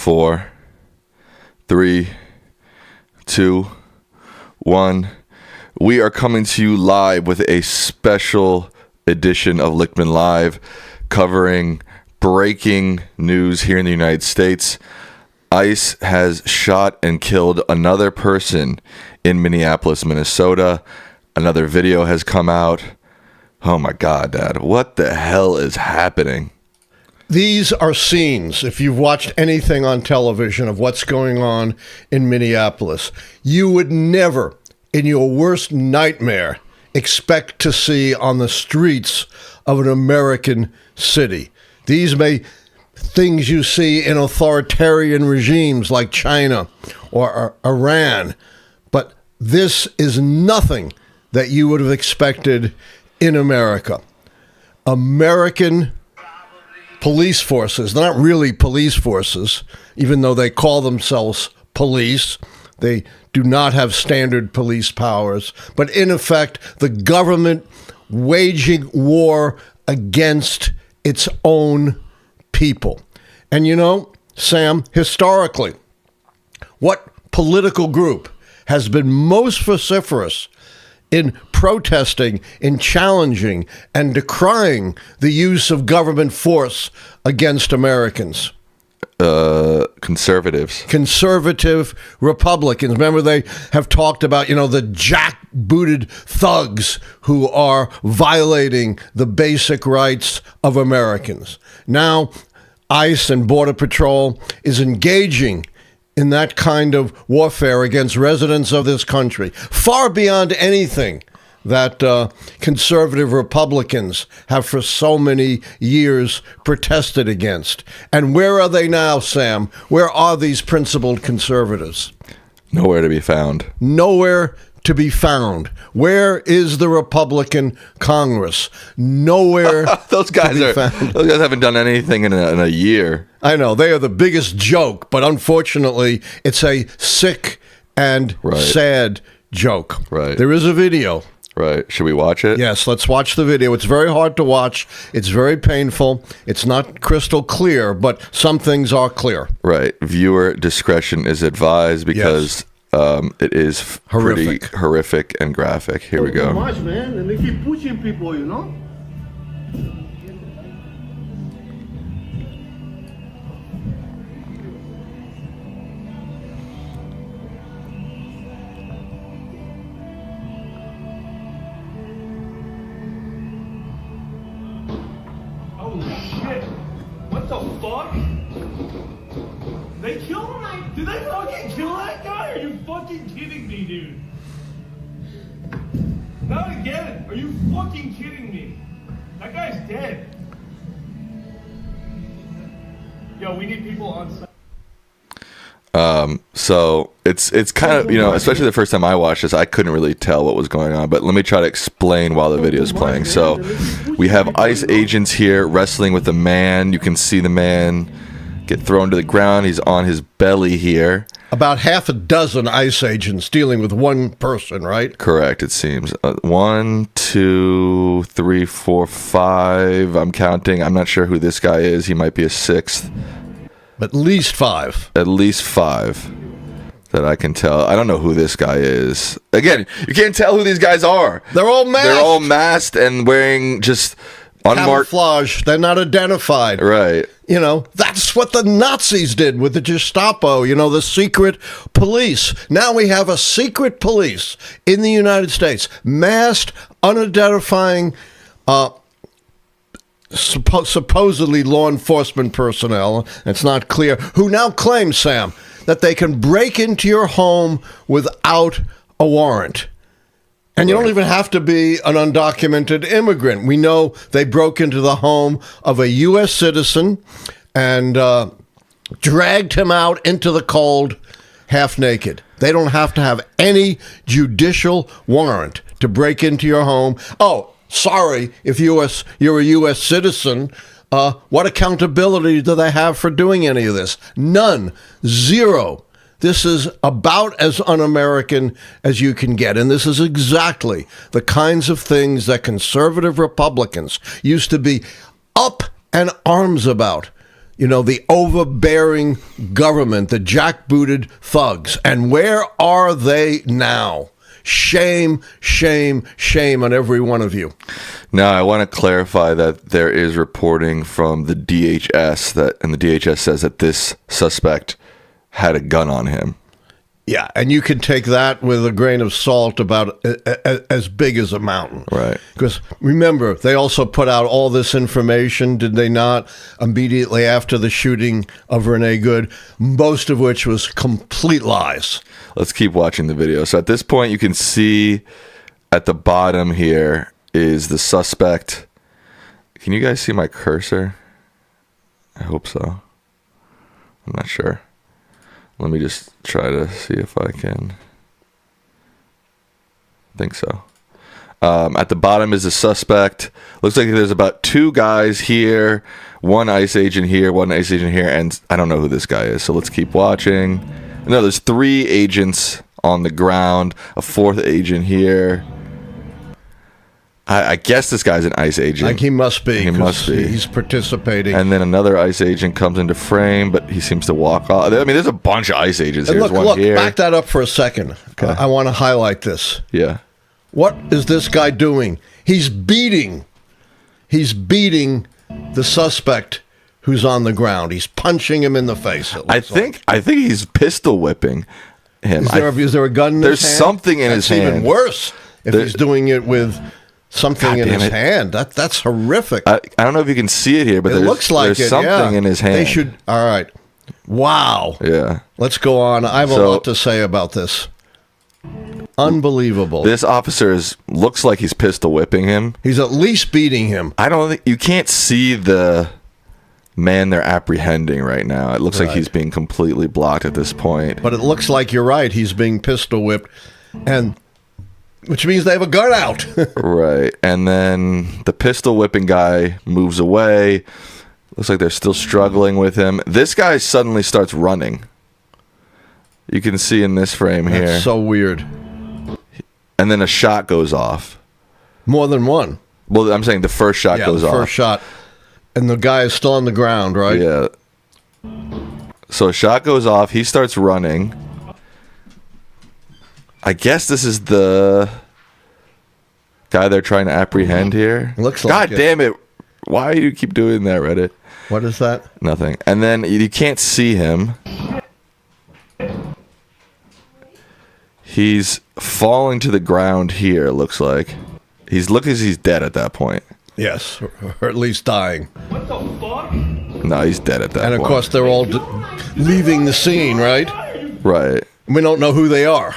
4, 3, 2, 1. We are coming to you live with a special edition of Lichtman Live, covering breaking news here in the United States. ICE has shot and killed another person in Minneapolis, Minnesota. Another video has come out. Oh my God, Dad, what the hell is happening? These are scenes, if you've watched anything on television of what's going on in Minneapolis, you would never, in your worst nightmare, expect to see on the streets of an American city. These may things you see in authoritarian regimes like China or Iran, but this is nothing that you would have expected in America. American police forces, they're not really police forces, even though they call themselves police. They do not have standard police powers, but in effect, the government waging war against its own people. And you know, Sam, historically, what political group has been most vociferous in protesting, in challenging, and decrying the use of government force against Americans? Conservatives. Conservative Republicans. Remember, they have talked about, the jackbooted thugs who are violating the basic rights of Americans. Now, ICE and Border Patrol is engaging in that kind of warfare against residents of this country, far beyond anything that conservative Republicans have for so many years protested against. And where are they now, Sam? Where are these principled conservatives? Nowhere to be found. Nowhere to be found. Where is the Republican Congress? Nowhere. Those guys haven't done anything in a year. I know, they are the biggest joke, but unfortunately, it's a sick and sad joke. Right. There is a video. Right. Should we watch it? Yes, let's watch the video. It's very hard to watch. It's very painful. It's not crystal clear, but some things are clear. Right. Viewer discretion is advised because it is pretty horrific and graphic. Here we go. Too much, man. And they keep pushing people, Holy shit! What the fuck? They killed him? Did they fucking kill that guy? Are you fucking kidding me, dude? Not again! Are you fucking kidding me? That guy's dead. Yo, we need people on site. So it's kind of, especially the first time I watched this, I couldn't really tell what was going on, but let me try to explain while the video is playing. So we have ICE agents here wrestling with a man. You can see the man get thrown to the ground. He's on his belly here. About half a dozen ICE agents dealing with one person, right? Correct, it seems. 1, 2, 3, 4, 5. I'm counting. I'm not sure who this guy is. He might be a sixth. At least 5. At least 5 that I can tell. I don't know who this guy is. Again, you can't tell who these guys are. They're all masked. They're all masked and wearing just unmarked. Camouflage. They're not identified. Right. That's what the Nazis did with the Gestapo, the secret police. Now we have a secret police in the United States, masked, unidentifying, supposedly law enforcement personnel, it's not clear, who now claim, Sam, that they can break into your home without a warrant. And you don't even have to be an undocumented immigrant. We know they broke into the home of a U.S. citizen and dragged him out into the cold half naked. They don't have to have any judicial warrant to break into your home. Oh, sorry, if you're a U.S. citizen, what accountability do they have for doing any of this? None. Zero. This is about as un-American as you can get. And this is exactly the kinds of things that conservative Republicans used to be up and arms about. You know, the overbearing government, the jackbooted thugs. And where are they now? Shame, shame, shame on every one of you. Now, I want to clarify that there is reporting from the DHS and the DHS says that this suspect had a gun on him. Yeah, and you can take that with a grain of salt about as big as a mountain. Right. Because remember, they also put out all this information, did they not, immediately after the shooting of Renee Good, most of which was complete lies. Let's keep watching the video. So at this point, you can see at the bottom here is the suspect. Can you guys see my cursor? I hope so. I'm not sure. Let me just try to see if I can. I think so. At the bottom is the suspect. Looks like there's about 2 guys here, 1 ICE agent here, 1 ICE agent here, and I don't know who this guy is, so let's keep watching. No, there's 3 agents on the ground, a 4th agent here. I guess this guy's an ICE agent. Like he must be. He must be. He's participating. And then another ICE agent comes into frame, but he seems to walk off. I mean, there's a bunch of ICE agents here. Look, back that up for a second. Okay. I want to highlight this. Yeah. What is this guy doing? He's beating the suspect who's on the ground. He's punching him in the face. I think he's pistol whipping him. Is there a gun in his hand? There's something in his hand. That's even worse if he's doing it with something in his hand. That's horrific. I don't know if you can see it here, but it looks like there's something in his hand. They should. All right. Wow. Yeah. Let's go on. I have a lot to say about this. Unbelievable. This officer looks like he's pistol whipping him. He's at least beating him. I don't think you can't see the man they're apprehending right now. It looks like he's being completely blocked at this point. But it looks like you're right. He's being pistol whipped, and which means they have a gun out. Right. And then the pistol whipping guy moves away. Looks like they're still struggling with him. This guy suddenly starts running. You can see in this frame here. That's so weird. And then a shot goes off. More than one. Well, I'm saying the first shot goes off. The first shot. And the guy is still on the ground, right? Yeah. So a shot goes off. He starts running. I guess this is the guy they're trying to apprehend here. Looks like God damn it. Why do you keep doing that, Reddit? What is that? Nothing. And then you can't see him. He's falling to the ground here, looks like. He's dead at that point. Yes, or at least dying. What the fuck? No, he's dead at that point. And of course, they're all leaving the scene, right? Right. We don't know who they are.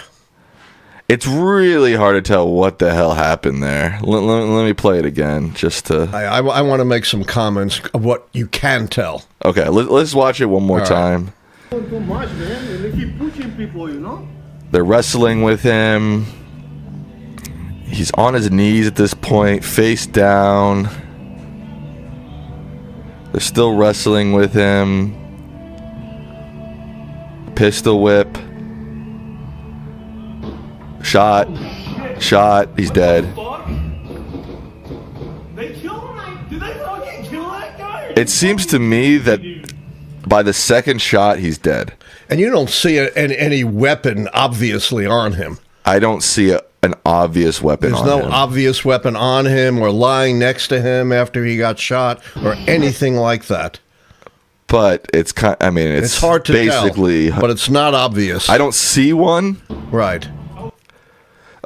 It's really hard to tell what the hell happened there. Let me play it again, just to... I want to make some comments of what you can tell. Okay, let's watch it one more time. Too much, man. And they keep pushing people, you know? They're wrestling with him. He's on his knees at this point, face down. They're still wrestling with him. Pistol whip. Shot. He's dead. They killed him? Did they fucking kill that guy? It seems to me that by the second shot, he's dead. And you don't see any weapon obviously on him. I don't see an obvious weapon on him. There's no obvious weapon on him or lying next to him after he got shot or anything like that. But it's it's hard to basically tell, but it's not obvious. I don't see one. Right.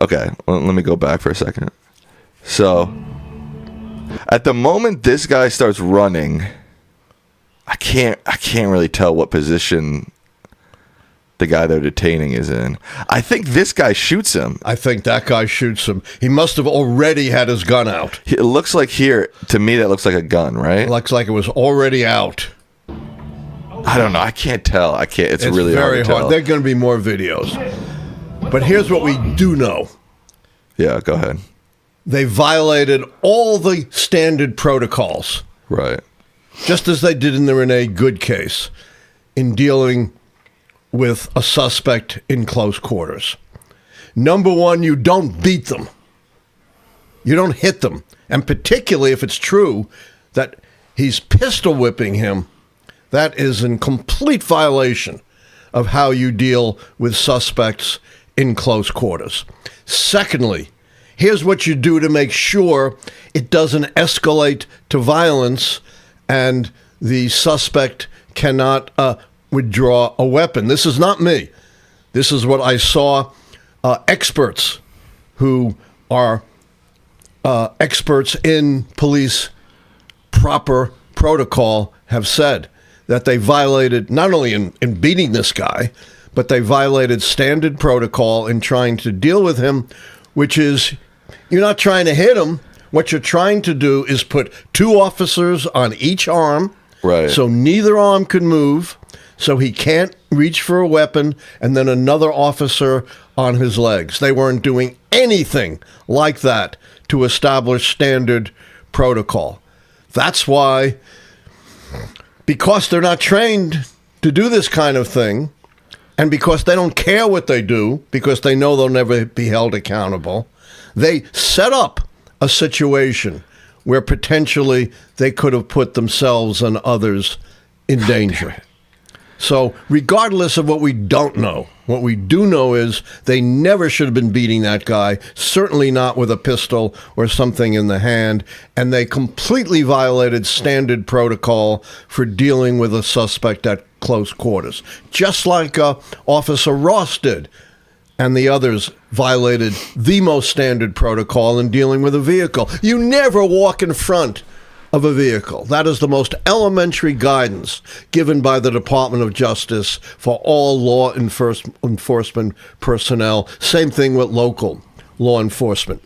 Okay, let me go back for a second. So, at the moment this guy starts running, I can't really tell what position the guy they're detaining is in. I think this guy shoots him. I think that guy shoots him. He must have already had his gun out. It looks like here, to me, that looks like a gun, right? It looks like it was already out. I don't know. I can't tell. It's really very hard to tell. There are going to be more videos. But here's what we do know. Yeah, go ahead. They violated all the standard protocols. Right. Just as they did in the Renee Good case in dealing with a suspect in close quarters. Number one, you don't beat them. You don't hit them. And particularly if it's true that he's pistol whipping him, That is in complete violation of how you deal with suspects in close quarters. Secondly, here's what you do to make sure it doesn't escalate to violence and the suspect cannot withdraw a weapon. This is not me. This is what I saw experts who are experts in police proper protocol have said, that they violated, not only in beating this guy, but they violated standard protocol in trying to deal with him, which is, you're not trying to hit him. What you're trying to do is put 2 officers on each arm, right? So neither arm can move, so he can't reach for a weapon, and then another officer on his legs. They weren't doing anything like that to establish standard protocol. That's why, because they're not trained to do this kind of thing, and because they don't care what they do, because they know they'll never be held accountable, they set up a situation where potentially they could have put themselves and others in danger. So regardless of what we don't know, what we do know is they never should have been beating that guy, certainly not with a pistol or something in the hand, and they completely violated standard protocol for dealing with a suspect at close quarters, just like Officer Ross did, and the others violated the most standard protocol in dealing with a vehicle. You never walk in front of a vehicle. That is the most elementary guidance given by the Department of Justice for all law enforcement personnel. Same thing with local law enforcement.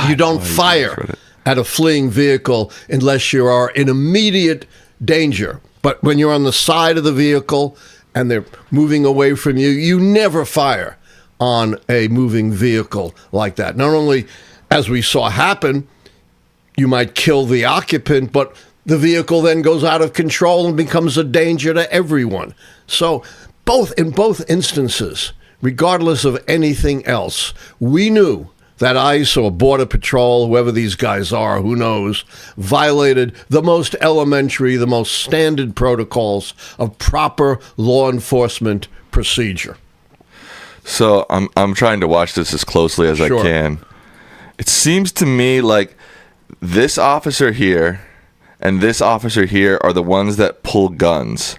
You don't fire at a fleeing vehicle unless you are in immediate danger. But when you're on the side of the vehicle and they're moving away from you, you never fire on a moving vehicle like that. Not only, as we saw happen, you might kill the occupant, but the vehicle then goes out of control and becomes a danger to everyone. So in both instances, regardless of anything else, we knew that ICE or Border Patrol, whoever these guys are, who knows, violated the most elementary, the most standard protocols of proper law enforcement procedure. So I'm trying to watch this as closely as I can. It seems to me like this officer here and this officer here are the ones that pull guns.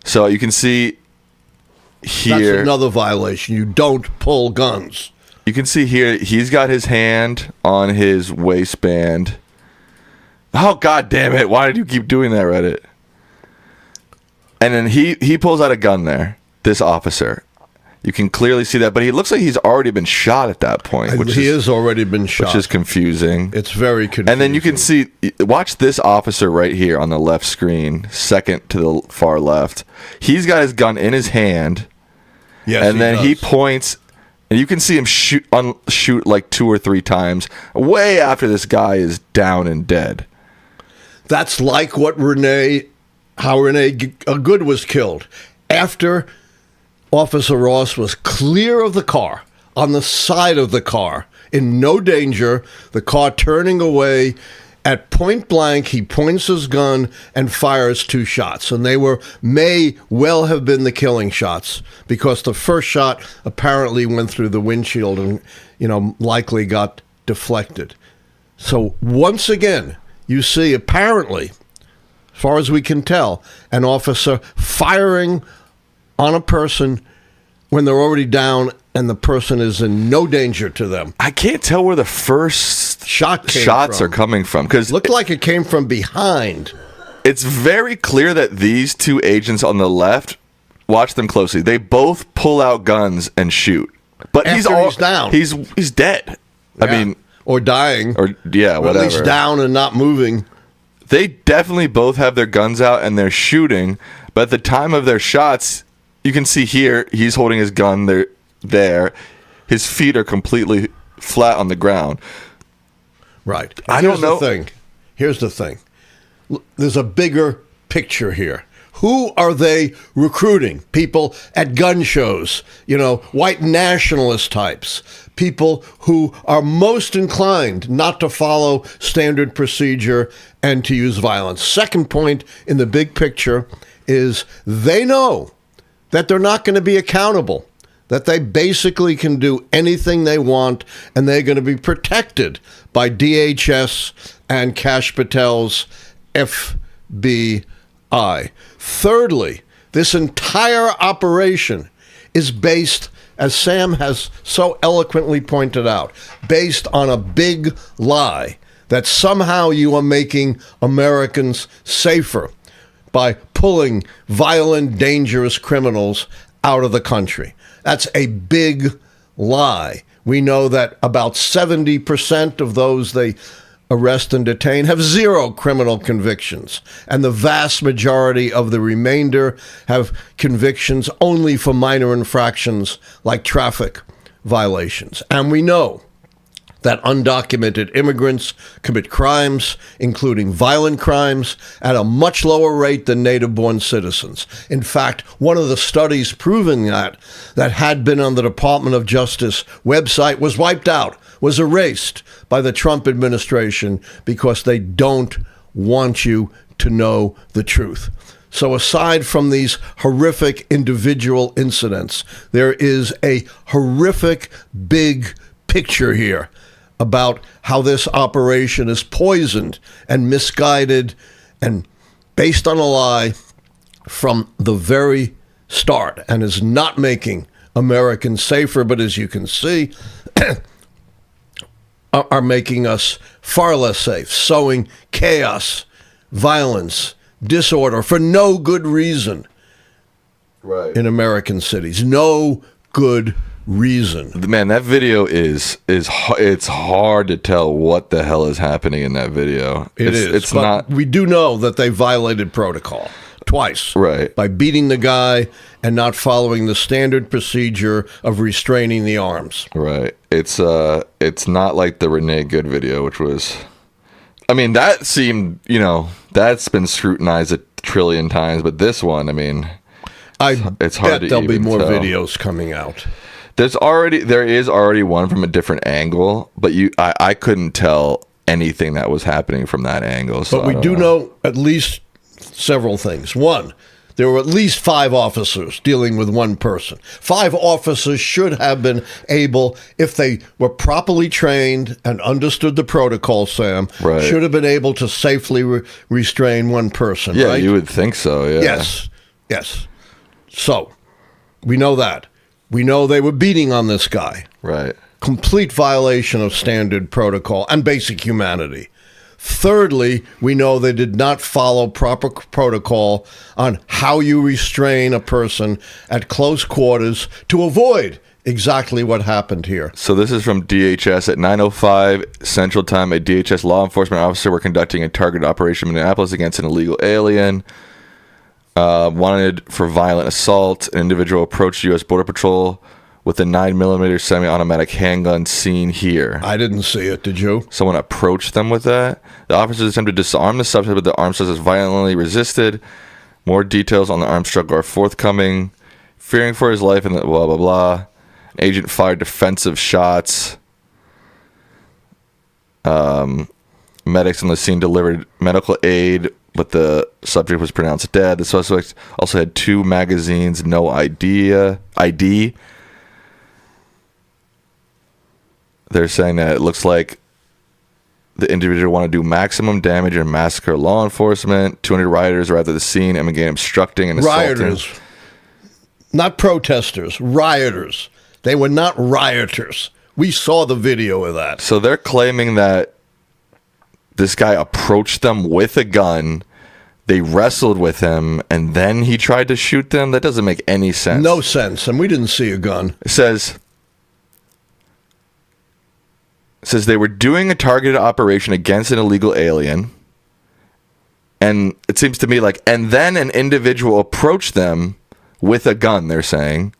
So you can see here. That's another violation. You don't pull guns. You can see here, he's got his hand on his waistband. Oh, God damn it. Why did you keep doing that, Reddit? And then he pulls out a gun there, this officer. You can clearly see that, but he looks like he's already been shot at that point. He has already been shot. Which is confusing. It's very confusing. And then you can see, watch this officer right here on the left screen, second to the far left. He's got his gun in his hand. Yes, and then he points, and you can see him shoot like 2 or 3 times, way after this guy is down and dead. That's like how Renee Good was killed. After Officer Ross was clear of the car, on the side of the car, in no danger, the car turning away. At point blank, he points his gun and fires 2 shots. And they may well have been the killing shots, because the first shot apparently went through the windshield and, likely got deflected. So once again, you see, apparently, as far as we can tell, an officer firing on a person when they're already down and the person is in no danger to them. I can't tell where the first shots are coming from, because looked like it came from behind. It's very clear that these 2 agents on the left, watch them closely, they both pull out guns and shoot. But he's down. He's dead. Yeah. I mean, or dying, or whatever. At least down and not moving. They definitely both have their guns out and they're shooting, but at the time of their shots, you can see here he's holding his gun there. His feet are completely flat on the ground. Right. I don't know. Here's the thing. There's a bigger picture here. Who are they recruiting? People at gun shows, white nationalist types, people who are most inclined not to follow standard procedure and to use violence. Second point in the big picture is they know that they're not going to be accountable, that they basically can do anything they want, and they're going to be protected by DHS and Kash Patel's FBI. Thirdly, this entire operation is based, as Sam has so eloquently pointed out, based on a big lie that somehow you are making Americans safer by pulling violent, dangerous criminals out of the country. That's a big lie. We know that about 70% of those they arrest and detain have zero criminal convictions, and the vast majority of the remainder have convictions only for minor infractions like traffic violations. And we know that undocumented immigrants commit crimes, including violent crimes, at a much lower rate than native-born citizens. In fact, one of the studies proving that had been on the Department of Justice website was wiped out, was erased by the Trump administration because they don't want you to know the truth. So aside from these horrific individual incidents, there is a horrific big picture here about how this operation is poisoned and misguided and based on a lie from the very start, and is not making Americans safer, but as you can see, are making us far less safe, sowing chaos, violence, disorder for no good reason in American cities. No good reason. Man, that video is it's hard to tell what the hell is happening in that video. It's but not. We do know that they violated protocol twice, right, by beating the guy and not following the standard procedure of restraining the arms. Right. It's not like the Renee Good video, which was, I mean, that seemed, that's been scrutinized a trillion times, but this one, I mean, it's hard to there'll be more tell. Videos coming out. There is already one from a different angle, but I couldn't tell anything that was happening from that angle. So but we do know at least several things. One, there were at least 5 officers dealing with one person. 5 officers should have been able, if they were properly trained and understood the protocol, Sam, right, should have been able to safely restrain one person. Yeah, right? You would think so, yeah. Yes. So, we know that. We know they were beating on this guy. Right. Complete violation of standard protocol and basic humanity. Thirdly, we know they did not follow proper protocol on how you restrain a person at close quarters to avoid exactly what happened here. So this is from DHS at 9:05 Central Time. A DHS law enforcement officer were conducting a targeted operation in Minneapolis against an illegal alien. Wanted for violent assault. An individual approached U.S. Border Patrol with a 9mm semi-automatic handgun seen here. I didn't see it, did you? Someone approached them with that. The officers attempted to disarm the subject, but the armed suspect violently resisted. More details on the armed struggle are forthcoming. Fearing for his life and blah, blah, blah. An agent fired defensive shots. Medics on the scene delivered medical aid, but the subject was pronounced dead. The suspect also had 2 magazines, no ID. They're saying that it looks like the individual wanted to do maximum damage and massacre law enforcement. 200 rioters arrived at the scene and began obstructing and assaulting. Rioters. Not protesters. Rioters. They were not rioters. We saw the video of that. So they're claiming that this guy approached them with a gun. They wrestled with him, and then he tried to shoot them. That doesn't make any sense. No sense. And we didn't see a gun. It says they were doing a targeted operation against an illegal alien. And it seems to me like, and then an individual approached them with a gun, they're saying.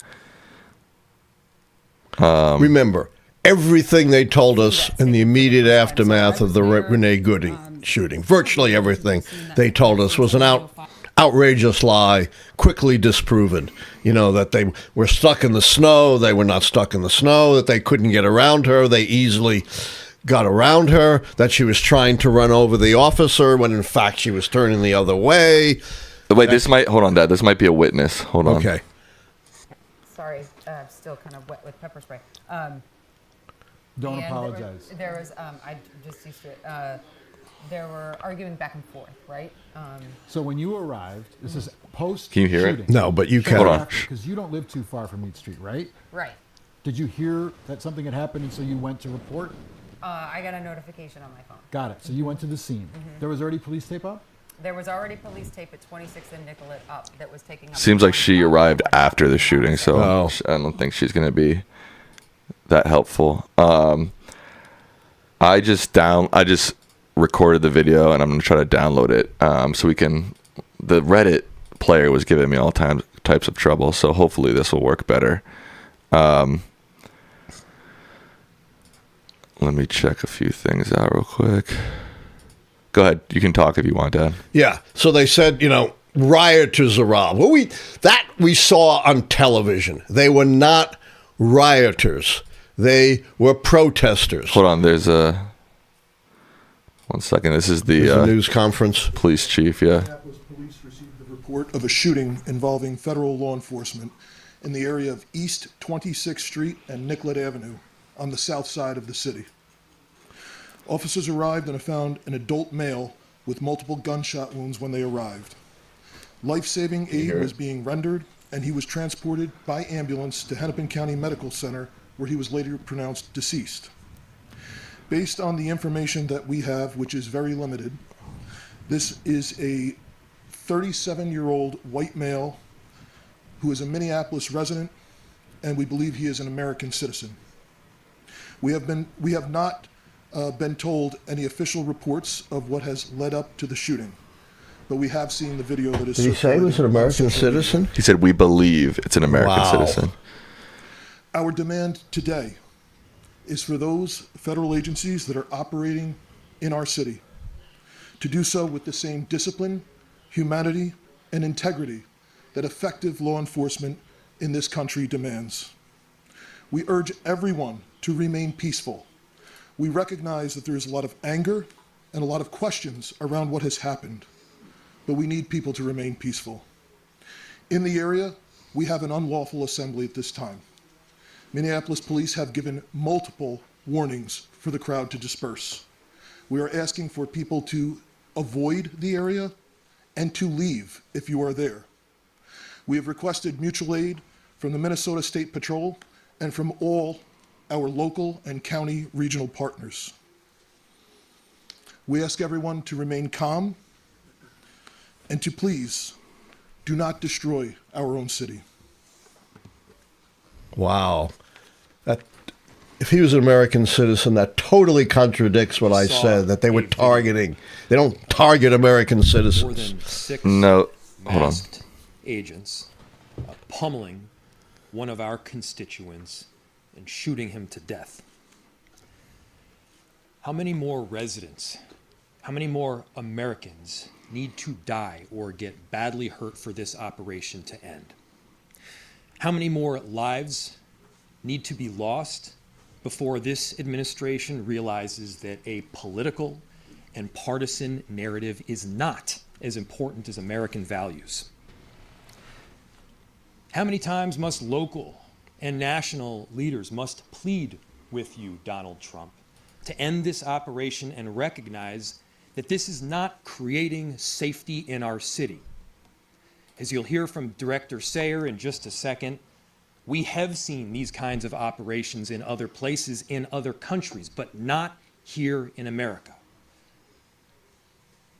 Remember, everything they told us in the immediate aftermath of the Renee Gooding shooting, virtually everything they told us was an outrageous lie quickly disproven. You know, that they were stuck in the snow. They were not stuck in the snow, that they couldn't get around her. They easily got around her, that she was trying to run over the officer when in fact she was turning the other way. Wait, hold on, Dad. This might be a witness. Hold on. Okay. Sorry, still kind of wet with pepper spray. Don't And apologize. There was, I just used to it. There were arguing back and forth, right? So when you arrived, this is post. Can you hear it? shooting. No, but you can. Hold on. Because you don't live too far from Meade Street, right? Right. Did you hear that something had happened, and so you went to report? I got a notification on my phone. Got it. So you went to the scene. There was already police tape up. There was already police tape at 26 and Nicollet up that was taking up. Seems like she arrived after the shooting, so Oh. I don't think she's going to be that helpful. I just recorded the video, and I'm going to try to download it so we can. The Reddit player was giving me all types of trouble, so hopefully this will work better. Let me check a few things out real quick. Go ahead. You can talk if you want, Dad. Yeah. So they said, you know, rioters arrived. Well, we saw on television. They were not rioters. They were protesters. Hold on. There's a... One second. This is There's a news conference. police chief, yeah. Minneapolis police received a report of a shooting involving federal law enforcement in the area of East 26th Street and Nicollet Avenue on the south side of the city. Officers arrived and found an adult male with multiple gunshot wounds when they arrived. Life-saving aid was being rendered, and he was transported by ambulance to Hennepin County Medical Center, where he was later pronounced deceased. Based on the information that we have, which is very limited, this is a 37-year-old white male who is a Minneapolis resident, and we believe he is an American citizen. We have not been told any official reports of what has led up to the shooting, but we have seen the video that is. Did he say he was an American citizen? He said, we believe it's an American Wow. citizen. Our demand today is for those federal agencies that are operating in our city to do so with the same discipline, humanity, and integrity that effective law enforcement in this country demands. We urge everyone to remain peaceful. We recognize that there is a lot of anger and a lot of questions around what has happened, but we need people to remain peaceful. In the area, we have an unlawful assembly at this time. Minneapolis police have given multiple warnings for the crowd to disperse. We are asking for people to avoid the area and to leave if you are there. We have requested mutual aid from the Minnesota State Patrol and from all our local and county regional partners. We ask everyone to remain calm and to please do not destroy our own city. Wow. If he was an American citizen, that totally contradicts what I said, that they were targeting. They don't target American More citizens. than 6 No, hold on. masked agents pummeling one of our constituents and shooting him to death. How many more residents, how many more Americans need to die or get badly hurt for this operation to end? How many more lives need to be lost before this administration realizes that a political and partisan narrative is not as important as American values? How many times must local and national leaders must plead with you, Donald Trump, to end this operation and recognize that this is not creating safety in our city? As you'll hear from Director Sayer in just a second, we have seen these kinds of operations in other places, in other countries, but not here in America.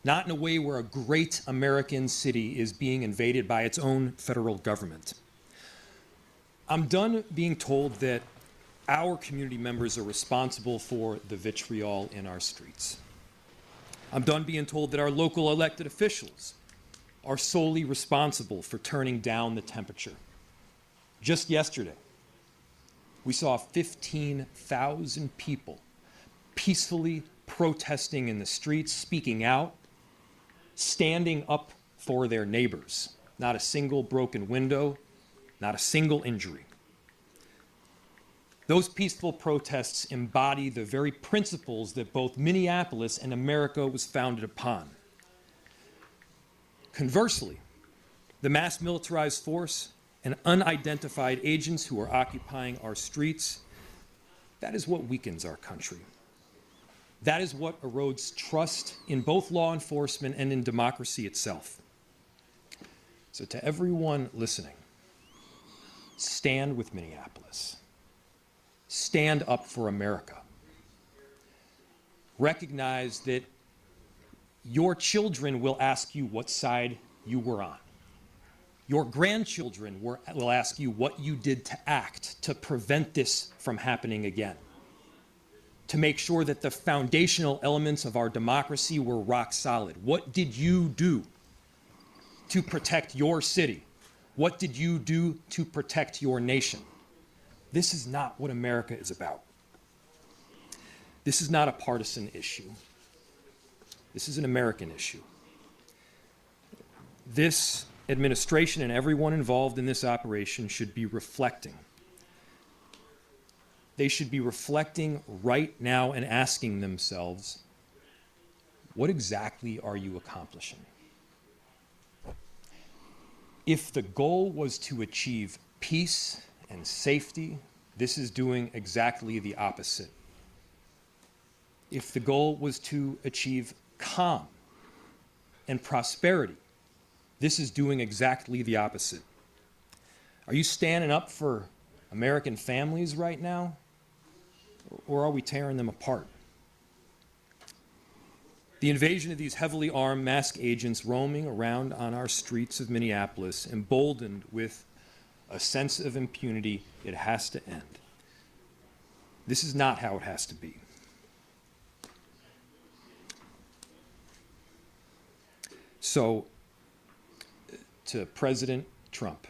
Not in a way where a great American city is being invaded by its own federal government. I'm done being told that our community members are responsible for the vitriol in our streets. I'm done being told that our local elected officials are solely responsible for turning down the temperature. Just yesterday, we saw 15,000 people peacefully protesting in the streets, speaking out, standing up for their neighbors. Not a single broken window, not a single injury. Those peaceful protests embody the very principles that both Minneapolis and America was founded upon. Conversely, the mass militarized force and unidentified agents who are occupying our streets, that is what weakens our country. That is what erodes trust in both law enforcement and in democracy itself. So to everyone listening, stand with Minneapolis. Stand up for America. Recognize that your children will ask you what side you were on. Your grandchildren will ask you what you did to act to prevent this from happening again, to make sure that the foundational elements of our democracy were rock solid. What did you do to protect your city? What did you do to protect your nation? This is not what America is about. This is not a partisan issue. This is an American issue. This administration and everyone involved in this operation should be reflecting. They should be reflecting right now and asking themselves, what exactly are you accomplishing? If the goal was to achieve peace and safety, this is doing exactly the opposite. If the goal was to achieve calm and prosperity, this is doing exactly the opposite. Are you standing up for American families right now? Or are we tearing them apart? The invasion of these heavily armed masked agents roaming around on our streets of Minneapolis, emboldened with a sense of impunity, it has to end. This is not how it has to be. So, to President Trump,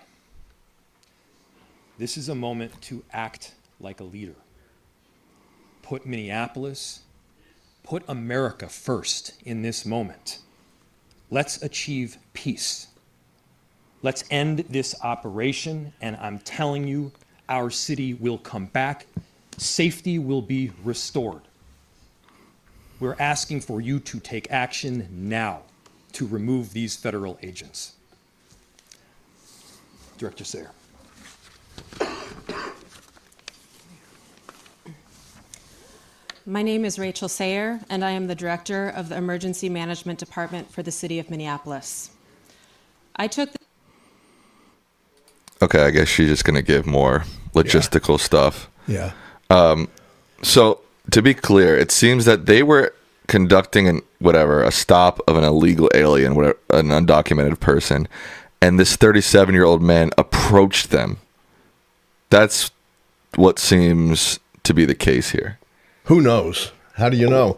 this is a moment to act like a leader. Put Minneapolis, put America first in this moment. Let's achieve peace. Let's end this operation, and I'm telling you, our city will come back. Safety will be restored. We're asking for you to take action now to remove these federal agents. Director Sayer. My name is Rachel Sayer, and I am the Director of the Emergency Management Department for the City of Minneapolis. Okay, I guess she's just going to give more logistical stuff. Yeah. So, to be clear, it seems that they were conducting a stop of an illegal alien, an undocumented person, and this 37-year-old man approached them. That's what seems to be the case here. Who knows? How do you know?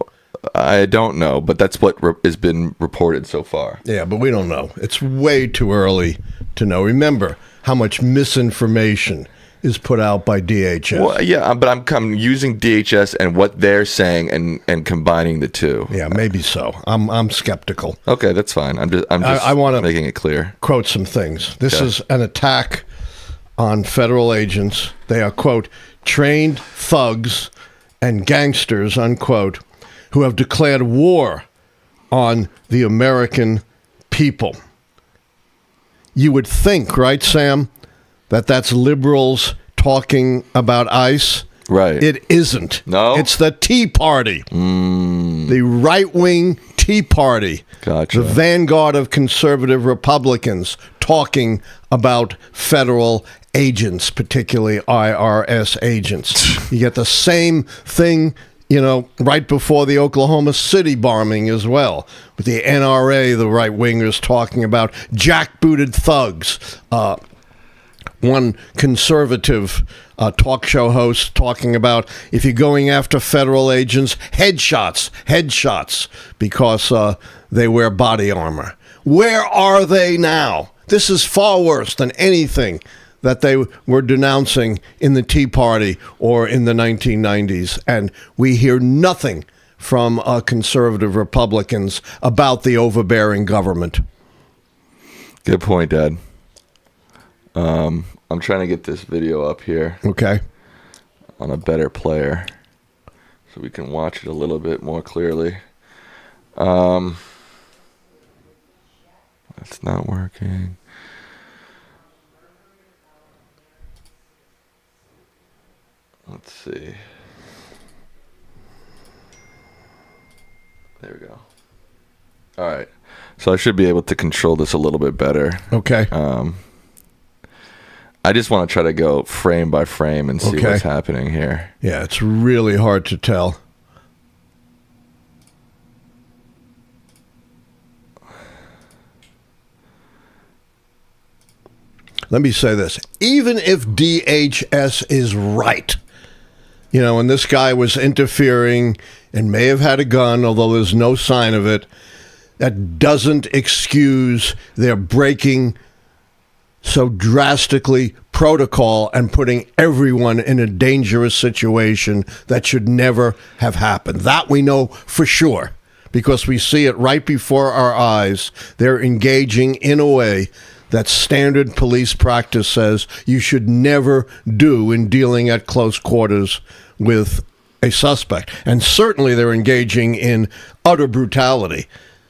I don't know, but that's what has been reported so far. Yeah, but we don't know. It's way too early to know. Remember how much misinformation is put out by DHS. Well, yeah, but I'm using DHS and what they're saying and combining the two. Yeah, maybe so. I'm skeptical. Okay, that's fine. I'm just I want to making it clear. Quote some things. This is an attack on federal agents. They are, quote, trained thugs and gangsters, unquote, who have declared war on the American people. You would think, right, Sam, that that's liberals talking about ICE? Right. It isn't. No? It's the Tea Party. The right-wing Tea Party. Gotcha. The vanguard of conservative Republicans talking about federal agents, particularly IRS agents. You get the same thing, right before the Oklahoma City bombing as well, with the NRA, the right-wingers talking about jackbooted thugs. One conservative talk show host talking about if you're going after federal agents, headshots, because they wear body armor. Where are they now? This is far worse than anything that they were denouncing in the Tea Party or in the 1990s. And we hear nothing from conservative Republicans about the overbearing government. Good point, Dad. I'm trying to get this video up here Okay. on a better player so we can watch it a little bit more clearly. That's not working. Let's see. There we go. All right. So I should be able to control this a little bit better. Okay. I just want to try to go frame by frame and see Okay. what's happening here. Yeah, it's really hard to tell. Let me say this. Even if DHS is right, you know, and this guy was interfering and may have had a gun, although there's no sign of it, that doesn't excuse their breaking so drastically protocol and putting everyone in a dangerous situation that should never have happened. That we know for sure because we see it right before our eyes. They're engaging in a way that standard police practice says you should never do in dealing at close quarters with a suspect. And certainly they're engaging in utter brutality.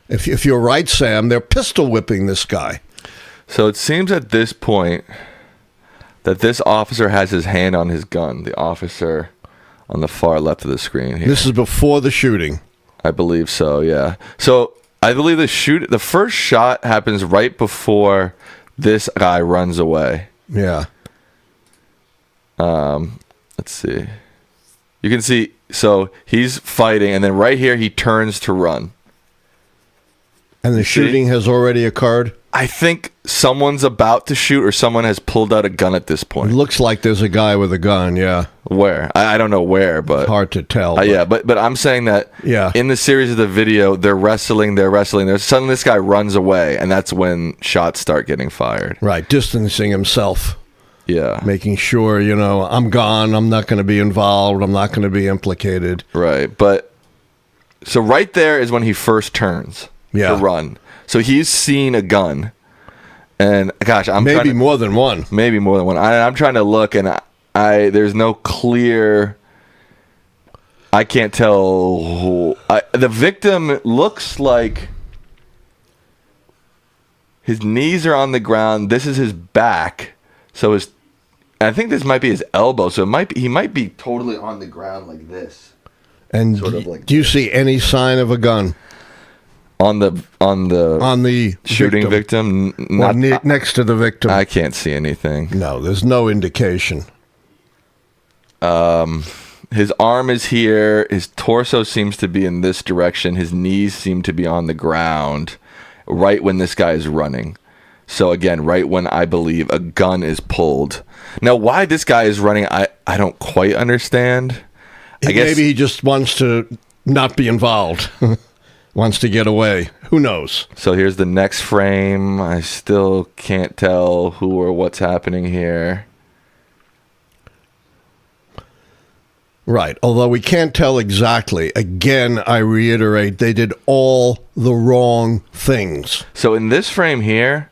If you're right, Sam, they're pistol whipping this guy. So it seems at this point that this officer has his hand on his gun. The officer on the far left of the screen here. This is before the shooting. I believe so, yeah. So I believe the first shot happens right before this guy runs away. Yeah. Let's see. You can see, so he's fighting, and then right here he turns to run. And the shooting has already occurred? I think someone's about to shoot or someone has pulled out a gun at this It point. looks like there's a guy with a gun, yeah. Where? I don't know where, but... It's hard to tell. yeah, but I'm saying that Yeah. in the series of the video, they're wrestling. Suddenly this guy runs away, and that's when shots start getting fired. Right, distancing himself. Yeah. Making sure, you know, I'm gone, I'm not going to be involved, I'm not going to be implicated. Right, but... So right there is when he first turns to run. So he's seen a gun. And, gosh, maybe more than one. Maybe more than one. I'm trying to look, and there's no clear... I can't tell who... the victim looks like his knees are on the ground. This is his back. So I think this might be his elbow. So he might be totally on the ground like this. And sort of like do you see any sign of a gun? On the shooting victim? Not next to the victim. I can't see anything. No, there's no indication. His arm is here. His torso seems to be in this direction. His knees seem to be on the ground right when this guy is running. So again, right when I believe a gun is pulled. Now, why this guy is running, I don't quite understand. I guess maybe he just wants to not be involved. Wants to get away. Who knows? So here's the next frame. I still can't tell who or what's happening here. Right. Although we can't tell exactly. Again, I reiterate, they did all the wrong things. So in this frame here,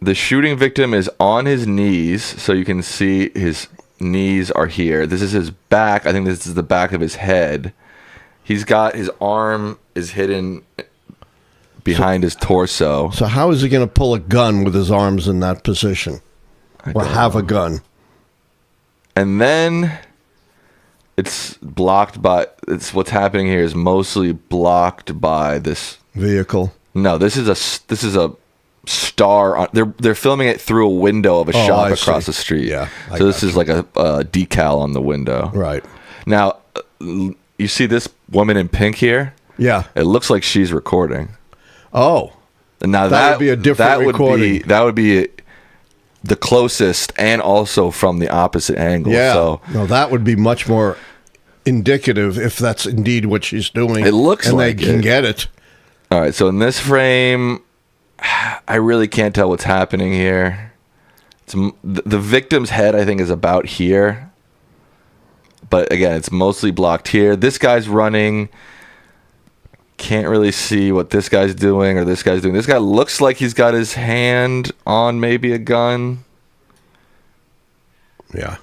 the shooting victim is on his knees. So you can see his knees are here. This is his back. I think this is the back of his head. He's got his arm is hidden behind his torso. So how is he going to pull a gun with his arms in that position? Or have a gun? And then it's blocked by, what's happening here is mostly blocked by this vehicle. No, this is a star. They're filming it through a window of a shop across the street. Yeah. So this is like a decal on the window. Right. Now, you see this woman in pink here? Yeah. It looks like she's recording. Oh. Now that would be a different recording. That would be the closest and also from the opposite angle. Yeah. So, no, that would be much more indicative if that's indeed what she's doing. It looks and like they can get it. All right. So in this frame, I really can't tell what's happening here. The victim's head, I think, is about here. But again, it's mostly blocked here. This guy's running. can't really see what this guy's doing or this guy's doing. This guy looks like he's got his hand on maybe a gun. Yeah.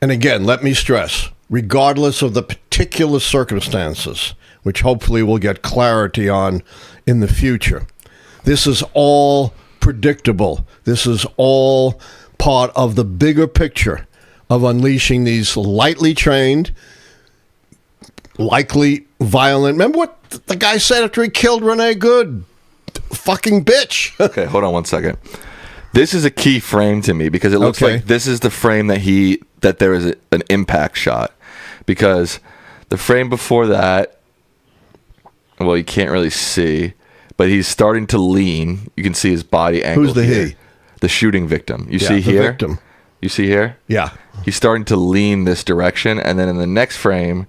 And again, let me stress, regardless of the particular circumstances, which hopefully we'll get clarity on in the future, this is all predictable. This is all part of the bigger picture of unleashing these lightly trained, likely violent. Remember what the guy said after he killed Renee Good? Fucking bitch. Okay, hold on one second. This is a key frame to me because it looks like this is the frame that there is an impact shot. Because the frame before that, well, you can't really see, but he's starting to lean. You can see his body angle. Who's the here. he? The shooting victim. You see the here? Victim. You see here? Yeah. He's starting to lean this direction, and then in the next frame,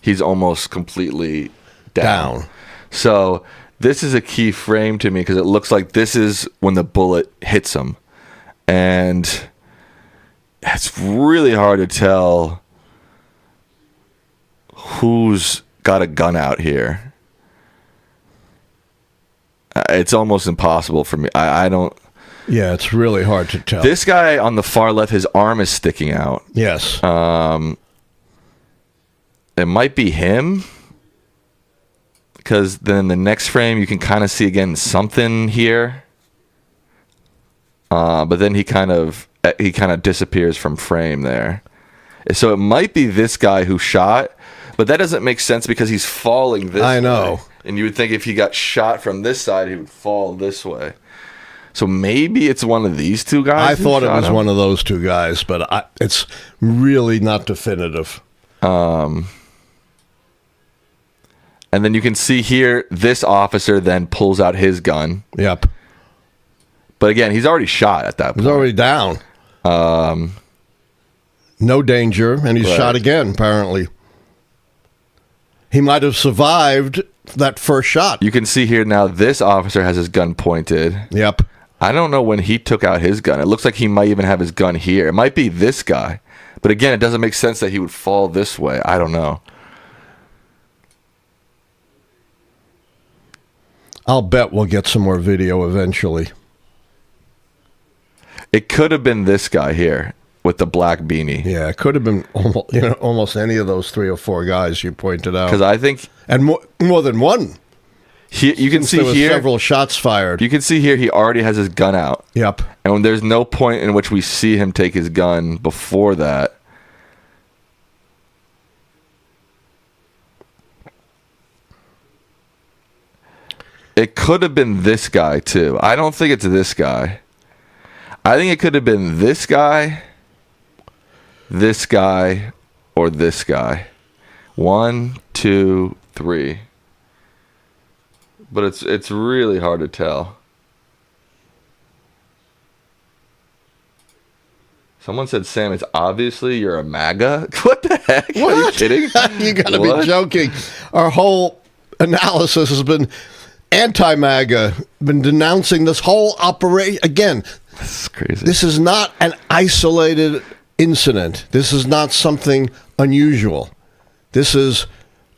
he's almost completely down. So this is a key frame to me because it looks like this is when the bullet hits him. And it's really hard to tell who's got a gun out here. It's almost impossible for me. I don't... Yeah, it's really hard to tell. This guy on the far left, his arm is sticking out. Yes. It might be him. Because then the next frame, you can kind of see again something here. But then he kind of disappears from frame there. So it might be this guy who shot, but that doesn't make sense because he's falling this way. I know. And you would think if he got shot from this side, he would fall this way. So maybe it's one of these two guys. I thought it was one of those two guys, but it's really not definitive. And then you can see here, this officer then pulls out his gun. Yep. But again, he's already shot at that point. He's already down. No danger, and he's shot again, apparently. He might have survived that first shot. You can see here now, this officer has his gun pointed. Yep. I don't know when he took out his gun. It looks like he might even have his gun here. It might be this guy. But again, it doesn't make sense that he would fall this way. I don't know. I'll bet we'll get some more video eventually. It could have been this guy here with the black beanie. Yeah, it could have been almost any of those 3 or 4 guys you pointed out. Because I think... And more than one. You can see there were here... several shots fired. You can see here he already has his gun out. Yep. And there's no point in which we see him take his gun before that. It could have been this guy, too. I don't think it's this guy. I think it could have been this guy, or this guy. 1, 2, 3. But it's really hard to tell. Someone said, Sam, it's obviously you're a MAGA? What the heck? What? Are you kidding? You got to be joking. Our whole analysis has been anti-MAGA, been denouncing this whole operation. Again, this is crazy. This is not an isolated incident. This is not something unusual. This is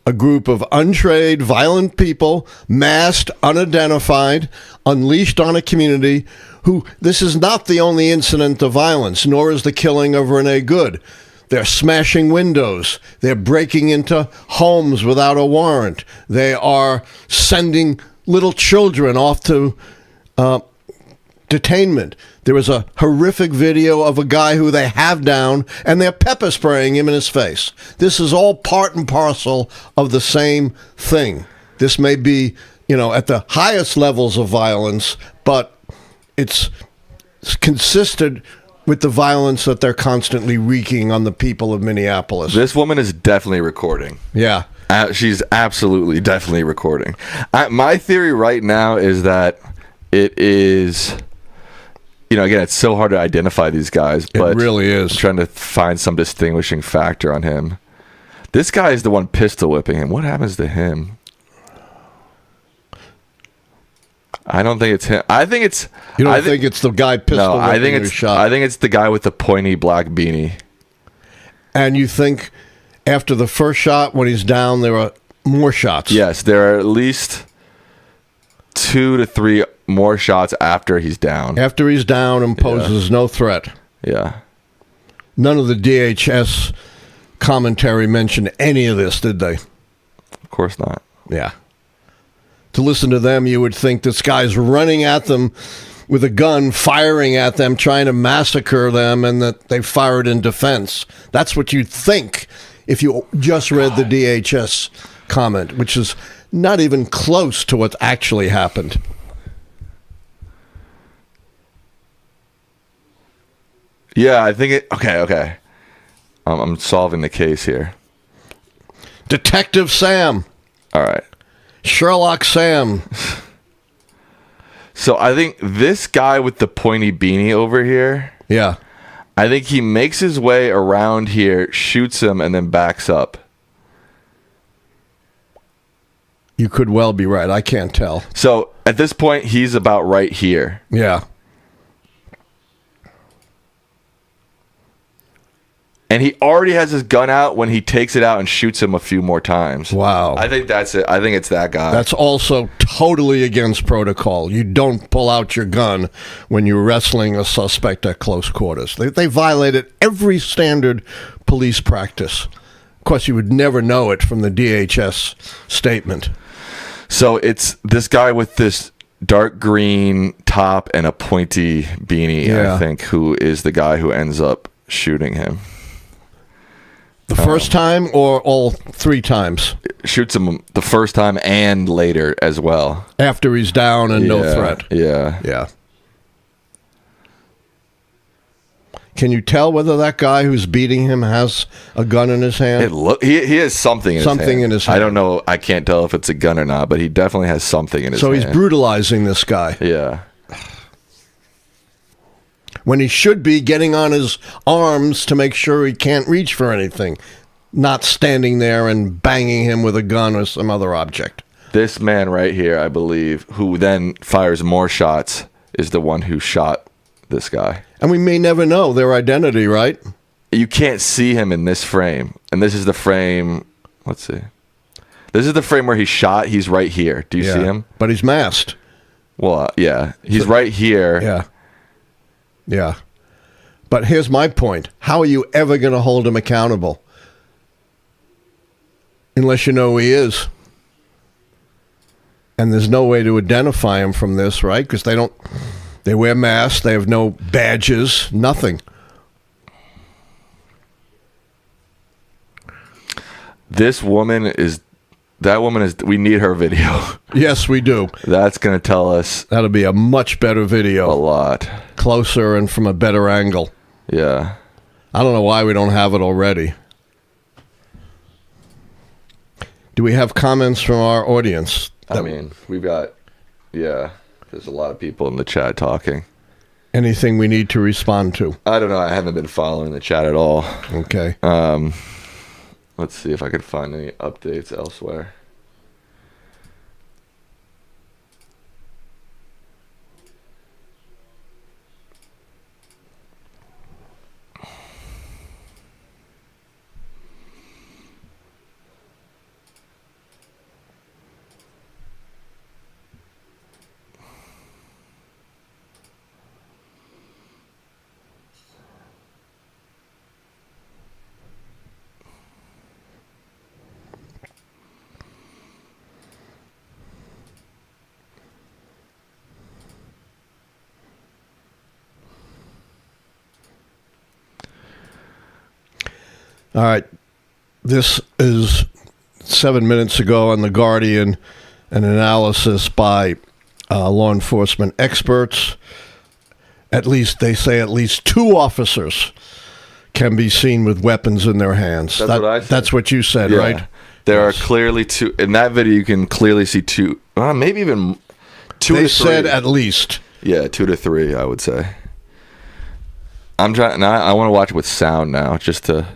a group of untrained, violent people, masked, unidentified, unleashed on a community who, this is not the only incident of violence, nor is the killing of Renee Good. They're smashing windows. They're breaking into homes without a warrant. They are sending little children off to detainment. There was a horrific video of a guy who they have down, and they're pepper spraying him in his face. This is all part and parcel of the same thing. This may be, at the highest levels of violence, but it's consistent with the violence that they're constantly wreaking on the people of Minneapolis. This woman is definitely recording. Yeah. She's absolutely, definitely recording. My theory right now is that it is... again, it's so hard to identify these guys, but it really is. I'm trying to find some distinguishing factor on him. This guy is the one pistol whipping him. What happens to him? I don't think it's him. I think it's... You don't think it's the guy pistol whipping who shot? I think it's the guy with the pointy black beanie. And you think after the first shot, when he's down, there are more shots. Yes, there are at least 2 to 3 more shots after he's down. After he's down and poses no threat. Yeah. None of the DHS commentary mentioned any of this, did they? Of course not. Yeah. To listen to them, you would think this guy's running at them with a gun, firing at them, trying to massacre them, and that they fired in defense. That's what you'd think if you just read the DHS comment, which is not even close to what actually happened. Yeah, I think it... Okay. I'm solving the case here. Detective Sam. All right. Sherlock Sam. So I think this guy with the pointy beanie over here... Yeah. I think he makes his way around here, shoots him, and then backs up. You could well be right. I can't tell. So at this point, he's about right here. Yeah. And he already has his gun out when he takes it out and shoots him a few more times. Wow. I think that's it. I think it's that guy. That's also totally against protocol. You don't pull out your gun when you're wrestling a suspect at close quarters. They violated every standard police practice. Of course, you would never know it from the DHS statement. So it's this guy with this dark green top and a pointy beanie, I think, who is the guy who ends up shooting him. The first time or all 3 times? Shoots him the first time and later as well. After he's down and no threat. Yeah. Yeah. Can you tell whether that guy who's beating him has a gun in his hand? He has something in his hand. Something in his hand. I don't know. I can't tell if it's a gun or not, but he definitely has something in his hand. So he's brutalizing this guy. Yeah. When he should be getting on his arms to make sure he can't reach for anything, not standing there and banging him with a gun or some other object. This man right here, I believe, who then fires more shots, is the one who shot this guy. And we may never know their identity, right? You can't see him in this frame. And this is the frame. Let's see. This is the frame where he's shot. He's right here. Do you see him? But he's masked. Well, yeah. He's right here. Yeah. Yeah. But here's my point. How are you ever going to hold him accountable? Unless you know who he is. And there's no way to identify him from this, right? Because they wear masks, they have no badges, nothing. We need her video. Yes, we do. That's going to tell us That'll be a much better video. a lot. Closer and from a better angle. Yeah. I don't know why we don't have it already. Do we have comments from our audience? I mean, we've got, there's a lot of people in the chat talking. Anything we need to respond to? I don't know. I haven't been following the chat at all. Okay. Let's see if I can find any updates elsewhere. All right. This is 7 minutes ago on The Guardian, an analysis by law enforcement experts. At least 2 officers can be seen with weapons in their hands. That's what I said. That's what you said, Yeah. right? There are clearly 2. In that video, you can clearly see 2, maybe even 2 They to 3. said at least. Yeah, 2 to 3, I would say. I'm trying. Now I want to watch it with sound now, just to.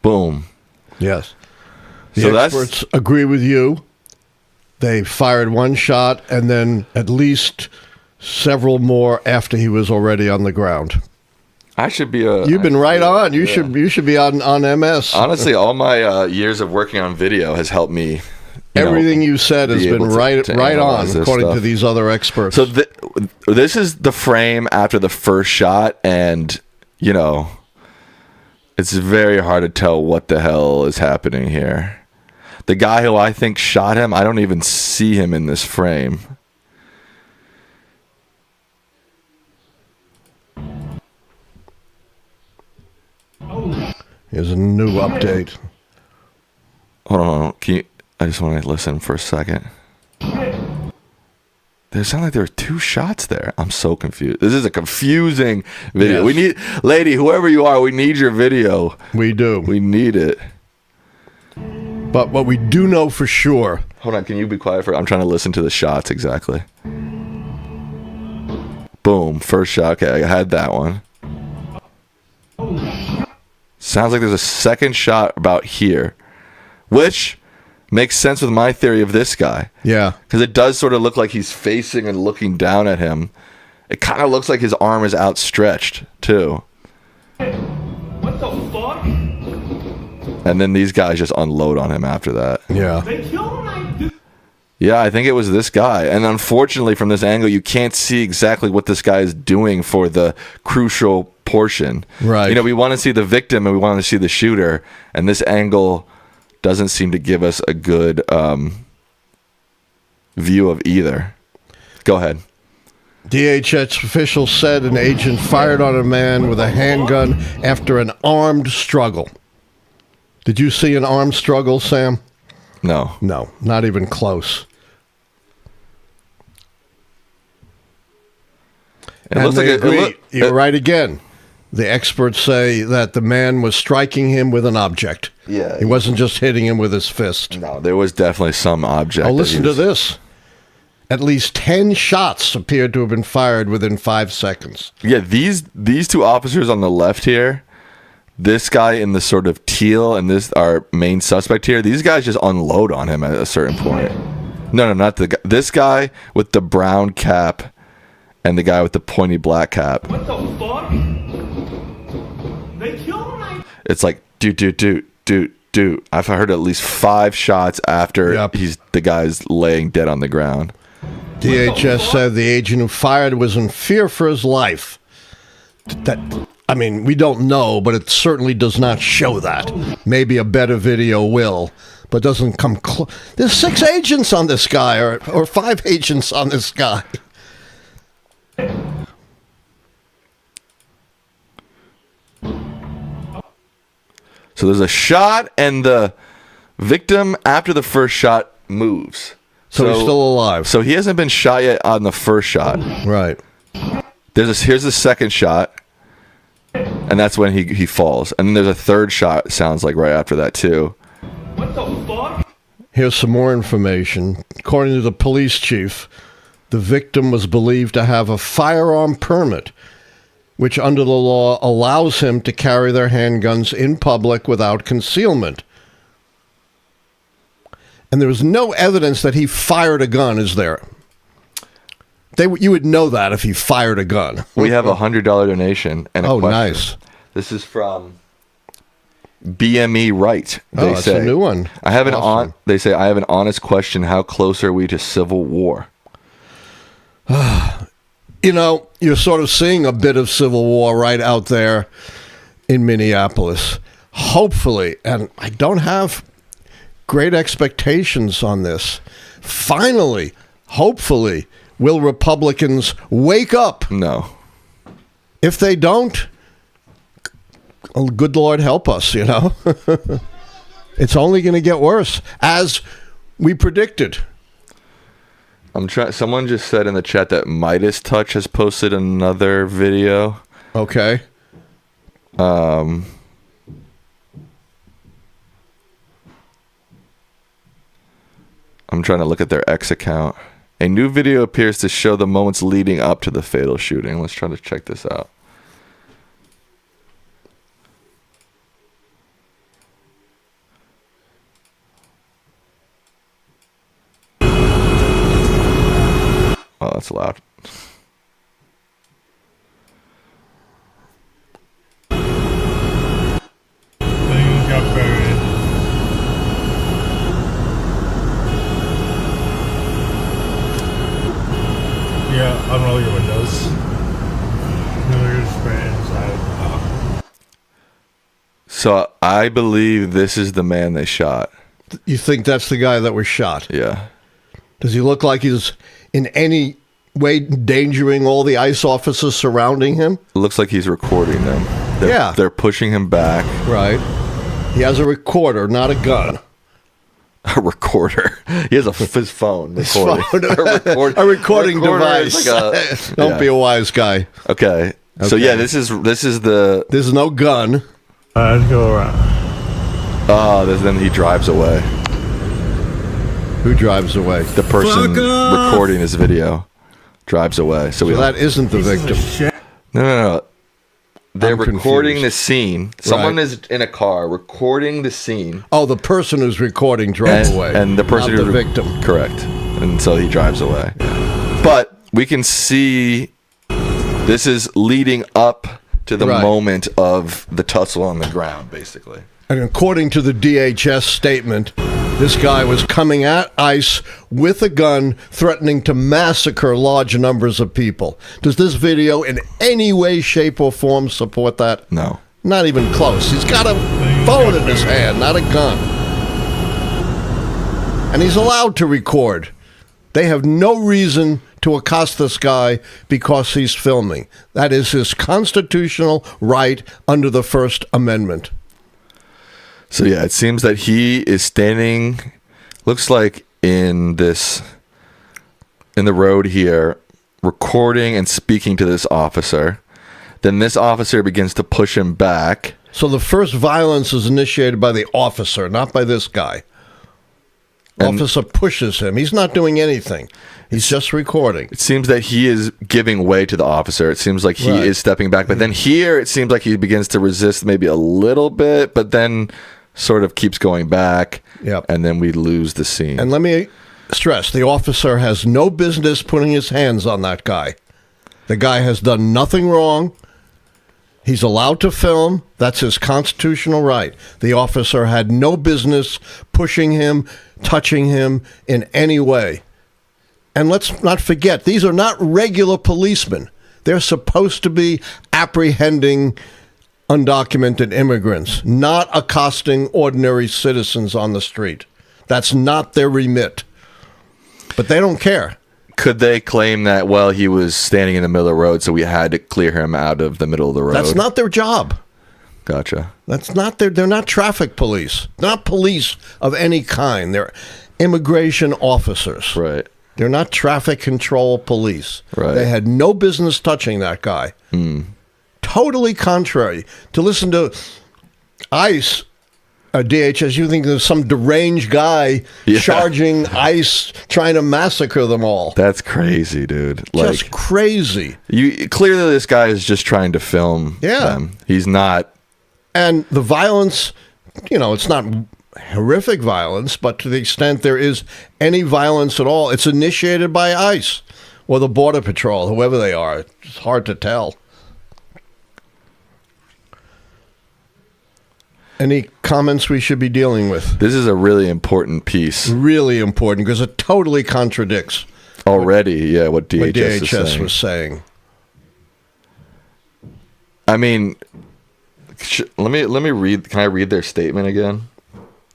Boom. Yes. The experts agree with you. They fired one shot and then at least several more after he was already on the ground. I should be You've been right on. You should be on MS. Honestly, all my years of working on video has helped me. Everything you said has been right on, according to these other experts. So this is the frame after the first shot, and it's very hard to tell what the hell is happening here. The guy who I think shot him, I don't even see him in this frame. Here's a new update. Hold on. I just want to listen for a second. There sounded like there were 2 shots there. I'm so confused. This is a confusing video. Yes. We need, lady, whoever you are, we need your video. We do. We need it. But what we do know for sure. Hold on, can you be quiet I'm trying to listen to the shots exactly. Boom, first shot. Okay, I had that one. Sounds like there's a second shot about here, which makes sense with my theory of this guy. Yeah. Because it does sort of look like he's facing and looking down at him. It kind of looks like his arm is outstretched, too. What the fuck? And then these guys just unload on him after that. Yeah. They killed him. Yeah, I think it was this guy. And unfortunately, from this angle, you can't see exactly what this guy is doing for the crucial portion. Right. We want to see the victim and we want to see the shooter. And this angle doesn't seem to give us a good view of either. Go ahead. DHS officials said an agent fired on a man with a handgun after an armed struggle. Did you see an armed struggle, Sam? No. No, not even close. You're right again. The experts say that the man was striking him with an object. Yeah. He wasn't just hitting him with his fist. No, there was definitely some object. Oh, listen to this. At least 10 shots appeared to have been fired within 5 seconds. Yeah, these 2 officers on the left here, this guy in the sort of teal and this our main suspect here, these guys just unload on him at a certain point. No, not the guy. This guy with the brown cap and the guy with the pointy black cap. What the fuck? They killed him. It's like do. I've heard at least 5 shots after the guy's laying dead on the ground. DHS said the agent who fired was in fear for his life. We don't know, but it certainly does not show that. Maybe a better video will, but doesn't come close. There's 6 agents on this guy, or 5 agents on this guy. So there's a shot, and the victim after the first shot moves. So he's still alive. So he hasn't been shot yet on the first shot. Right. Here's the second shot, and that's when he falls. And then there's a third shot, sounds like, right after that, too. What the fuck? Here's some more information. According to the police chief, the victim was believed to have a firearm permit, which under the law allows him to carry their handguns in public without concealment. And there was no evidence that he fired a gun, is there? You would know that if he fired a gun. We have a $100 donation and a question. Nice. This is from BME Right. That's a new one. They say I have an honest question. How close are we to civil war? You're sort of seeing a bit of civil war right out there in Minneapolis. Hopefully, and I don't have great expectations on this. Finally, hopefully, will Republicans wake up? No. If they don't, good Lord help us, It's only going to get worse, as we predicted. Someone just said in the chat that Midas Touch has posted another video. Okay. I'm trying to look at their X account. A new video appears to show the moments leading up to the fatal shooting. Let's try to check this out. that's loud. Things got buried. Yeah, unroll your windows. You're spraying inside. So I believe this is the man they shot. You think that's the guy that was shot? Yeah. Does he look like he's in any way endangering all the ICE officers surrounding him? It looks like he's recording them. They're pushing him back. Right. He has a recorder, not a gun. A recorder. He has his phone. His Recording. phone. A recording Recorder device. is like Don't be a wise guy. Okay. So yeah, this is the. There's no gun. Let's go around. Oh, then he drives away. Who drives away? The person recording his video drives away. So that isn't the victim. No. They're I'm recording confused. the scene. Someone Right. is in a car recording the scene. Oh, the person who's recording drove away. And the person not who's the victim. Correct. And so he drives away. But we can see this is leading up to the Right. moment of the tussle on the ground, basically. And according to the DHS statement, this guy was coming at ICE with a gun, threatening to massacre large numbers of people. Does this video in any way, shape, or form support that? No. Not even close. He's got a phone in his hand, not a gun. And he's allowed to record. They have no reason to accost this guy because he's filming. That is his constitutional right under the First Amendment. So yeah, it seems that he is standing, looks like in the road here, recording and speaking to this officer. Then this officer begins to push him back. So the first violence is initiated by the officer, not by this guy. Officer pushes him. He's not doing anything. He's just recording. It seems that he is giving way to the officer. It seems like he is stepping back. But then here, it seems like he begins to resist maybe a little bit, but then sort of keeps going back. Yep. And then we lose the scene. And let me stress, the officer has no business putting his hands on that guy. The guy has done nothing wrong. He's allowed to film. That's his constitutional right. The officer had no business pushing him, touching him in any way. And let's not forget, these are not regular policemen. They're supposed to be apprehending undocumented immigrants, not accosting ordinary citizens on the street. That's not their remit. But they don't care. Could they claim that, well, he was standing in the middle of the road, so we had to clear him out of the middle of the road? That's not their job. Gotcha. That's not they're not traffic police. Not police of any kind. They're immigration officers. Right. They're not traffic control police. Right. They had no business touching that guy. Totally contrary. To listen to ICE, DHS, you think there's some deranged guy charging ICE, trying to massacre them all. That's crazy, dude. Just crazy. Clearly, this guy is just trying to film them. He's not. And the violence, it's not horrific violence, but to the extent there is any violence at all, it's initiated by ICE or the Border Patrol, whoever they are. It's hard to tell. Any comments we should be dealing with? This is a really important piece. Really important, because it totally contradicts already, what DHS, was saying. I mean, let me read. Can I read their statement again,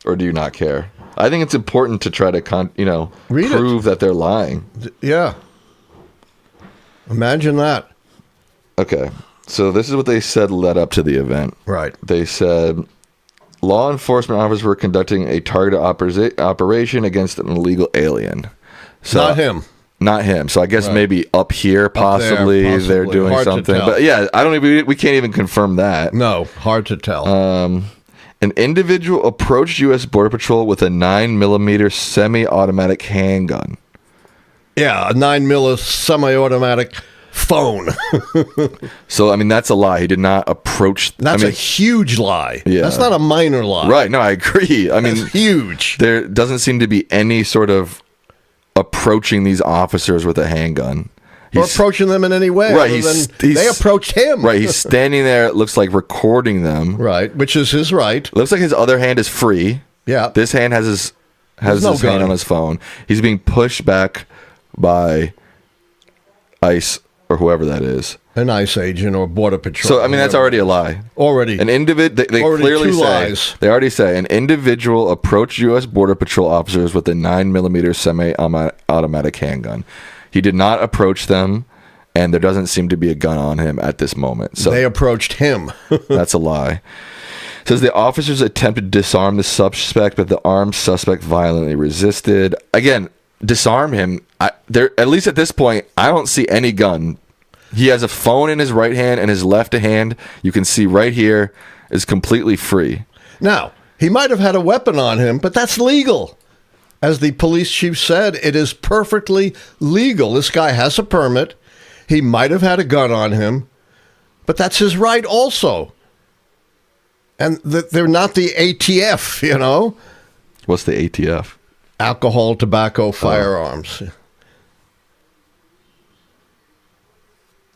or do you not care? I think it's important to try to prove that they're lying. Yeah. Imagine that. Okay, so this is what they said led up to the event. Right. They said law enforcement officers were conducting a targeted operation against an illegal alien. So, Not him. So I guess maybe up here, possibly they're doing hard something. But yeah, we can't even confirm that. No, hard to tell. An individual approached U.S. Border Patrol with a 9mm semi-automatic handgun. Yeah, a 9mm semi-automatic phone. So, I mean, that's a lie. He did not approach... That's a huge lie. Yeah. That's not a minor lie. Right. No, I agree. I mean, huge. There doesn't seem to be any sort of approaching these officers with a handgun. or approaching them in any way. Right, They approached him. Right, he's standing there, it looks like recording them. Right, which is his right. Looks like his other hand is free. Yeah. This hand has his no hand on his phone. He's being pushed back by ICE or whoever that is. An ICE agent or Border Patrol. So, I mean, that's already a lie. Already. An individual, they already clearly two say, lies. they already say, an individual approached U.S. Border Patrol officers with a 9mm semi-automatic handgun. He did not approach them, and there doesn't seem to be a gun on him at this moment. So they approached him. that's a lie. It says the officers attempted to disarm the suspect, but the armed suspect violently resisted. Again, disarm him. At least at this point, I don't see any gun. He has a phone in his right hand, and his left hand, you can see right here, is completely free. Now, he might have had a weapon on him, but that's legal. As the police chief said, it is perfectly legal. This guy has a permit. He might have had a gun on him, but that's his right also. And they're not the ATF, you know? What's the ATF? Alcohol, tobacco, firearms.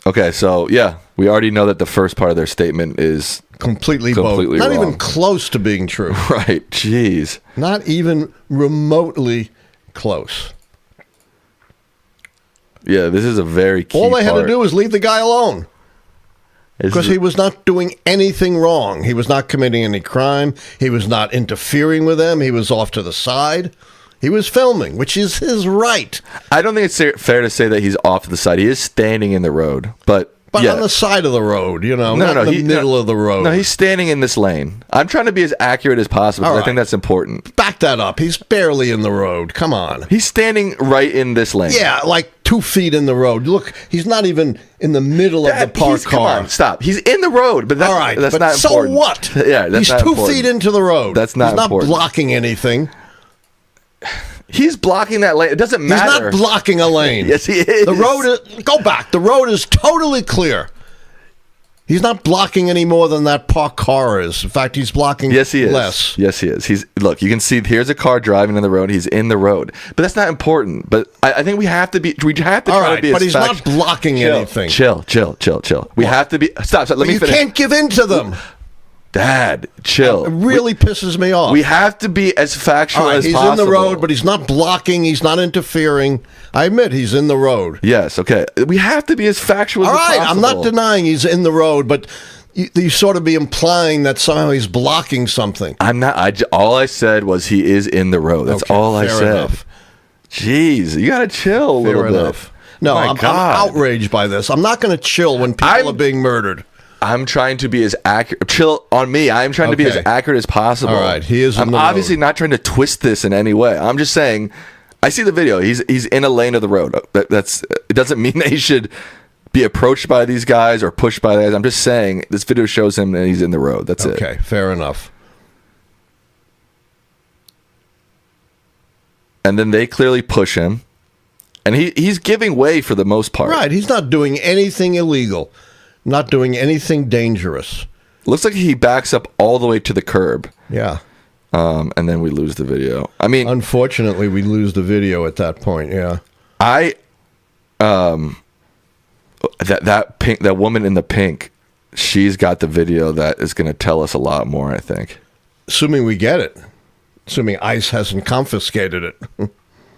Okay, so yeah, we already know that the first part of their statement is completely bogus. Not wrong. even close to being true. Right, jeez. Not even remotely close. Yeah, this is a very key All they had part. to do was leave the guy alone. Because he was not doing anything wrong. He was not committing any crime. He was not interfering with them. He was off to the side. He was filming, which is his right. I don't think it's fair to say that he's off to the side. He is standing in the road, but yeah. On the side of the road, you know, no, not in the middle of the road. No, he's standing in this lane. I'm trying to be as accurate as possible because I think that's important. Back that up. He's barely in the road. Come on. He's standing right in this lane. Yeah, like 2 feet in the road. Look, he's not even in the middle of the parked car. Come on, stop. He's in the road, but that's, all right, that's but not important. So what? Yeah, that's he's not 2 important. feet into the road. That's not important. He's not blocking anything. He's blocking that lane. It doesn't matter. He's not blocking a lane. Yes, he is. The road is, go back. The road is totally clear. He's not blocking any more than that parked car is. In fact, he's blocking yes, he is. less. Yes, he is. Look, you can see here's a car driving in the road. He's in the road. But that's not important. But I think we have to try to be but he's not blocking anything. Chill. We have to be stop. Let me finish. You can't give in to them. Dad, chill. It really pisses me off. We have to be as factual as possible. He's in the road, but he's not blocking. He's not interfering. I admit he's in the road. Yes, okay. We have to be as factual as possible. All right, I'm not denying he's in the road, but you sort of be implying that somehow he's blocking something. I'm not. All I said was he is in the road. That's all I said. Enough. Jeez, you got to chill a little bit. No, I'm outraged by this. I'm not going to chill when people are being murdered. I'm trying to be as accurate. Chill on me. I'm trying to be as accurate as possible. All right, he is. I'm obviously not trying to twist this in any way. I'm just saying. I see the video. He's in a lane of the road. It doesn't mean that he should be approached by these guys or pushed by guys. I'm just saying this video shows him that he's in the road. That's it. Okay, fair enough. And then they clearly push him, and he's giving way for the most part. Right. He's not doing anything illegal. Not doing anything dangerous. Looks like he backs up all the way to the curb. Yeah. And then we lose the video. I mean, unfortunately, we lose the video at that point. Yeah. That woman in the pink, she's got the video that is going to tell us a lot more, I think. Assuming we get it. Assuming ICE hasn't confiscated it.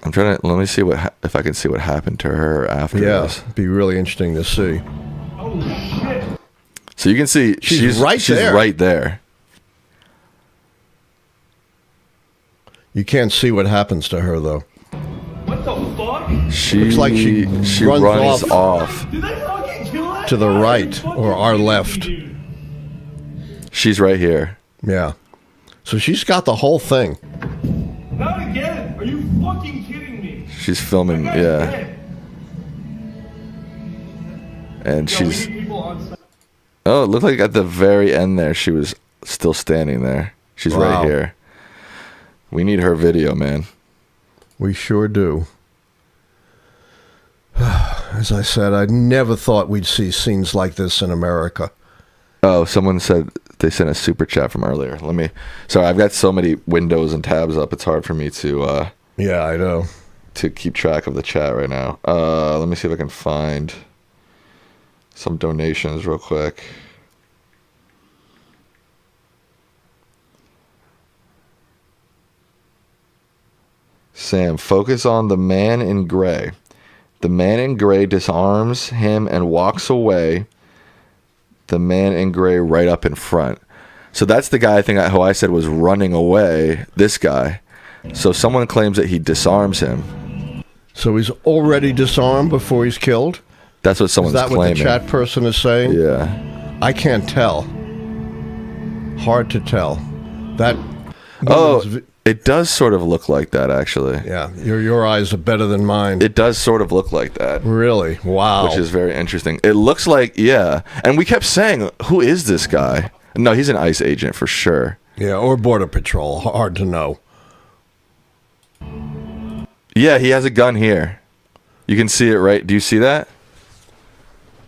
I'm trying to let me see if I can see what happened to her after this. Yeah, be really interesting to see. Holy shit. So you can see she's right there. You can't see what happens to her though. What the fuck? Looks like she runs off Did they fucking kill that to the guy? right or our left. She's right here. Yeah. So she's got the whole thing. Not again. Are you fucking kidding me? She's filming, yeah. Dead. And Yo, she's... we need people on site. Oh, it looked like at the very end there, she was still standing there. She's right here. We need her video, man. We sure do. As I said, I never thought we'd see scenes like this in America. Oh, someone said they sent a super chat from earlier. Sorry, I've got so many windows and tabs up, it's hard for me to... Yeah, I know. to keep track of the chat right now. Let me see if I can find some donations real quick. Sam, focus on the man in gray. The man in gray disarms him and walks away. The man in gray right up in front. So that's the guy who I said was running away. This guy. So someone claims that he disarms him. So he's already disarmed before he's killed? That's what someone's claiming. Is that what the chat person is saying? Yeah. I can't tell. Hard to tell. That. It does sort of look like that, actually. Yeah, your eyes are better than mine. It does sort of look like that. Really? Wow. Which is very interesting. It looks like, yeah. And we kept saying, who is this guy? No, he's an ICE agent for sure. Yeah, or Border Patrol. Hard to know. Yeah, he has a gun here. You can see it, right? Do you see that?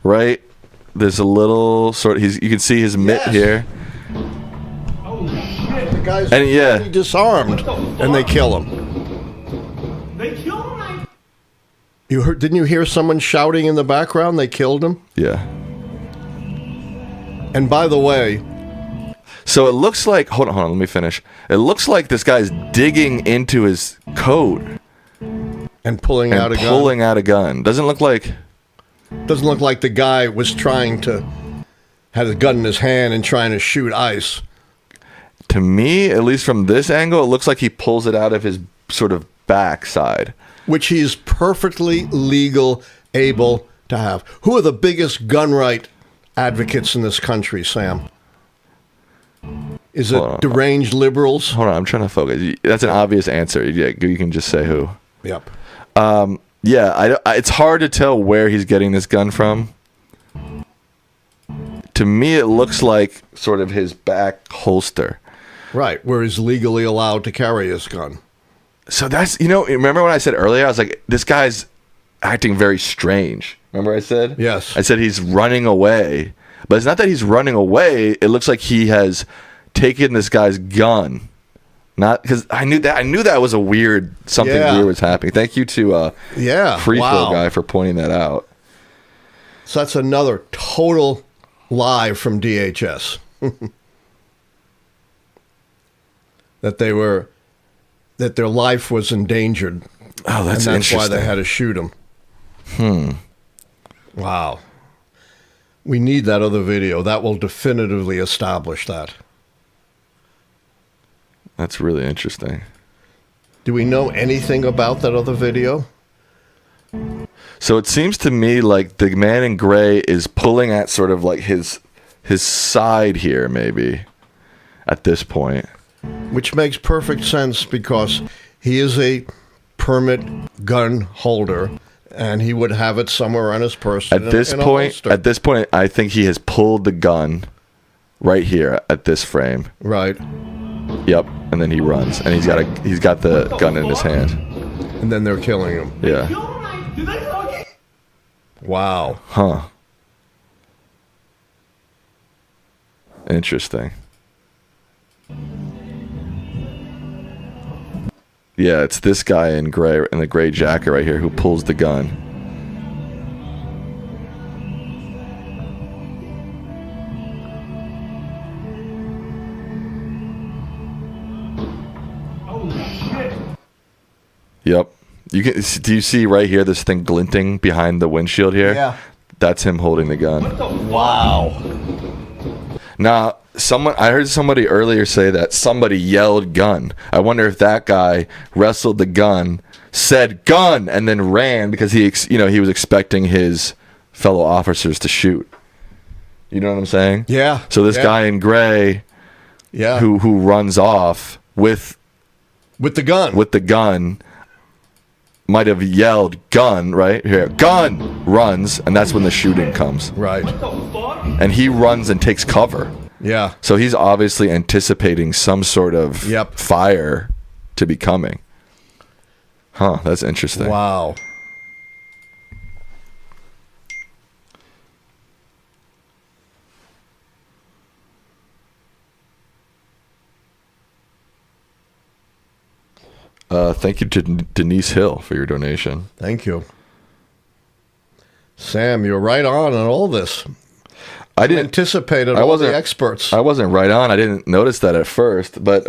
Right? There's a little sort of, you can see his mitt here. The guy's already disarmed, and they kill him. They killed him? Didn't you hear someone shouting in the background? They killed him? Yeah. And by the way... So it looks like... Hold on, let me finish. It looks like this guy's digging into his coat. And pulling out a gun? Pulling out a gun. Doesn't look like the guy was trying to... had a gun in his hand and trying to shoot ICE. To me, at least from this angle, it looks like he pulls it out of his sort of backside. Which he is perfectly able to have. Who are the biggest gun right advocates in this country, Sam? Is it deranged liberals? Hold on, I'm trying to focus. That's an obvious answer. Yeah, you can just say who. Yep. Yeah, it's hard to tell where he's getting this gun from. To me, it looks like sort of his back holster. Right, where he's legally allowed to carry his gun. So that's, remember when I said earlier, I was like, this guy's acting very strange. Remember I said? Yes. I said he's running away. But it's not that he's running away. It looks like he has taken this guy's gun. Not because I knew that was a weird, something weird was happening. Thank you to Free Throw guy for pointing that out. So that's another total lie from DHS. that their life was endangered. Oh, that's and interesting. That's why they had to shoot him. Wow. We need that other video. That will definitively establish that. That's really interesting. Do we know anything about that other video? So it seems to me like the man in gray is pulling at sort of like his side here, maybe, at this point. Which makes perfect sense because he is a permit gun holder and he would have it somewhere on his person. At this point, I think he has pulled the gun right here at this frame. Right. Yep. And then he runs, and he's got the gun in his hand. And then they're killing him. Yeah. Wow. Huh. Interesting. Yeah, it's this guy in gray, in the gray jacket right here, who pulls the gun. Oh shit! Yep. Do you see right here this thing glinting behind the windshield here? Yeah. That's him holding the gun. Wow. Now, I heard somebody earlier say that somebody yelled gun. I wonder if that guy wrestled the gun, said gun, and then ran because he was expecting his fellow officers to shoot. You know what I'm saying? Yeah. So this guy in gray, who runs off with the gun, might have yelled gun right here. Gun, runs, and that's when the shooting comes. Right. And he runs and takes cover. Yeah. So he's obviously anticipating some sort of fire to be coming. Huh, that's interesting. Wow. Thank you to Denise Hill for your donation. Thank you. Sam, you're right on all this. I didn't anticipate it. All the experts. I wasn't right on. I didn't notice that at first, but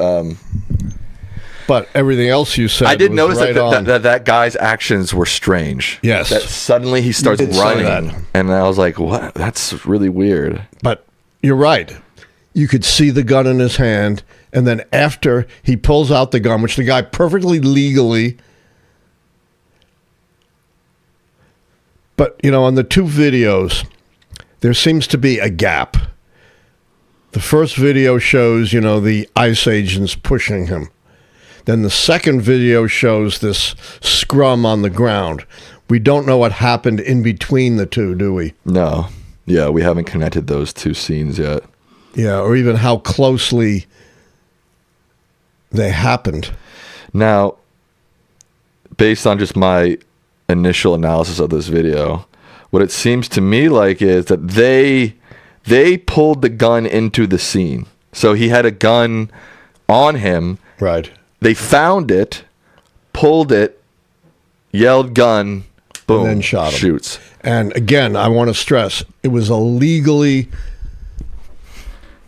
everything else you said, I did was notice right that guy's actions were strange. Yes. That suddenly he starts running, and I was like, "What? That's really weird." But you're right. You could see the gun in his hand, and then after he pulls out the gun, which the guy perfectly legally. But, on the two videos, there seems to be a gap. The first video shows, the ICE agents pushing him. Then the second video shows this scrum on the ground. We don't know what happened in between the two, do we? No. Yeah, we haven't connected those two scenes yet. Yeah, or even how closely they happened. Now, based on just my initial analysis of this video, what it seems to me like is that they pulled the gun into the scene. So he had a gun on him. Right. They found it, pulled it, yelled gun, boom, and then shot him. Shoots. And again, I want to stress, it was a legally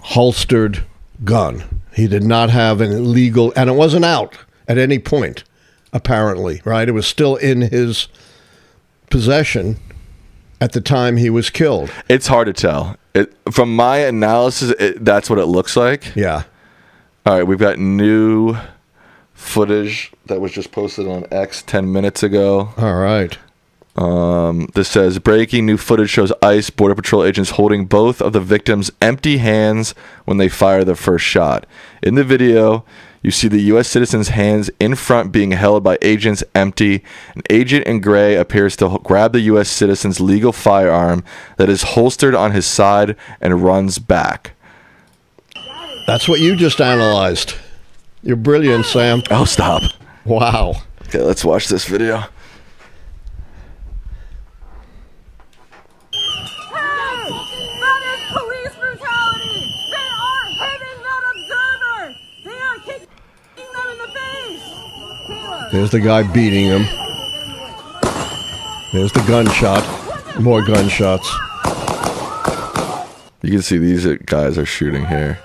holstered gun. He did not have an illegal, and it wasn't out at any point, apparently, right? It was still in his possession at the time he was killed. It's hard to tell. From my analysis, that's what it looks like. Yeah. All right, we've got new footage that was just posted on X 10 minutes ago. All right. This says, breaking new footage shows ICE Border Patrol agents holding both of the victims' empty hands when they fire the first shot. In the video, you see the U.S. citizen's hands in front being held by agents empty. An agent in gray appears to grab the U.S. citizen's legal firearm that is holstered on his side and runs back. That's what you just analyzed. You're brilliant, Sam. Oh, stop. Wow. Okay, let's watch this video. There's the guy beating him. There's the gunshot. More gunshots. You can see these guys are shooting here.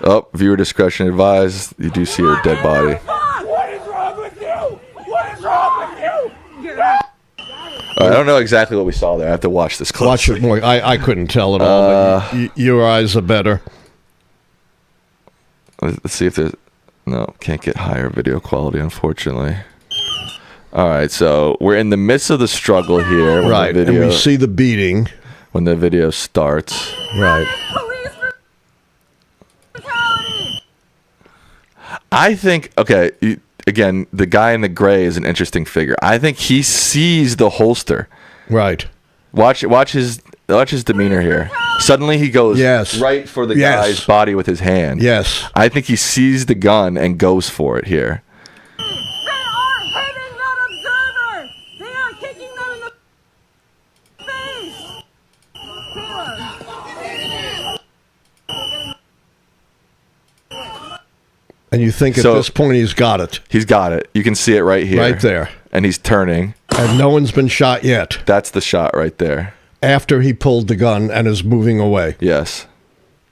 Oh, viewer discretion advised. You do see a dead body. What is wrong with you? What is wrong with you? I don't know exactly what we saw there. I have to watch this closely. Watch it more. I couldn't tell at all. But your eyes are better. Let's see if there's... No, can't get higher video quality, unfortunately. All right, so we're in the midst of the struggle here. Right, and we see the beating. When the video starts. Right. I think, okay, again, the guy in the gray is an interesting figure. I think he sees the holster. Right. Watch his demeanor here. Suddenly he goes right for the guy's body with his hand. Yes. I think he sees the gun and goes for it here. They are hitting that observer! They are kicking them in the face! And you think at this point he's got it. He's got it. You can see it right here. Right there. And he's turning. And no one's been shot yet. That's the shot right there. After he pulled the gun and is moving away. Yes.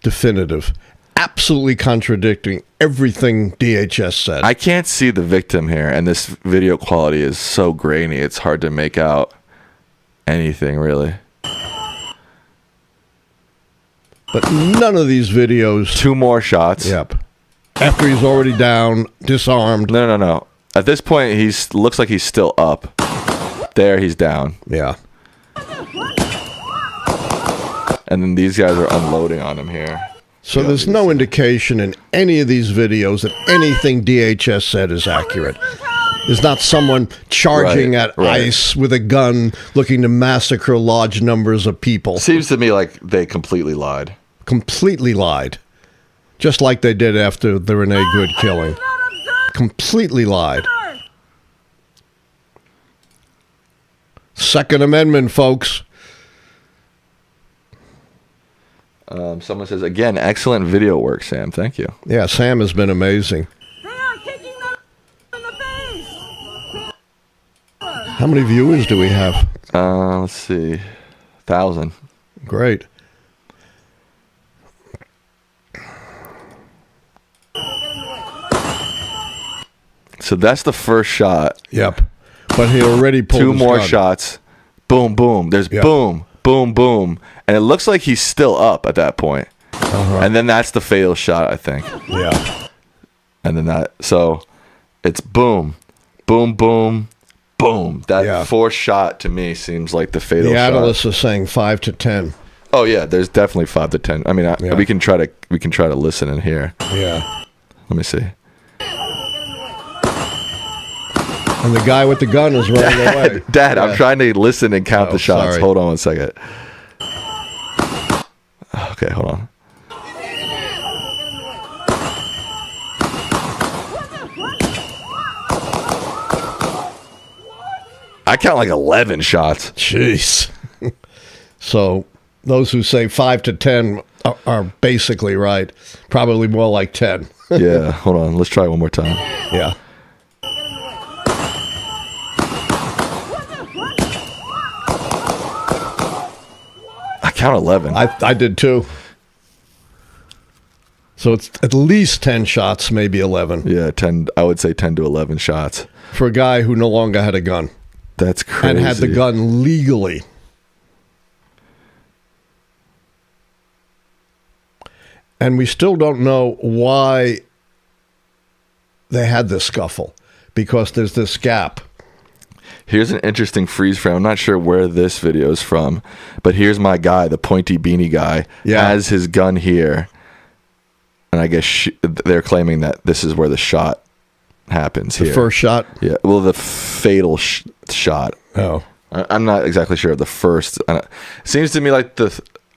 Definitive. Absolutely contradicting everything DHS said. I can't see the victim here, and this video quality is so grainy, it's hard to make out anything, really. But none of these videos... Two more shots. Yep. After he's already down, disarmed. No. At this point, looks like he's still up. There, he's down. Yeah. And then these guys are unloading on him here. So there's no indication in any of these videos that anything DHS said is accurate. There's not someone charging at ICE with a gun looking to massacre large numbers of people. Seems to me like they completely lied. Completely lied. Just like they did after the Renee Good killing. Completely lied. Second Amendment, folks. Someone says, again, excellent video work, Sam. Thank you. Yeah, Sam has been amazing. They are kicking them in the face. How many viewers do we have? Let's see. 1,000. Great. So that's the first shot. Yep. But he already pulled Two his more gun. shots. Boom, boom. There's Yep. boom, boom, boom. And it looks like he's still up at that point. And then that's the fatal shot, I think. Yeah. And then so it's boom, boom, boom, boom. That fourth shot to me seems like the fatal The shot. analysts are saying 5 to 10. Oh yeah, there's definitely 5 to 10. I mean, we can try to listen in here. Yeah. Let me see. And the guy with the gun is running away. Dad, I'm trying to listen and count the shots. Sorry. Hold on 1 second. Okay, hold on. I count like 11 shots. Jeez. So those who say 5 to 10 are basically right. Probably more like 10. Yeah, hold on. Let's try it one more time. Yeah. I count 11. I did too. So it's at least 10 shots, maybe 11. Yeah, 10. I would say 10 to 11 shots. For a guy who no longer had a gun. That's crazy. And had the gun legally. And we still don't know why they had this scuffle, because there's this gap. Here's an interesting freeze frame. I'm not sure where this video is from, but here's my guy, the pointy beanie guy, has his gun here. And I guess they're claiming that this is where the shot happens here. The first shot? Yeah. Well, the fatal shot. Oh. I'm not exactly sure of the first. It seems to me like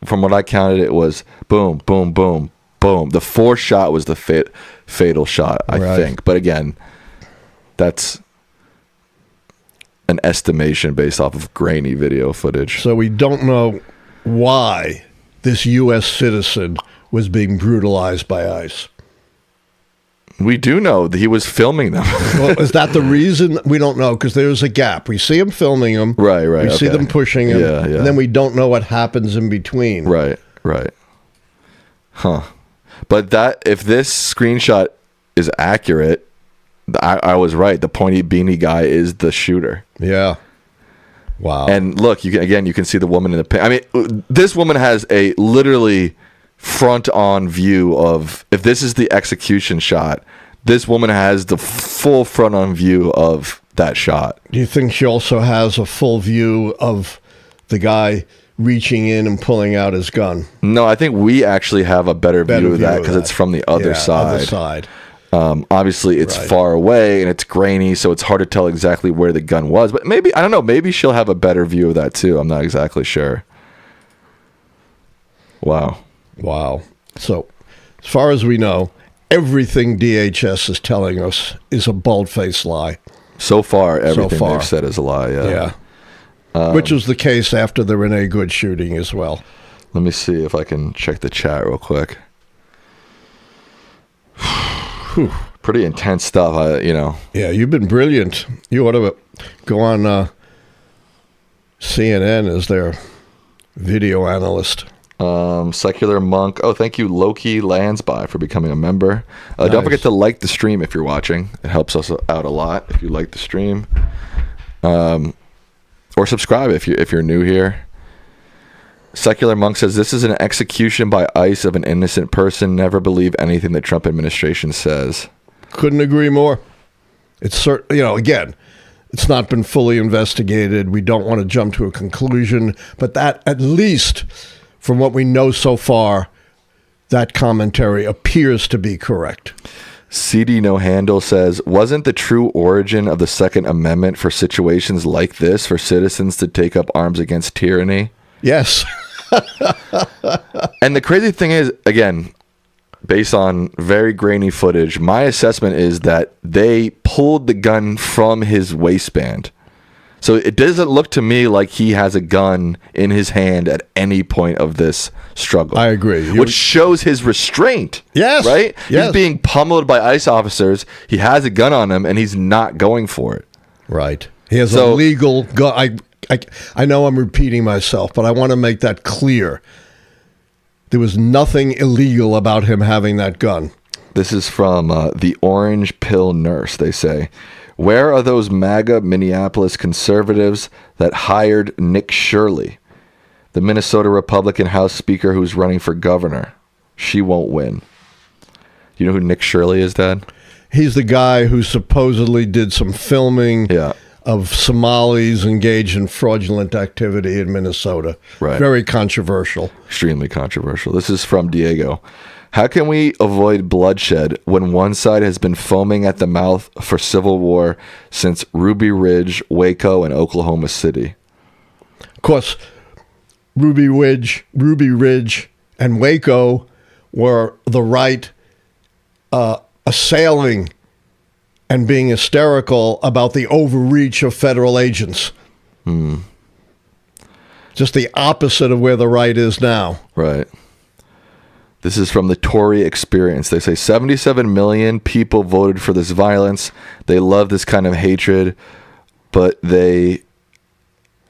from what I counted, it was boom, boom, boom, boom. The fourth shot was the fatal shot, I think. But again, that's an estimation based off of grainy video footage. So we don't know why this U.S. citizen was being brutalized by ICE. We do know that he was filming them. Well, is that the reason? We don't know, because there's a gap. We see him filming them. Right. We see them pushing him. Yeah. And then we don't know what happens in between. Right. Huh. But if this screenshot is accurate, I was right. The pointy beanie guy is the shooter. Yeah. Wow. And look, you can see the woman in the pink. I mean, this woman has a literally front-on view of, if this is the execution shot, this woman has the full front-on view of that shot. Do you think she also has a full view of the guy reaching in and pulling out his gun? No, I think we actually have a better view of that because it's from the other side. Other side. Obviously, it's far away and it's grainy, so it's hard to tell exactly where the gun was. But maybe, I don't know, maybe she'll have a better view of that too. I'm not exactly sure. Wow. So, as far as we know, everything DHS is telling us is a bald-faced lie. So far, everything they've said is a lie, Yeah. Which was the case after the Renee Good shooting as well. Let me see if I can check the chat real quick. Pretty intense stuff, Yeah, you've been brilliant. You ought to go on CNN as their video analyst. Secular Monk. Oh, thank you, Loki Landsby, for becoming a member. Nice. Don't forget to like the stream if you're watching. It helps us out a lot if you like the stream. Or subscribe if you're new here. Secular Monk says, this is an execution by ICE of an innocent person. Never believe anything the Trump administration says. Couldn't agree more. It's again, it's not been fully investigated. We don't want to jump to a conclusion, but that, at least from what we know so far, that commentary appears to be correct. CD No Handle says, wasn't the true origin of the Second Amendment for situations like this for citizens to take up arms against tyranny? Yes. And the crazy thing is, again, based on very grainy footage, my assessment is that they pulled the gun from his waistband. So it doesn't look to me like he has a gun in his hand at any point of this struggle. I agree. Which shows his restraint. Yes. Right? Yes. He's being pummeled by ICE officers. He has a gun on him, and he's not going for it. Right. He has a legal gun. I know I'm repeating myself, but I want to make that clear. There was nothing illegal about him having that gun. This is from the Orange Pill Nurse, they say. Where are those MAGA Minneapolis conservatives that hired Nick Shirley, the Minnesota Republican House Speaker who's running for governor? She won't win. You know who Nick Shirley is, Dad? He's the guy who supposedly did some filming of Somalis engaged in fraudulent activity in Minnesota. Right. Very controversial. Extremely controversial. This is from Diego. How can we avoid bloodshed when one side has been foaming at the mouth for civil war since Ruby Ridge, Waco, and Oklahoma City? Of course, Ruby Ridge, and Waco were the right assailing and being hysterical about the overreach of federal agents. Just the opposite of where the right is now. Right. This is from the Tory Experience. They say 77 million people voted for this violence. They love this kind of hatred, but they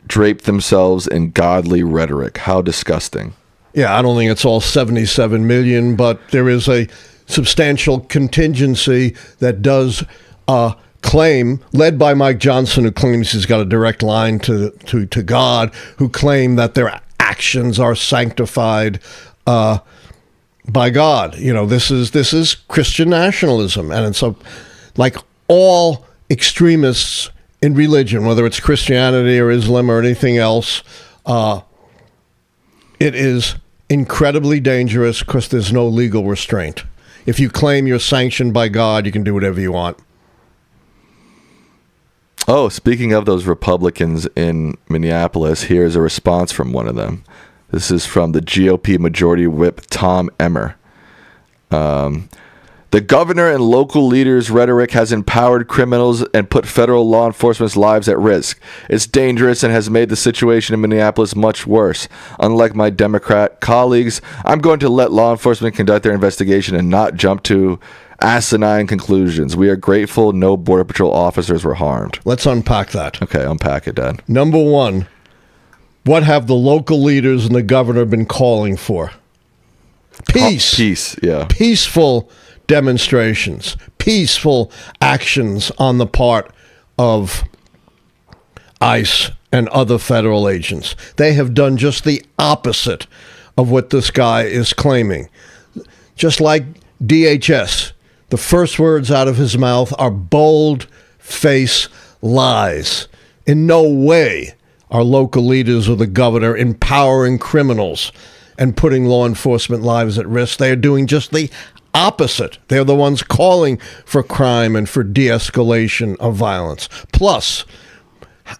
drape themselves in godly rhetoric. How disgusting. Yeah, I don't think it's all 77 million, but there is a substantial contingency that does claim, led by Mike Johnson, who claims he's got a direct line to God, who claim that their actions are sanctified by God. You know, this is Christian nationalism, and so, like all extremists in religion, whether it's Christianity or Islam or anything else, it is incredibly dangerous because there's no legal restraint. If you claim you're sanctioned by God, you can do whatever you want. Oh, speaking of those Republicans in Minneapolis, here's a response from one of them. This is from the GOP Majority Whip, Tom Emmer. The governor and local leaders' rhetoric has empowered criminals and put federal law enforcement's lives at risk. It's dangerous and has made the situation in Minneapolis much worse. Unlike my Democrat colleagues, I'm going to let law enforcement conduct their investigation and not jump to asinine conclusions. We are grateful no Border Patrol officers were harmed. Let's unpack that. Okay, unpack it, Dad. Number one, what have the local leaders and the governor been calling for? Peace. Peace, yeah. Peaceful demonstrations, peaceful actions on the part of ICE and other federal agents. They have done just the opposite of what this guy is claiming. Just like DHS, the first words out of his mouth are bold-faced lies. In no way are local leaders or the governor empowering criminals and putting law enforcement lives at risk. They are doing just the opposite. They're the ones calling for crime and for de-escalation of violence. Plus,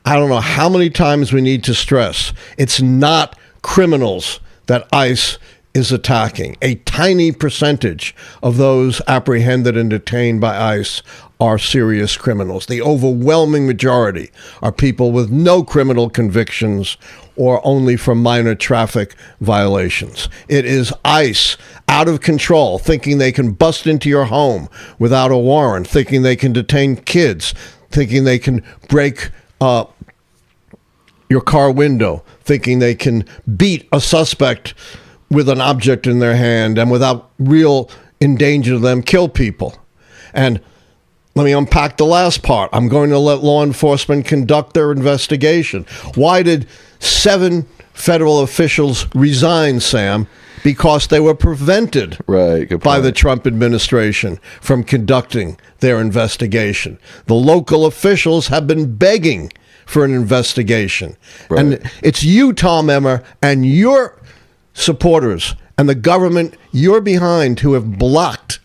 I don't know how many times we need to stress, it's not criminals that ICE is attacking. A tiny percentage of those apprehended and detained by ICE are serious criminals. The overwhelming majority are people with no criminal convictions or only for minor traffic violations. It is ICE out of control, thinking they can bust into your home without a warrant, thinking they can detain kids, thinking they can break your car window, thinking they can beat a suspect with an object in their hand and without real endanger to them, kill people. And let me unpack the last part. I'm going to let law enforcement conduct their investigation. Why did 7 federal officials resign, Sam? Because they were prevented by the Trump administration from conducting their investigation. The local officials have been begging for an investigation. Right. And it's you, Tom Emmer, and your supporters and the government you're behind who have blocked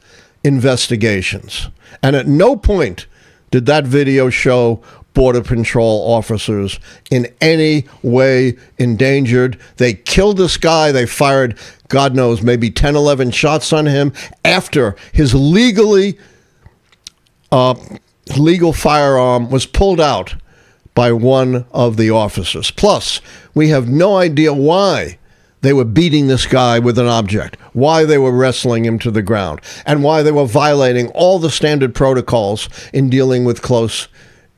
investigations. And at no point did that video show Border Patrol officers in any way endangered. They killed this guy. They fired, God knows, maybe 10, 11 shots on him after his legal firearm was pulled out by one of the officers. Plus, we have no idea why they were beating this guy with an object, why they were wrestling him to the ground, and why they were violating all the standard protocols in dealing with close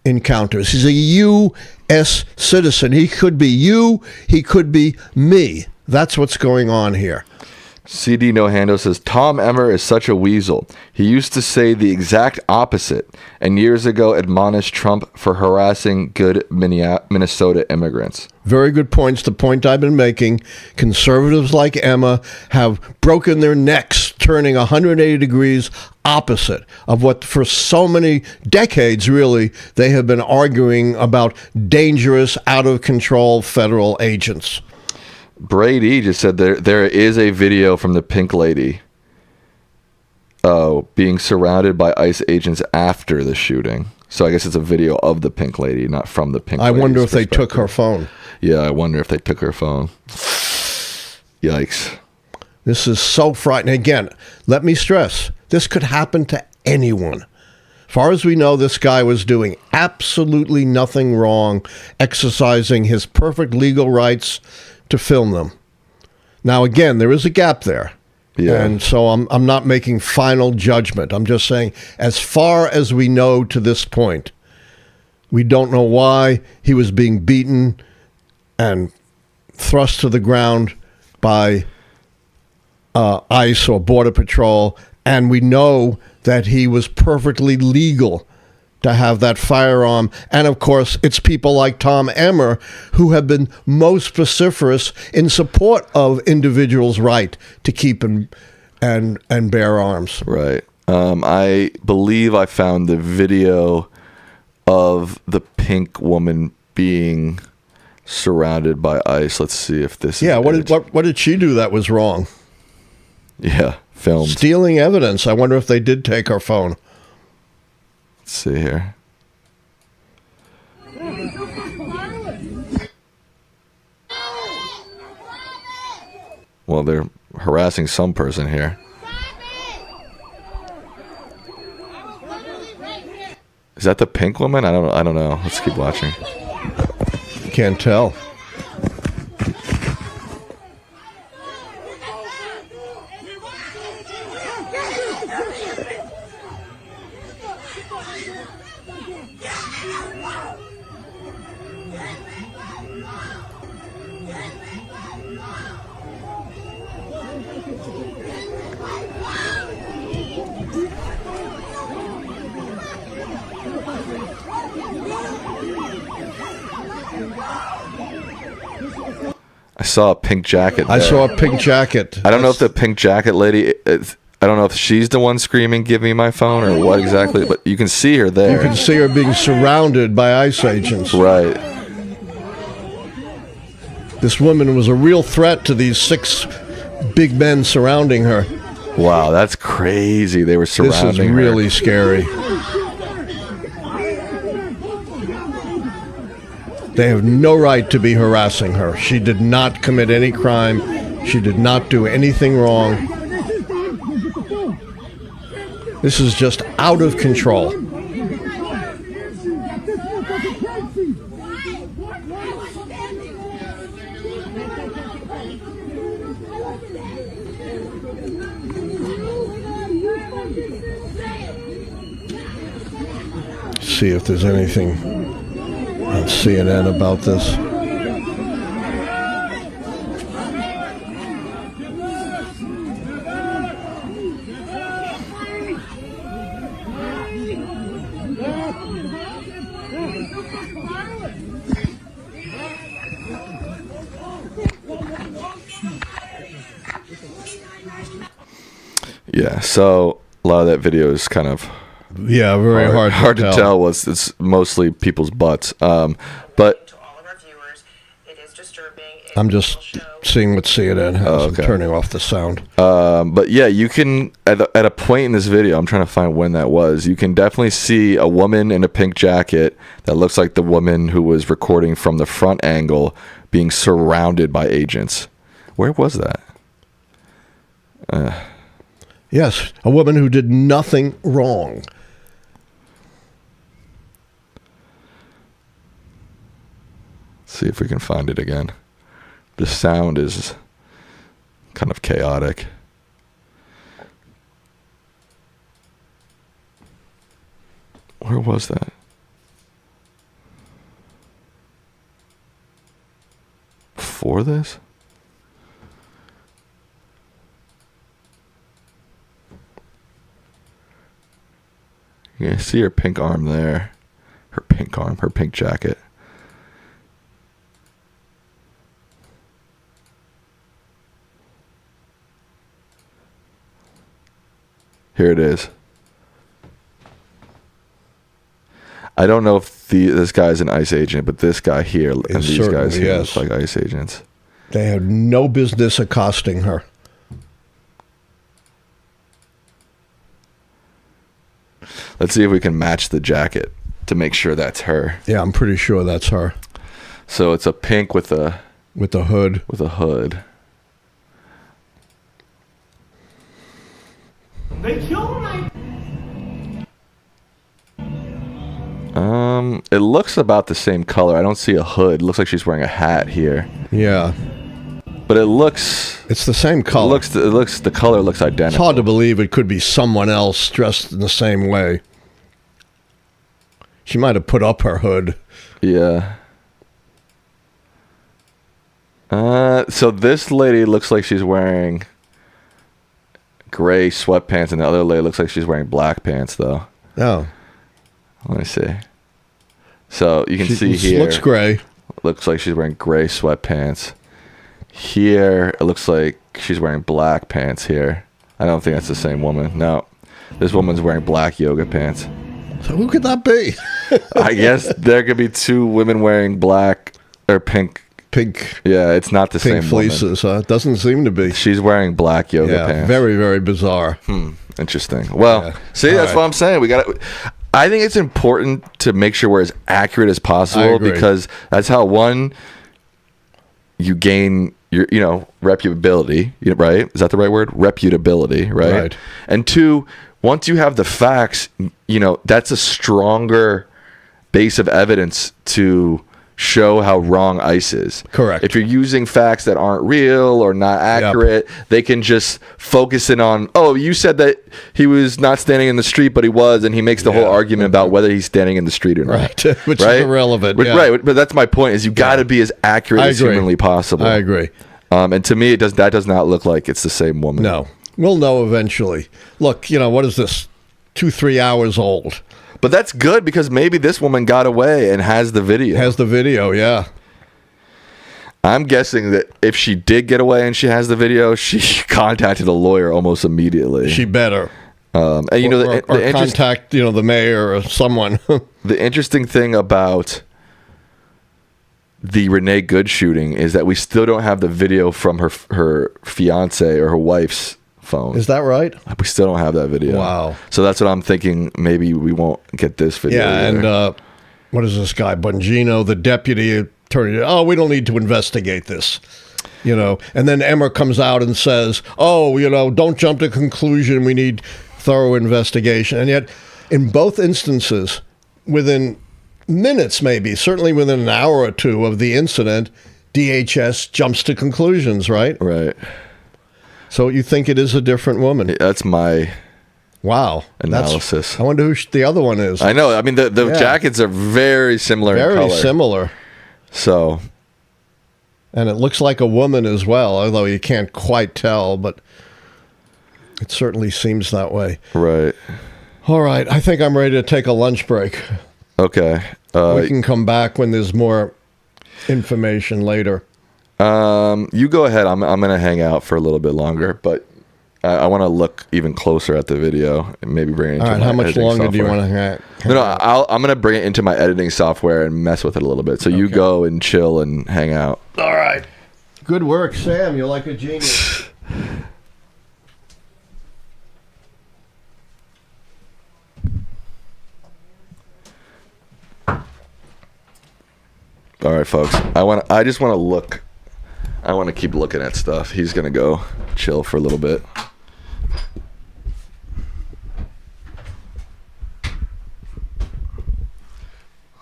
encounters. He's a U.S. citizen. He could be you, he could be me. That's what's going on here. CD No Hando says, Tom Emmer is such a weasel. He used to say the exact opposite, and years ago admonished Trump for harassing good Minnesota immigrants. Very good points. The point I've been making, conservatives like Emma have broken their necks, turning 180 degrees opposite of what for so many decades, really, they have been arguing about dangerous, out-of-control federal agents. Brady just said there is a video from the Pink Lady being surrounded by ICE agents after the shooting. So I guess it's a video of the Pink Lady, not from the Pink Lady. I wonder if they took her phone. Yeah, I wonder if they took her phone. Yikes. This is so frightening. Again, let me stress, this could happen to anyone. As far as we know, this guy was doing absolutely nothing wrong, exercising his perfect legal rights to film them. Now, again, there is a gap there. Yeah. And so I'm not making final judgment. I'm just saying, as far as we know to this point, we don't know why he was being beaten and thrust to the ground by ICE or Border Patrol, and we know that he was perfectly legal to have that firearm. And of course, it's people like Tom Emmer who have been most vociferous in support of individuals' right to keep and bear arms. Right. I believe I found the video of the pink woman being surrounded by ICE. Let's see if this is what did she do that was wrong? Yeah, filmed. Stealing evidence. I wonder if they did take her phone. Let's see here. Well, they're harassing some person here. Is that the pink woman? I don't know. Let's keep watching. Can't tell. I saw a pink jacket there. I saw a pink jacket. I don't know if the pink jacket lady, I don't know if she's the one screaming, give me my phone, or what exactly, but you can see her there. You can see her being surrounded by ICE agents. Right. This woman was a real threat to these 6 big men surrounding her. Wow, that's crazy. They were surrounding her. This is really scary. They have no right to be harassing her. She did not commit any crime. She did not do anything wrong. This is just out of control. See if there's anything on CNN about this. Yeah, so a lot of that video is kind of very hard to tell. It's mostly people's butts. But I'm just seeing what CNN has. I'm turning off the sound. But yeah, you can at a point in this video, I'm trying to find when that was. You can definitely see a woman in a pink jacket that looks like the woman who was recording from the front angle being surrounded by agents. Where was that? Yes, a woman who did nothing wrong. see if we can find it again. The sound is kind of chaotic. Where was that? Before this? You can see her pink arm there. Her pink arm, her pink jacket. Here it is. I don't know if this guy's an ICE agent, but this guy here and these guys here look like ICE agents. They had no business accosting her. Let's see if we can match the jacket to make sure that's her. Yeah, I'm pretty sure that's her. So it's a pink with a hood. With a hood. They killed him. It looks about the same color. I don't see a hood. It looks like she's wearing a hat here. Yeah. But it looks... It's the same color. The color looks identical. It's hard to believe it could be someone else dressed in the same way. She might have put up her hood. Yeah. So this lady looks like she's wearing gray sweatpants, and the other lady looks like she's wearing black pants, though. Oh. Let me see. So you can see She here. looks gray. Looks like she's wearing gray sweatpants. Here, it looks like she's wearing black pants here. I don't think that's the same woman. No. This woman's wearing black yoga pants. So who could that be? I guess there could be two women wearing black or pink. Pink. Yeah, it's not the same fleeces. It doesn't seem to be. She's wearing black yoga pants. Very, very bizarre. Interesting. Well, see, All that's right. what I'm saying. I think it's important to make sure we're as accurate as I possible agree. because that's how, one, you gain your, reputability, right? Is that the right word? Reputability, right? Right. And two, once you have the facts, that's a stronger base of evidence to show how wrong ICE is. Correct. If you're using facts that aren't real or not accurate, they can just focus in on, you said that he was not standing in the street, but he was, and he makes the whole argument about whether he's standing in the street or not. Right. Which is irrelevant. Right. But that's my point, is you got to be as accurate as humanly possible. I agree. And to me, that does not look like it's the same woman. No. We'll know eventually. Look, what is this? 2-3 hours old. But that's good because maybe this woman got away and has the video. Has the video, yeah. I'm guessing that if she did get away and she has the video, she contacted a lawyer almost immediately. She better. And or contact, the mayor or someone. The interesting thing about the Renee Good shooting is that we still don't have the video from her fiance or her wife's phone. Is that right? We still don't have that video. Wow. So that's what I'm thinking. Maybe we won't get this video. Yeah, either. and what is this guy, Bongino, the deputy attorney? Oh, we don't need to investigate this. And then Emmer comes out and says, don't jump to conclusion. We need thorough investigation. And yet, in both instances, within minutes maybe, certainly within an hour or two of the incident, DHS jumps to conclusions, right? Right. So you think it is a different woman? That's my analysis. I wonder who the other one is. I know. I mean, the jackets are very similar in color. Very similar. So. And it looks like a woman as well, although you can't quite tell, but it certainly seems that way. Right. All right. I think I'm ready to take a lunch break. Okay. We can come back when there's more information later. You go ahead. I'm going to hang out for a little bit longer, but I want to look even closer at the video and maybe bring it into All right, my how much editing longer software. do you want to hang out? No, I'm going to bring it into my editing software and mess with it a little bit. So you go and chill and hang out. All right. Good work, Sam. You're like a genius. All right, folks. I just want to look. I want to keep looking at stuff. He's going to go chill for a little bit.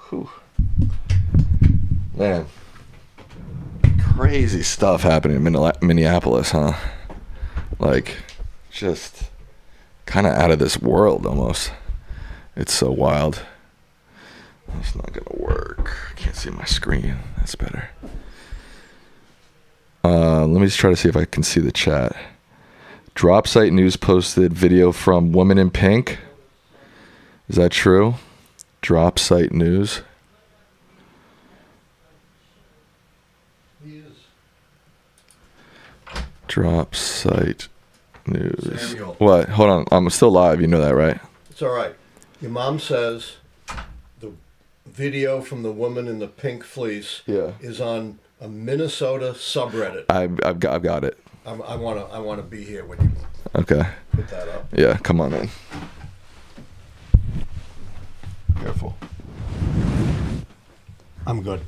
Whew. Man, Crazy stuff happening in Minneapolis, huh? Like, just kind of out of this world almost. It's so wild. It's not gonna work. I can't see my screen. That's better. Let me just try to see if I can see the chat. Drop site news posted video from woman in pink. Is that true? Drop site news. Drop site news. Samuel. What? Hold on. I'm still live. You know that, right? It's all right. Your mom says the video from the woman in the pink fleece is on a Minnesota subreddit. I've got it. I want to be here when you Okay. put that up. Yeah, come on in. Careful. I'm good.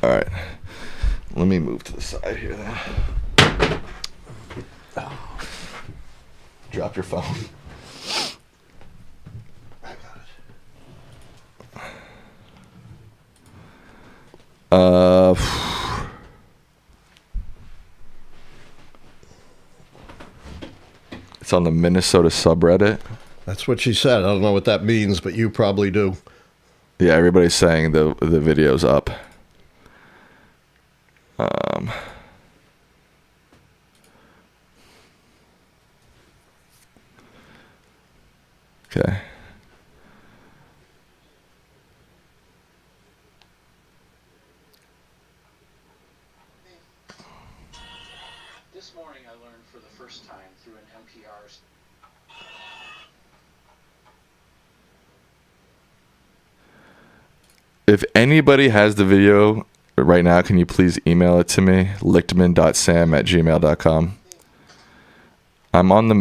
All right. Let me move to the side here then. Drop your phone. I got it. It's on the Minnesota subreddit. That's what she said. I don't know what that means, but you probably do. Yeah, everybody's saying the video's up. Okay. This morning I learned for the first time through an NPR. If anybody has the video right now, can you please email it to me? lichtman.sam@gmail.com. I'm on the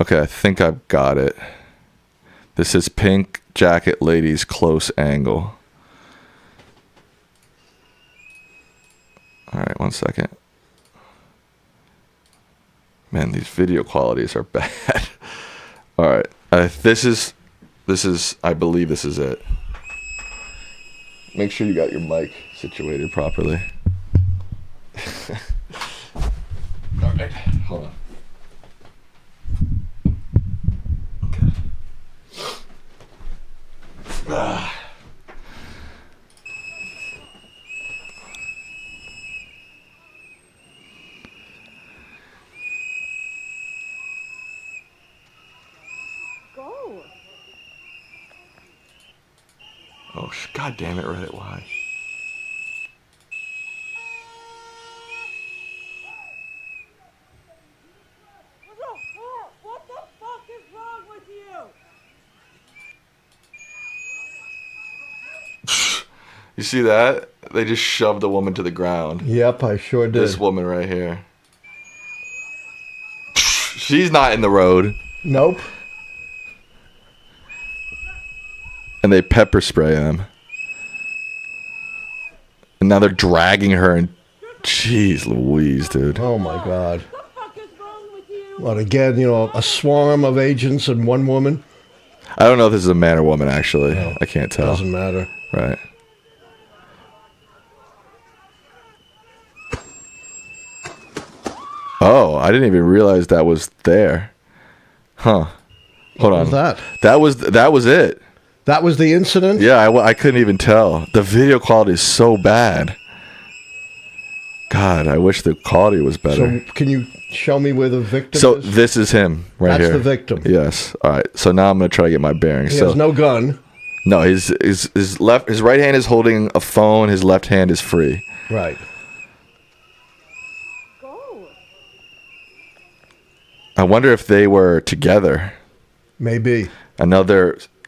Okay, I think I've got it. This is pink jacket ladies close angle. All right, 1 second. Man, these video qualities are bad. All right, this is, I believe this is it. Make sure you got your mic situated properly. All right, hold on. Okay. Go. Oh, God damn it, Reddit, why? What the fuck is wrong with you? You see that? They just shoved the woman to the ground. Yep, I sure did. This woman right here. She's not in the road. Nope. And they pepper spray them. And now they're dragging her and jeez Louise, dude. Oh my God. Well, again, a swarm of agents and one woman. I don't know if this is a man or woman, actually. No, I can't tell. Doesn't matter. Right. Oh, I didn't even realize that was there. Huh. Hold on. What was that? That was it. That was the incident? Yeah, I couldn't even tell. The video quality is so bad. God, I wish the quality was better. So can you show me where the victim So is? this is him right here. That's the victim. Yes. All right. So now I'm going to try to get my bearings. He has no gun. No, his right hand is holding a phone. His left hand is free. Right. Go. I wonder if they were together. Maybe.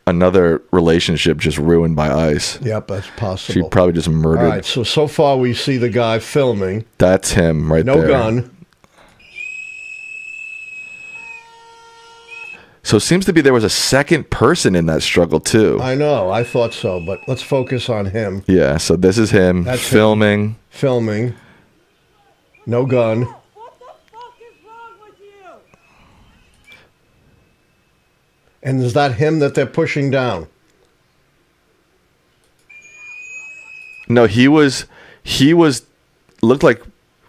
Another relationship just ruined by ICE. Yep, that's possible. She probably just murdered. All right, so far we see the guy filming. That's him right there. No gun. So it seems to be there was a second person in that struggle too. I know, I thought so, but let's focus on him. Yeah, so this is him filming. Filming. No gun. What the fuck is wrong with you? And is that him that they're pushing down? No, he was looked like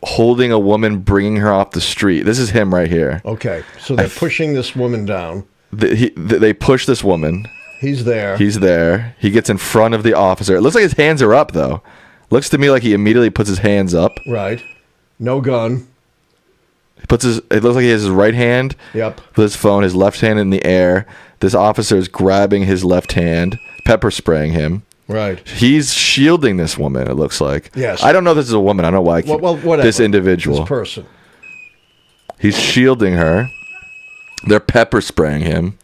holding a woman, bringing her off the street. This is him right here. Okay, so they're pushing this woman down. They push this woman. He's there. He's there. He gets in front of the officer. It looks like his hands are up, though. Looks to me like he immediately puts his hands up. Right. No gun. It looks like he has his right hand Yep. with his phone, his left hand in the air. This officer is grabbing his left hand, pepper spraying him. Right. He's shielding this woman, it looks like. Yes. I don't know if this is a woman. I don't know why I keep whatever. this individual. This person. He's shielding her. They're pepper spraying him.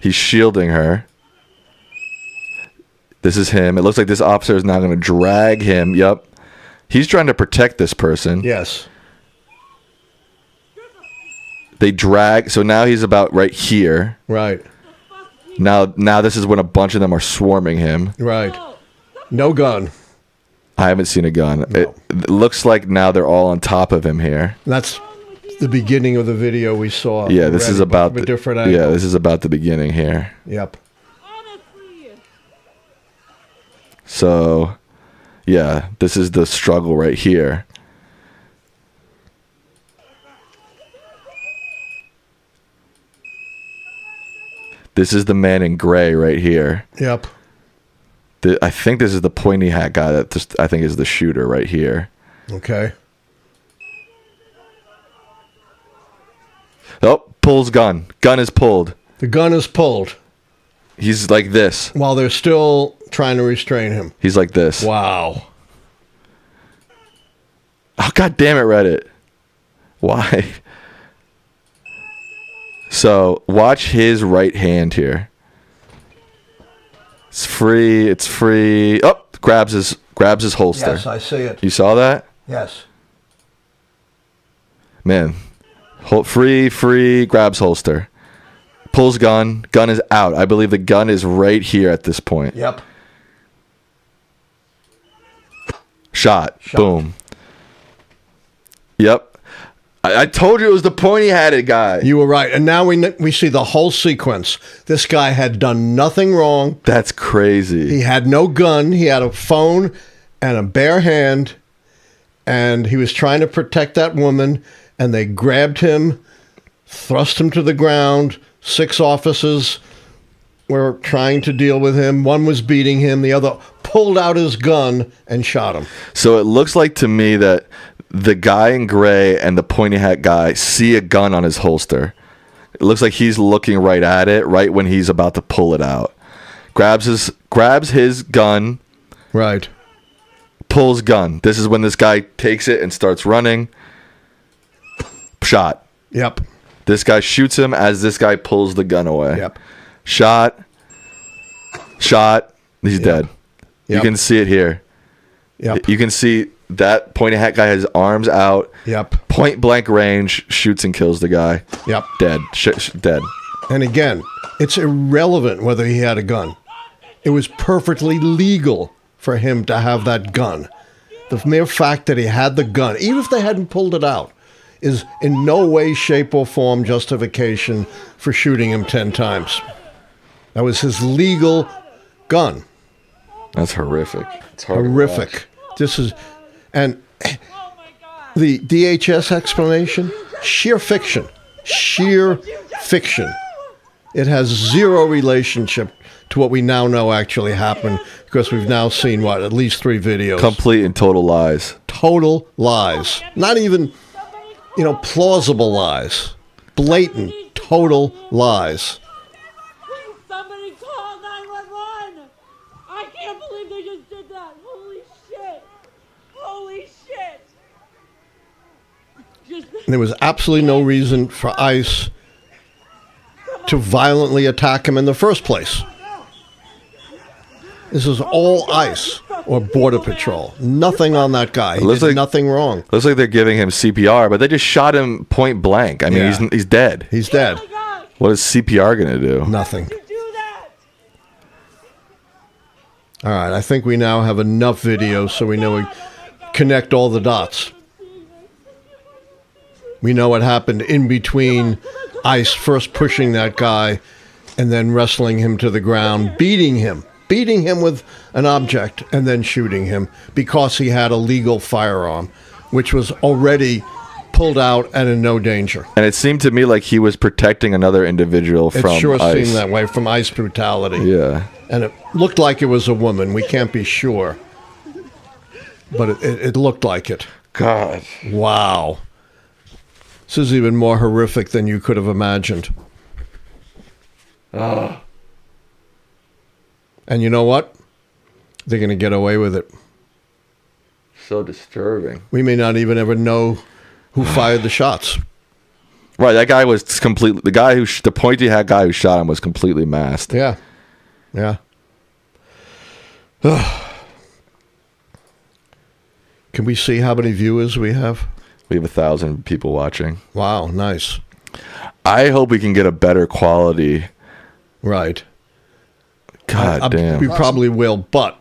He's shielding her. This is him. It looks like this officer is now going to drag him. Yep. He's trying to protect this person. Yes. They drag. So now he's about right here. Right. Now this is when a bunch of them are swarming him. Right. No gun. I haven't seen a gun. No. It looks like now they're all on top of him here. That's the beginning of the video we saw. Yeah, this is about a different angle. Yeah, this is about the beginning here. Yep. So, yeah, this is the struggle right here. This is the man in gray right here. Yep. I think this is the pointy hat guy that I think is the shooter right here. Okay. Oh, pulls gun. Gun is pulled. The gun is pulled. He's like this. While they're still trying to restrain him. He's like this. Wow. Oh, God damn it, Reddit. Why? So, watch his right hand here. It's free. It's free. Oh, grabs his holster. Yes, I see it. You saw that? Yes. Man. Free, grabs holster. Pulls gun. Gun is out. I believe the gun is right here at this point. Yep. Shot. Boom. Yep. I told you it was the pointy-hatted guy. You were right. And now we see the whole sequence. This guy had done nothing wrong. That's crazy. He had no gun. He had a phone and a bare hand. And he was trying to protect that woman. And they grabbed him, thrust him to the ground. 6 officers were trying to deal with him. One was beating him. The other pulled out his gun and shot him. So it looks like to me that the guy in gray and the pointy hat guy see a gun on his holster. It looks like he's looking right at it, right when he's about to pull it out. Grabs his gun. Right. Pulls gun. This is when this guy takes it and starts running. Shot. Yep. This guy shoots him as this guy pulls the gun away. Yep. Shot. He's dead. Yep. You can see it here. Yep. You can see that pointy hat guy has his arms out. Yep. Point blank range, shoots and kills the guy. Yep. Dead. Dead. And again, it's irrelevant whether he had a gun. It was perfectly legal for him to have that gun. The mere fact that he had the gun, even if they hadn't pulled it out, is in no way, shape, or form justification for shooting him 10 times. That was his legal gun. That's horrific. It's hard horrific. This is, and the DHS explanation, sheer fiction. Sheer fiction. It has zero relationship to what we now know actually happened, because we've now seen, at least 3 videos. Complete and total lies. Total lies. Not even, plausible lies. Blatant, total lies. Somebody call 911! I can't believe they just did that! Holy shit! Holy shit! And there was absolutely no reason for ICE to violently attack him in the first place. This is all ICE or Border Patrol. Nothing on that guy. He did nothing wrong. Looks like they're giving him CPR, but they just shot him point blank. I mean, he's dead. He's dead. What is CPR going to do? Nothing. All right, I think we now have enough videos so we know we connect all the dots. We know what happened in between ICE first pushing that guy and then wrestling him to the ground, beating him beating him with an object and then shooting him because he had a legal firearm, which was already pulled out and in no danger. And it seemed to me like he was protecting another individual from It sure ICE. seemed that way, from ICE brutality. Yeah. And it looked like it was a woman. We can't be sure. But it looked like it. God. Wow. This is even more horrific than you could have imagined. And you know what? They're going to get away with it. So disturbing. We may not even ever know who fired the shots. Right, that guy was completely... The pointy hat guy who shot him was completely masked. Yeah. Yeah. Can we see how many viewers we have? We have 1,000 people watching. Wow, nice. I hope we can get a better quality. Right. God damn. We probably will, but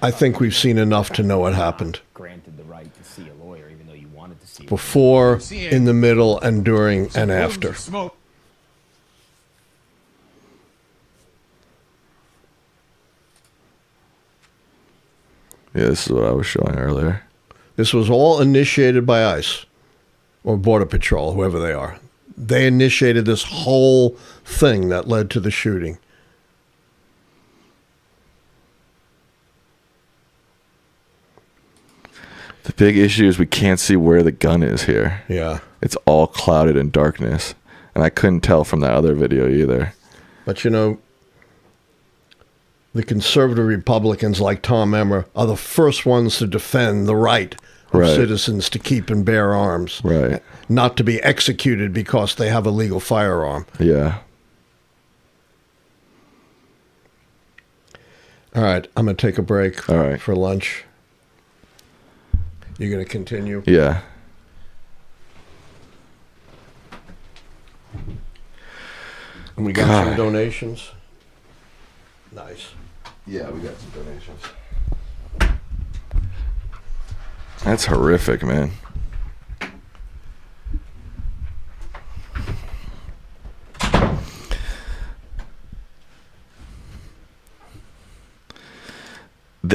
I think we've seen enough to know what happened. Granted the right to see a lawyer, even though you wanted to see Before, in the middle, and during, and after. Yeah, this is what I was showing earlier. This was all initiated by ICE or Border Patrol, whoever they are. They initiated this whole thing that led to the shooting. The big issue is we can't see where the gun is here. Yeah. It's all clouded in darkness. And I couldn't tell from that other video either. But you know, the conservative Republicans like Tom Emmer are the first ones to defend the right of citizens to keep and bear arms. Right. Not to be executed because they have a legal firearm. Yeah. All right, I'm going to take a break for lunch. You're going to continue? Yeah. And we got some donations. Nice. Yeah, we got some donations. That's horrific, man.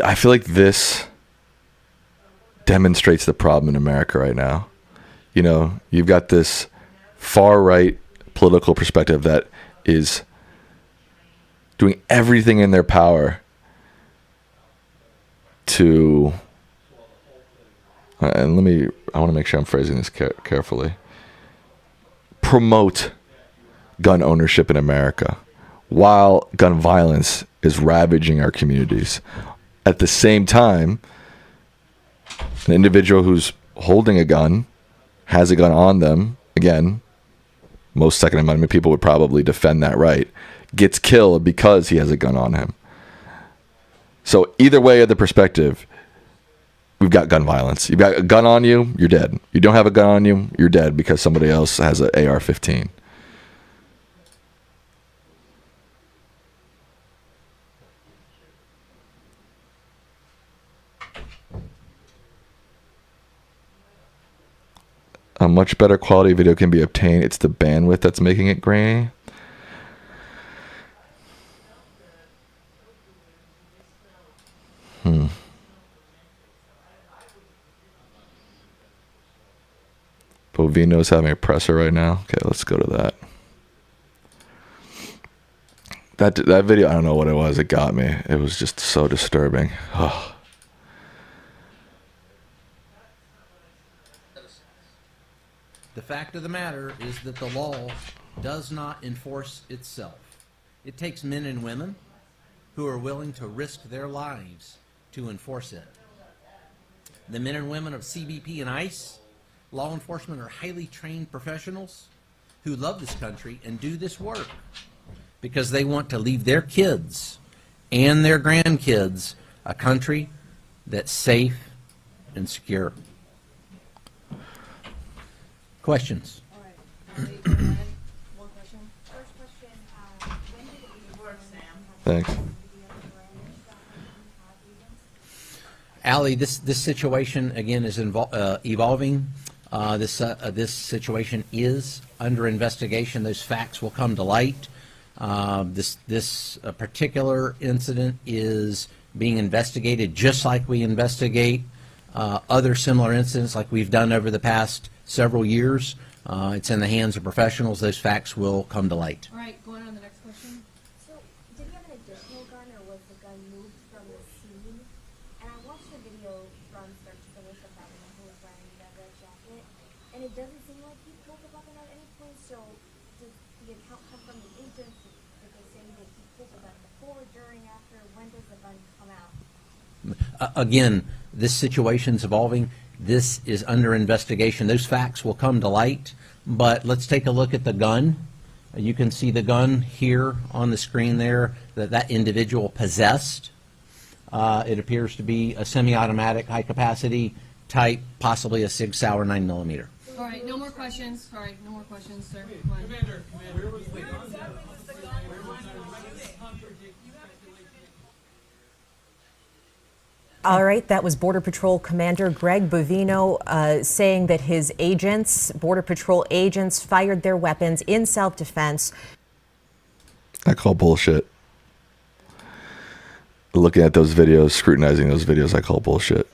I feel like this demonstrates the problem in America right now. You know, you've got this far right political perspective that is doing everything in their power to, and I want to make sure I'm phrasing this carefully, promote gun ownership in America while gun violence is ravaging our communities. At the same time, an individual who's holding a gun, has a gun on them, again, most Second Amendment people would probably defend that right, gets killed because he has a gun on him. So either way of the perspective, we've got gun violence. You've got a gun on you, you're dead. You don't have a gun on you, you're dead because somebody else has an AR-15. A much better quality video can be obtained. It's the bandwidth that's making it grainy. Bovino's having a presser right now. Okay, let's go to that. That video, I don't know what it was. It got me. It was just so disturbing. Oh. The fact of the matter is that the law does not enforce itself. It takes men and women who are willing to risk their lives to enforce it. The men and women of CBP and ICE, law enforcement, are highly trained professionals who love this country and do this work because they want to leave their kids and their grandkids a country that's safe and secure. Questions? Thanks. Allie, this situation again is evolving. This situation is under investigation. Those facts will come to light. This particular incident is being investigated just like we investigate other similar incidents like we've done over the past several years. It's in the hands of professionals. Those facts will come to light. All right, going on to the next question. So, did he have an additional gun, or was the gun moved from the scene? And I watched the video from start to finish of that man who was wearing that red jacket, and it doesn't seem like he pulled the weapon at any point. So, does the account come from the agents? Did they say that he pulled the gun before, during, after? When does the gun come out? Again, this situation's evolving. This is under investigation. Those facts will come to light, but let's take a look at the gun. You can see the gun here on the screen there that individual possessed. It appears to be a semi-automatic, high-capacity type, possibly a Sig Sauer 9mm. All right, no more questions. All right, no more questions, sir. Come on. Commander. All right, that was Border Patrol Commander Greg Bovino saying that his agents, Border Patrol agents, fired their weapons in self-defense. I call bullshit. Looking at those videos, scrutinizing those videos, I call bullshit.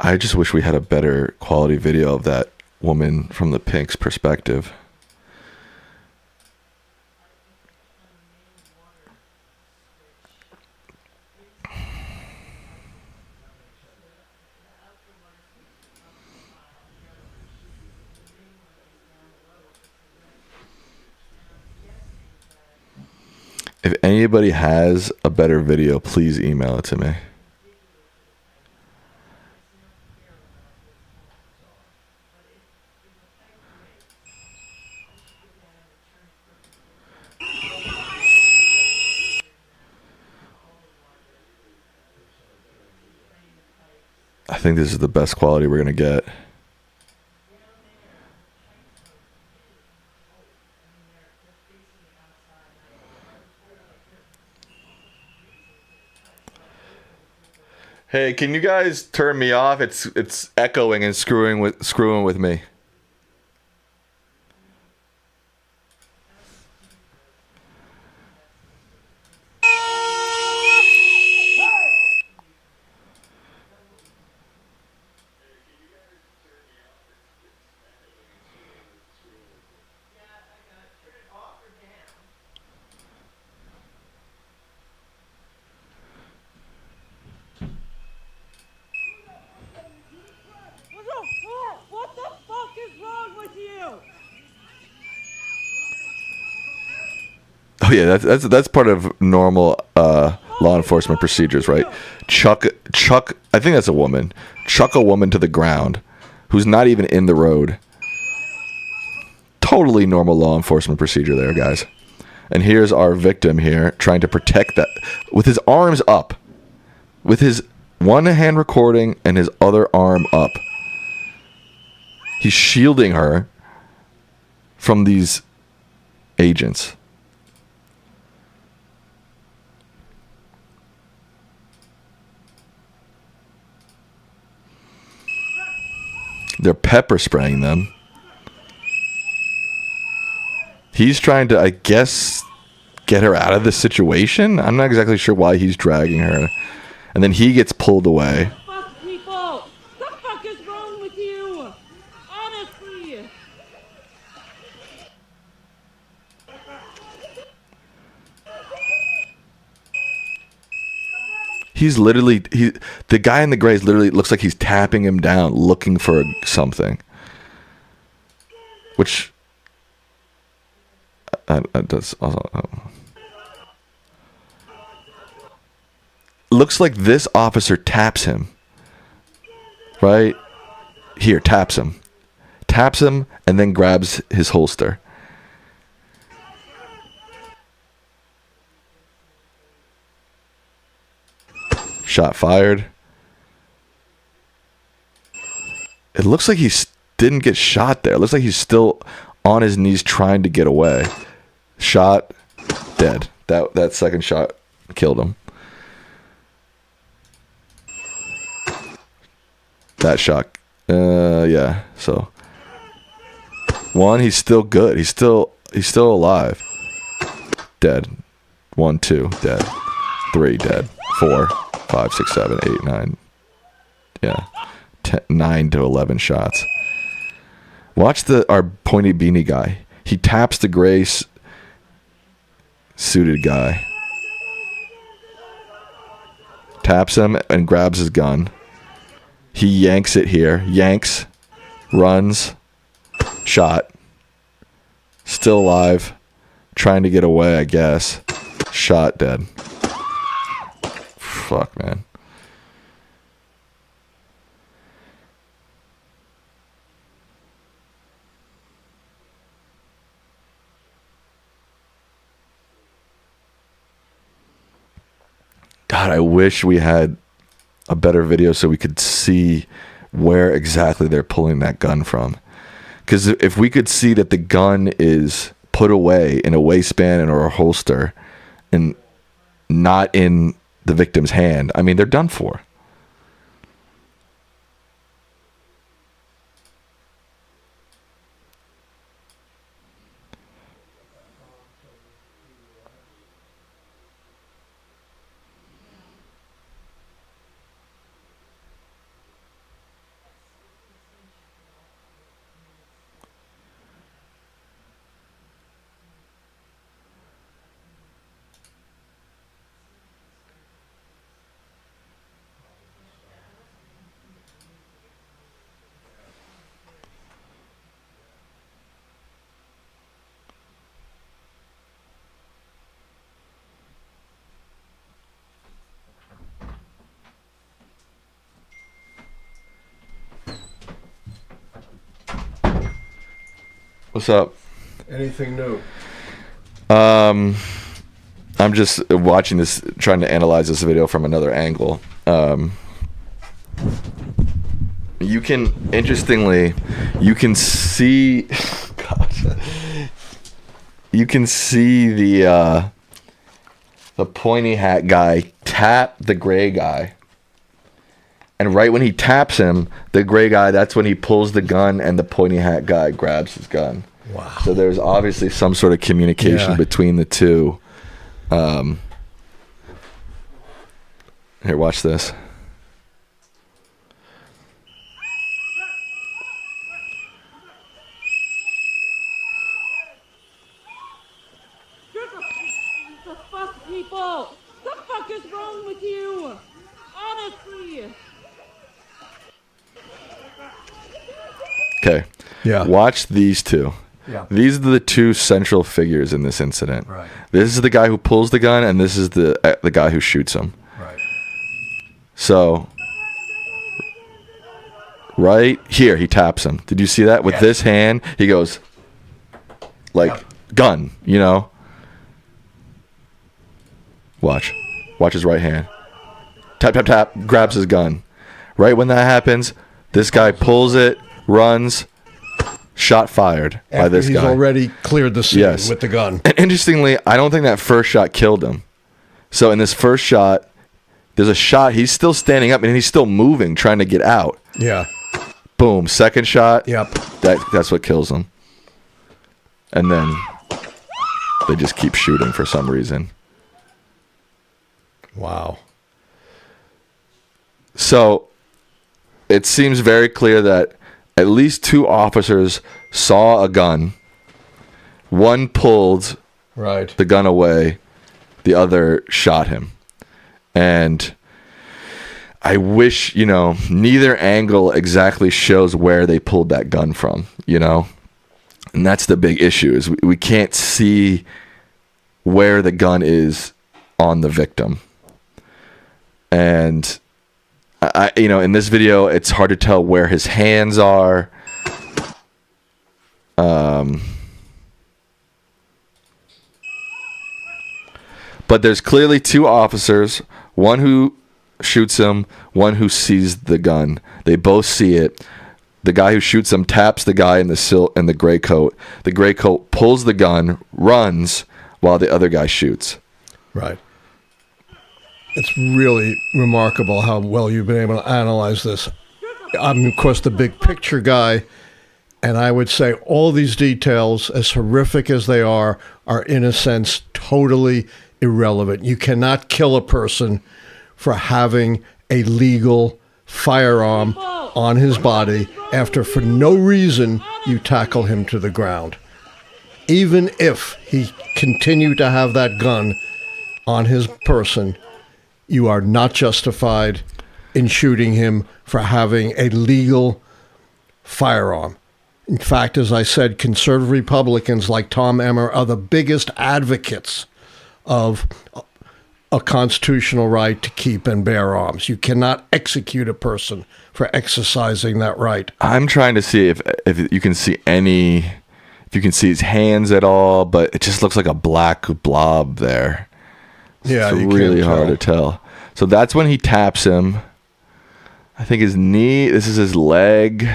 I just wish we had a better quality video of that woman from the Pink's perspective. If anybody has a better video, please email it to me. I think this is the best quality we're going to get. Hey, can you guys turn me off? It's echoing and screwing with me. What the fuck is wrong with you? Oh yeah, that's part of normal law enforcement procedures, right? Chuck. I think that's a woman. Chuck a woman to the ground, who's not even in the road. Totally normal law enforcement procedure there, guys. And here's our victim here trying to protect that with his arms up, with his one hand recording and his other arm up. He's shielding her from these agents. They're pepper spraying them. He's trying to, I guess, get her out of this situation. I'm not exactly sure why he's dragging her. And then he gets pulled away. Fuck people! What the fuck is wrong with you? Honestly! He's literally, the guy in the gray literally looks like he's tapping him down, looking for something. Which, that's also, looks like this officer taps him. Right? Here, taps him. Taps him and then grabs his holster. Shot fired. It looks like he didn't get shot there. It looks like he's still on his knees trying to get away. Shot, dead. That second shot killed him. That shot, yeah. So, one, he's still good. He's still alive. Dead. 1, 2, dead. 3, dead. 4, 5, 6, 7, 8, 9. Yeah, 9 to 11 shots. Watch our pointy beanie guy. He taps the gray suited guy. Taps him and grabs his gun. He yanks it here. Yanks. Runs. Shot. Still alive. Trying to get away, I guess. Shot, dead. Fuck, man. God, I wish we had a better video so we could see where exactly they're pulling that gun from. Because if we could see that the gun is put away in a waistband or a holster and not in the victim's hand, I mean, they're done for. What's up? Anything new? I'm just watching this, trying to analyze this video from another angle. You can, interestingly, you can see, gosh, you can see the pointy hat guy tap the gray guy. And right when he taps him, the gray guy, that's when he pulls the gun and the pointy hat guy grabs his gun. Wow. So there's obviously some sort of communication between the two. Here, watch this. The fuck, people! What the fuck is wrong with you? Honestly! Okay. Yeah. Watch these two. Yeah. These are the two central figures in this incident. Right. This is the guy who pulls the gun, and this is the guy who shoots him. Right. So, right here, he taps him. Did you see that? With this hand, he goes, like, gun, you know? Watch. Watch his right hand. Tap, tap, tap, grabs his gun. Right when that happens, this guy pulls it, runs, shot fired by this he's guy. He's already cleared the scene with the gun. And interestingly, I don't think that first shot killed him. So in this first shot, there's a shot, he's still standing up and he's still moving, trying to get out. Yeah. Boom. Second shot. Yep. That's what kills him. And then they just keep shooting for some reason. Wow. So it seems very clear that at least two officers saw a gun. One pulled the gun away. The other shot him. And I wish, neither angle exactly shows where they pulled that gun from, And that's the big issue is we can't see where the gun is on the victim. And I in this video, it's hard to tell where his hands are. But there's clearly two officers, one who shoots him, one who sees the gun. They both see it. The guy who shoots him taps the guy in the gray coat. The gray coat pulls the gun, runs, while the other guy shoots. Right. It's really remarkable how well you've been able to analyze this. I'm, of course, the big picture guy, and I would say all these details, as horrific as they are in a sense totally irrelevant. You cannot kill a person for having a legal firearm on his body after, for no reason, you tackle him to the ground. Even if he continued to have that gun on his person, you are not justified in shooting him for having a legal firearm. In fact, as I said, conservative Republicans like Tom Emmer are the biggest advocates of a constitutional right to keep and bear arms. You cannot execute a person for exercising that right. I'm trying to see if you can see if you can see his hands at all, but it just looks like a black blob there. Yeah, it's you really can't hard to tell. So that's when he taps him. I think his knee, this is his leg.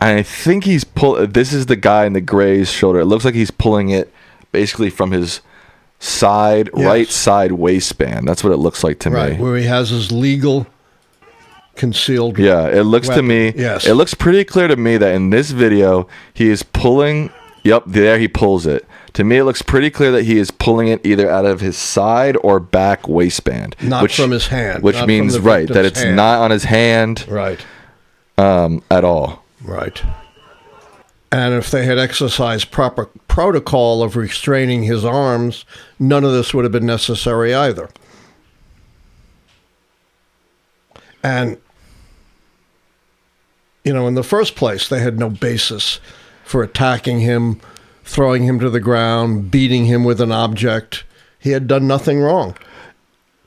And I think this is the guy in the gray's shoulder. It looks like he's pulling it basically from his right side waistband. That's what it looks like to me. Where he has his legal concealed it looks weapon. to me, yes. It looks pretty clear to me that in this video, he is pulling, there he pulls it. To me, it looks pretty clear that he is pulling it either out of his side or back waistband. Not from his hand. Which means, that it's not on his hand at all. Right. And if they had exercised proper protocol of restraining his arms, none of this would have been necessary either. And, in the first place, they had no basis for attacking him, throwing him to the ground, beating him with an object. He had done nothing wrong.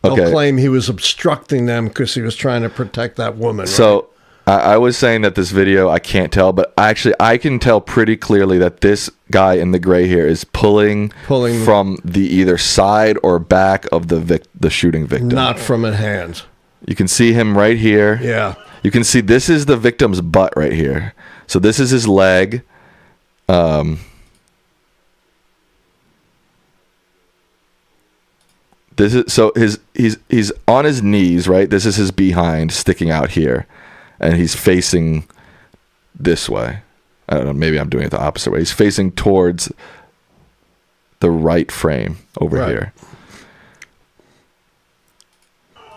They'll claim he was obstructing them because he was trying to protect that woman. So I was saying that this video, I can't tell, but actually I can tell pretty clearly that this guy in the gray here is pulling from the either side or back of the shooting victim. Not from his hands. You can see him right here. Yeah. You can see this is the victim's butt right here. So this is his leg. He's on his knees, right? This is his behind sticking out here, and he's facing this way. I don't know, maybe I'm doing it the opposite way. He's facing towards the right frame over here.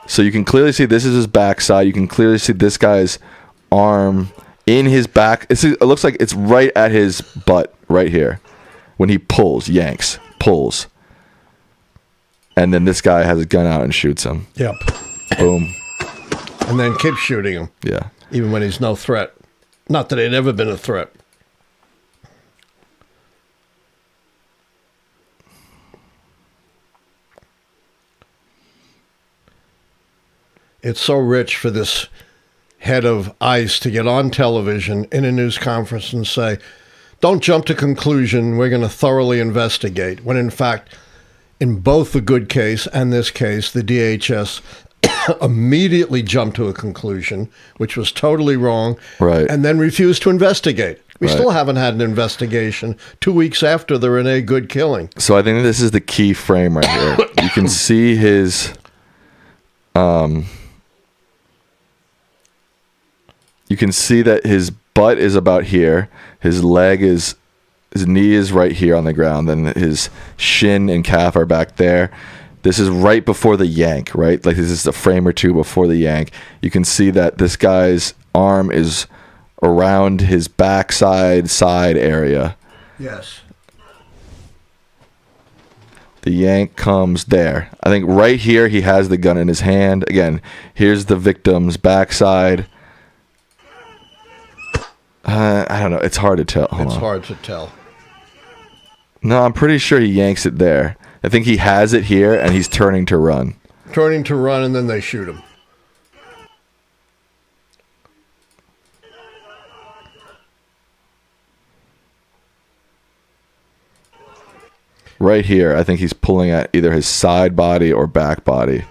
So you can clearly see this is his backside. You can clearly see this guy's arm in his back. It looks like it's right at his butt right here when he yanks, pulls. And then this guy has a gun out and shoots him. Yep. Boom. And then keeps shooting him. Yeah. Even when he's no threat. Not that he'd ever been a threat. It's so rich for this head of ICE to get on television in a news conference and say, don't jump to conclusion, we're going to thoroughly investigate. When in fact, in both the Good case and this case, the DHS immediately jumped to a conclusion, which was totally wrong, and then refused to investigate. We still haven't had an investigation 2 weeks after the Renee Good killing. So I think this is the key frame right here. You can see his... you can see that his butt is about here. His knee is right here on the ground. Then his shin and calf are back there. This is right before the yank, right? Like this is a frame or two before the yank. You can see that this guy's arm is around his backside side area. Yes. The yank comes there. I think right here he has the gun in his hand. Again, here's the victim's backside. I don't know. It's hard to tell. It's hard to tell. No, I'm pretty sure he yanks it there. I think he has it here, and he's turning to run. Turning to run, and then they shoot him. Right here, I think he's pulling at either his side body or back body.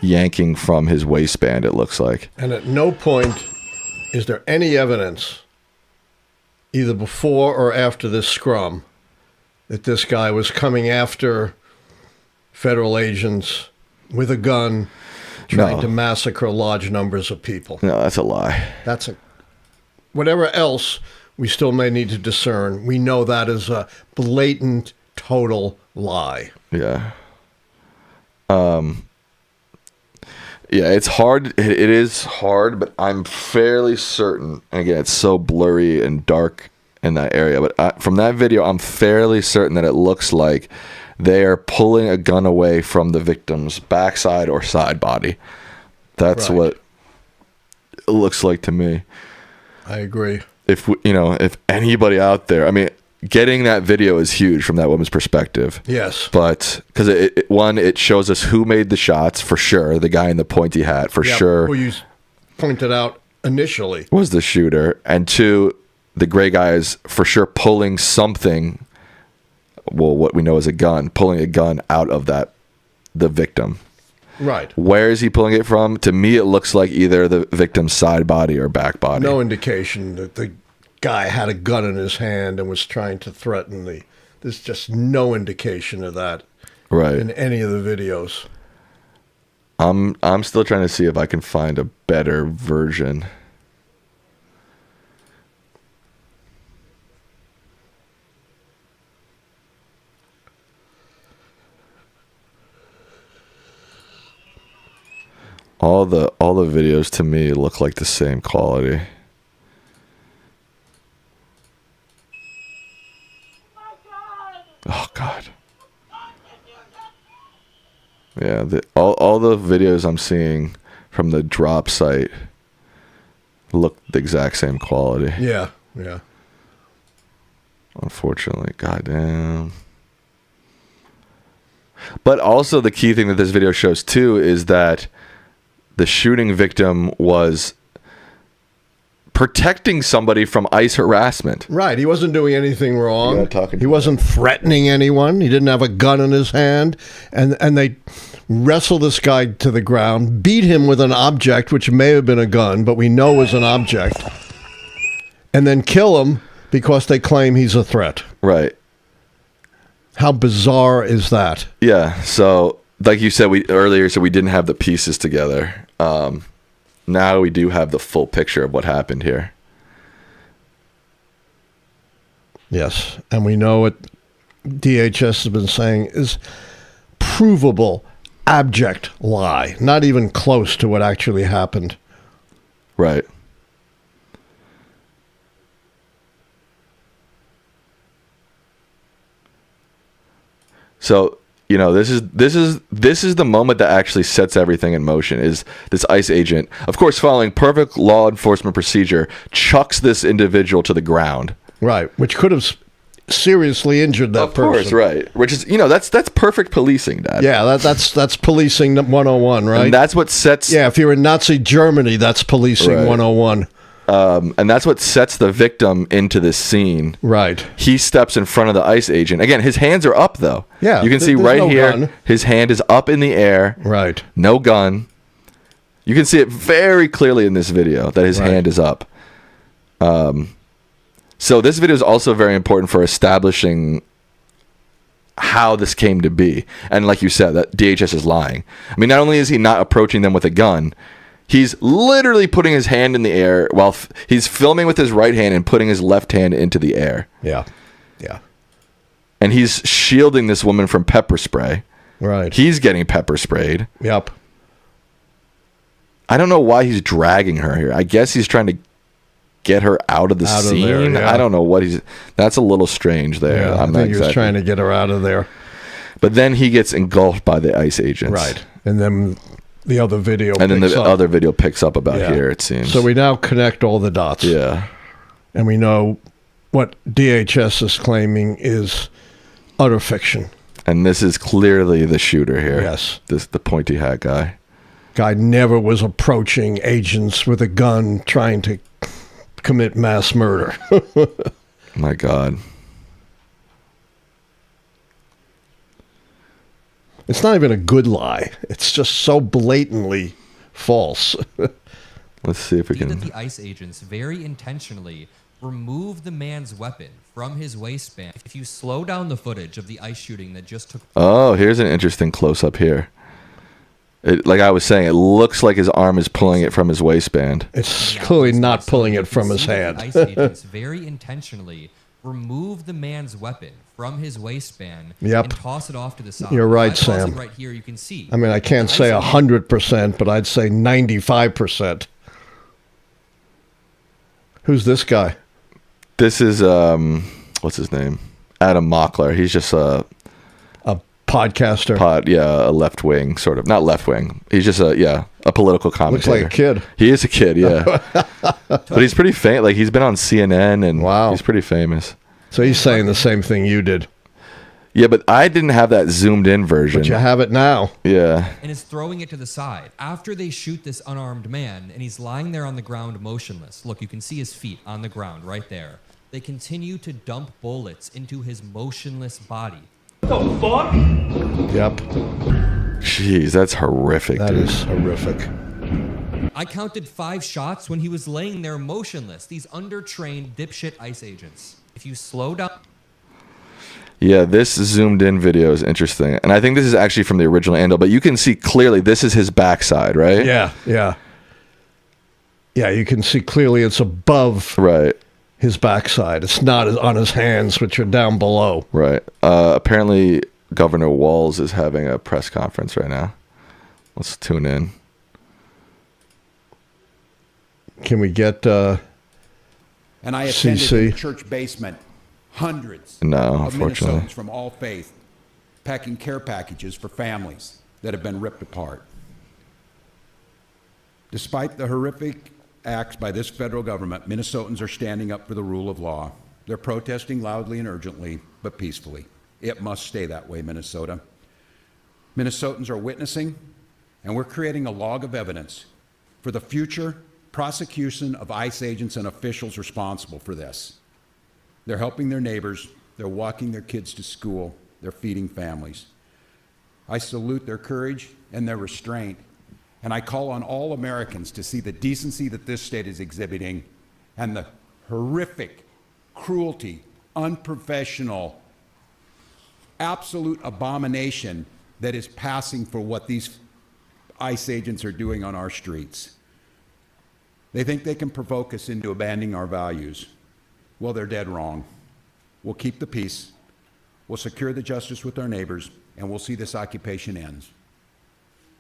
yanking from his waistband, it looks like. And at no point is there any evidence, either before or after this scrum, that this guy was coming after federal agents with a gun, trying to massacre large numbers of people. No, that's a lie. Whatever else we still may need to discern, we know that is a blatant, total lie. Yeah. Yeah, it's hard. It is hard, but I'm fairly certain. And again, it's so blurry and dark in that area. But from that video, I'm fairly certain that it looks like they are pulling a gun away from the victim's backside or side body. That's what it looks like to me. I agree. If anybody out there, I mean, getting that video is huge from that woman's perspective. Yes. But because it shows us who made the shots for sure. The guy in the pointy hat for sure. Who you pointed out initially was the shooter. And two, the gray guy is for sure pulling something. Well, what we know is a gun, pulling a gun out of the victim. Right. Where is he pulling it from? To me, it looks like either the victim's side body or back body. No indication that the guy had a gun in his hand and was trying to threaten there's just no indication of that in any of the videos. I'm still trying to see if I can find a better version. All the videos to me look like the same quality. Oh God. Yeah, all the videos I'm seeing from the drop site look the exact same quality. Yeah. Unfortunately, goddamn. But also the key thing that this video shows too is that the shooting victim was protecting somebody from ICE harassment. Right. He wasn't doing anything wrong. He wasn't threatening anyone. He didn't have a gun in his hand. And they wrestle this guy to the ground, beat him with an object, which may have been a gun, but we know was an object, and then kill him because they claim he's a threat. Right. How bizarre is that? Yeah. So, like you said earlier, we didn't have the pieces together. Now we do have the full picture of what happened here. Yes, and we know what DHS has been saying is provable, abject lie. Not even close to what actually happened. Right. So, this is the moment that actually sets everything in motion. Is this ICE agent, of course, following perfect law enforcement procedure, chucks this individual to the ground. Right, which could have seriously injured that person. Of course, right. Which is, that's perfect policing, Dad. Yeah, that's policing 101, right? And that's what sets... Yeah, if you're in Nazi Germany, that's policing 101. And that's what sets the victim into this scene. Right. He steps in front of the ICE agent. Again, his hands are up, though. Yeah. You can see right here, gun. His hand is up in the air. Right. No gun. You can see it very clearly in this video that his hand is up. So this video is also very important for establishing how this came to be. And like you said, that DHS is lying. I mean, not only is he not approaching them with a gun, he's literally putting his hand in the air while he's filming with his right hand and putting his left hand into the air. Yeah. And he's shielding this woman from pepper spray. Right. He's getting pepper sprayed. Yep. I don't know why he's dragging her here. I guess he's trying to get her out of the scene. There, yeah. I don't know what that's a little strange there. Yeah, I think he was trying to get her out of there. But then he gets engulfed by the ICE agents. Right. And then the other video other video picks up about here, it seems. So we now connect all the dots. Yeah. And we know what DHS is claiming is utter fiction. And this is clearly the shooter here. Yes. The pointy hat guy. Guy never was approaching agents with a gun trying to commit mass murder. My God. It's not even a good lie. It's just so blatantly false. Let's see if we That can. the ICE agents very intentionally removed the man's weapon from his waistband. If you slow down the footage of the ICE shooting that just took Oh, here's an interesting close-up here. Like I was saying, it looks like his arm is pulling it from his waistband. It's clearly not pulling it from his hand. ICE agents very intentionally remove the man's weapon from his waistband Yep. and toss it off to the side. You're right, If I pause it Sam. right here, you can see. I mean, I can't say 100%, but I'd say 95%. Who's this guy? This is what's his name? Adam Mockler. He's just a podcaster. A left wing sort of, not left wing. He's just a political commentator. Looks like a kid. He is a kid, yeah. But he's pretty famous. Like he's been on CNN and he's pretty famous. So he's saying the same thing you did. Yeah, but I didn't have that zoomed in version. But you have it now. Yeah. And is throwing it to the side. After they shoot this unarmed man, and he's lying there on the ground motionless. Look, you can see his feet on the ground right there. They continue to dump bullets into his motionless body. What the fuck? Yep. Jeez, that's horrific, That dude. is horrific. I counted 5 shots when he was laying there motionless. These undertrained dipshit ICE agents. If you slow down... Yeah, this zoomed in video is interesting. And I think this is actually from the original Andal, but you can see clearly this is his backside, right? Yeah, yeah. Yeah, you can see clearly it's above his backside. It's not on his hands, which are down below. Right. Apparently, Governor Walz is having a press conference right now. Let's tune in. Can we get And I attended CC? in the church basement hundreds No, of unfortunately. Minnesotans from all faith packing care packages for families that have been ripped apart. Despite the horrific acts by this federal government, Minnesotans are standing up for the rule of law. They're protesting loudly and urgently, but peacefully. It must stay that way, Minnesota. Minnesotans are witnessing, and we're creating a log of evidence for the future prosecution of ICE agents and officials responsible for this. They're helping their neighbors, they're walking their kids to school, they're feeding families. I salute their courage and their restraint, and I call on all Americans to see the decency that this state is exhibiting and the horrific cruelty, unprofessional, absolute abomination that is passing for what these ICE agents are doing on our streets. They think they can provoke us into abandoning our values. Well, they're dead wrong. We'll keep the peace, we'll secure the justice with our neighbors, and we'll see this occupation ends.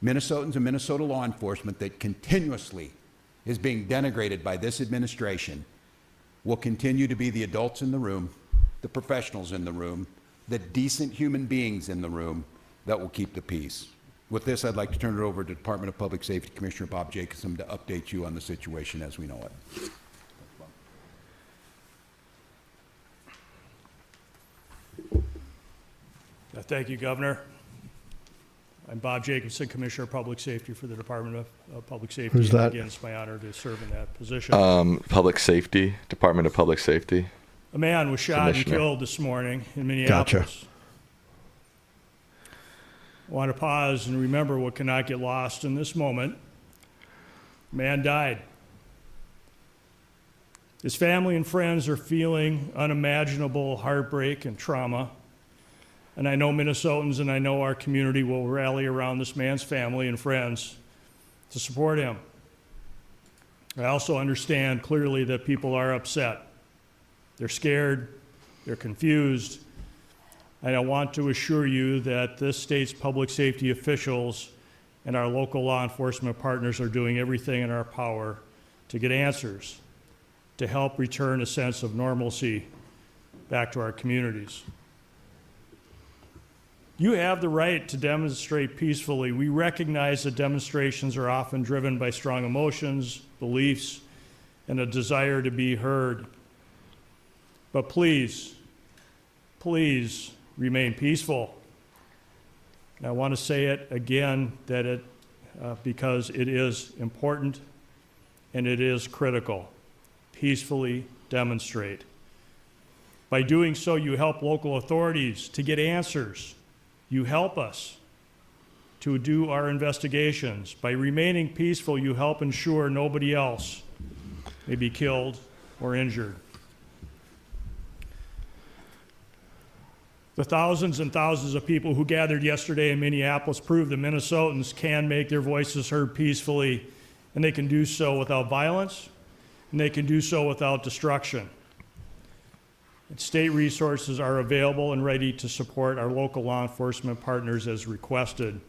Minnesotans and Minnesota law enforcement that continuously is being denigrated by this administration will continue to be the adults in the room, the professionals in the room, the decent human beings in the room that will keep the peace. With this, I'd like to turn it over to Department of Public Safety Commissioner Bob Jacobson to update you on the situation as we know it. Thank you, Governor. I'm Bob Jacobson, Commissioner of Public Safety for the Department of Public Safety. Who's that? Again, it's my honor to serve in that position. Public Safety, Department of Public Safety. A man was shot and Commissioner. killed this morning in Minneapolis. I want to pause and remember what cannot get lost in this moment. Man died. His family and friends are feeling unimaginable heartbreak and trauma. And I know Minnesotans and I know our community will rally around this man's family and friends to support him. I also understand clearly that people are upset. They're scared, they're confused. And I want to assure you that this state's public safety officials and our local law enforcement partners are doing everything in our power to get answers, to help return a sense of normalcy back to our communities. You have the right to demonstrate peacefully. We recognize that demonstrations are often driven by strong emotions, beliefs, and a desire to be heard. But please, please remain peaceful. And I want to say it again because it is important and it is critical. Peacefully demonstrate. By doing so, you help local authorities to get answers. You help us to do our investigations. By remaining peaceful, you help ensure nobody else may be killed or injured. The thousands and thousands of people who gathered yesterday in Minneapolis prove that Minnesotans can make their voices heard peacefully, and they can do so without violence, and they can do so without destruction. And state resources are available and ready to support our local law enforcement partners as requested.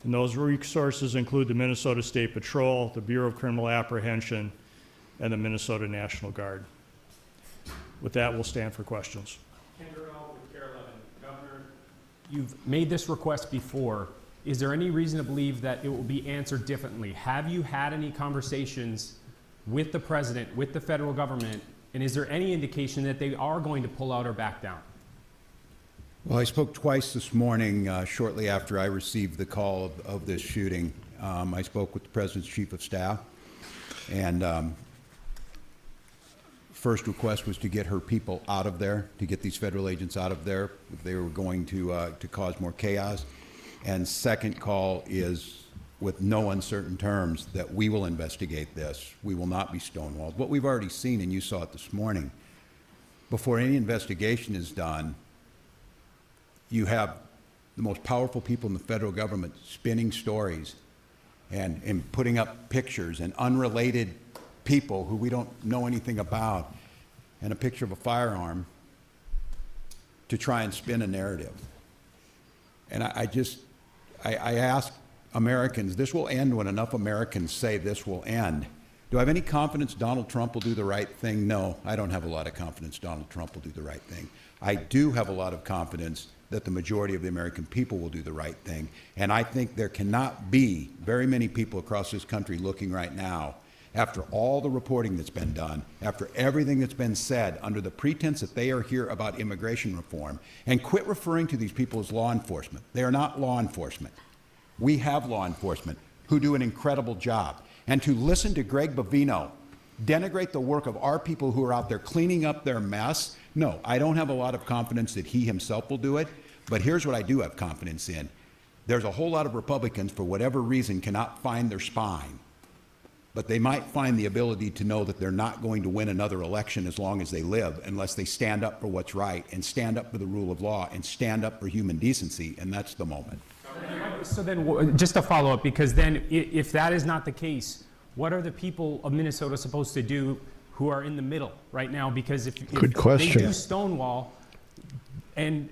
And those resources include the Minnesota State Patrol, the Bureau of Criminal Apprehension, and the Minnesota National Guard. With that, we'll stand for questions. Governor, you've made this request before. Is there any reason to believe that it will be answered differently? Have you had any conversations with the president, with the federal government, and is there any indication that they are going to pull out or back down? Well, I spoke twice this morning, shortly after I received the call of this shooting. I spoke with the President's Chief of Staff, and first request was to get her people out of there, to get these federal agents out of there if they were going to cause more chaos. And second call is, with no uncertain terms, that we will investigate this. We will not be stonewalled. What we've already seen, and you saw it this morning, before any investigation is done, you have the most powerful people in the federal government spinning stories and putting up pictures, and unrelated people who we don't know anything about, and a picture of a firearm to try and spin a narrative. And I ask Americans, this will end when enough Americans say this will end. Do I have any confidence Donald Trump will do the right thing? No, I don't have a lot of confidence Donald Trump will do the right thing. I do have a lot of confidence that the majority of the American people will do the right thing. And I think there cannot be very many people across this country looking right now, after all the reporting that's been done, after everything that's been said, under the pretense that they are here about immigration reform, and quit referring to these people as law enforcement. They are not law enforcement. We have law enforcement who do an incredible job. And to listen to Greg Bovino denigrate the work of our people who are out there cleaning up their mess, no, I don't have a lot of confidence that he himself will do it. But here's what I do have confidence in. There's a whole lot of Republicans, for whatever reason, cannot find their spine. But they might find the ability to know that they're not going to win another election as long as they live, unless they stand up for what's right, and stand up for the rule of law, and stand up for human decency, and that's the moment. So then, just to follow up, because then if that is not the case, what are the people of Minnesota supposed to do who are in the middle right now? Because if they do Stonewall, and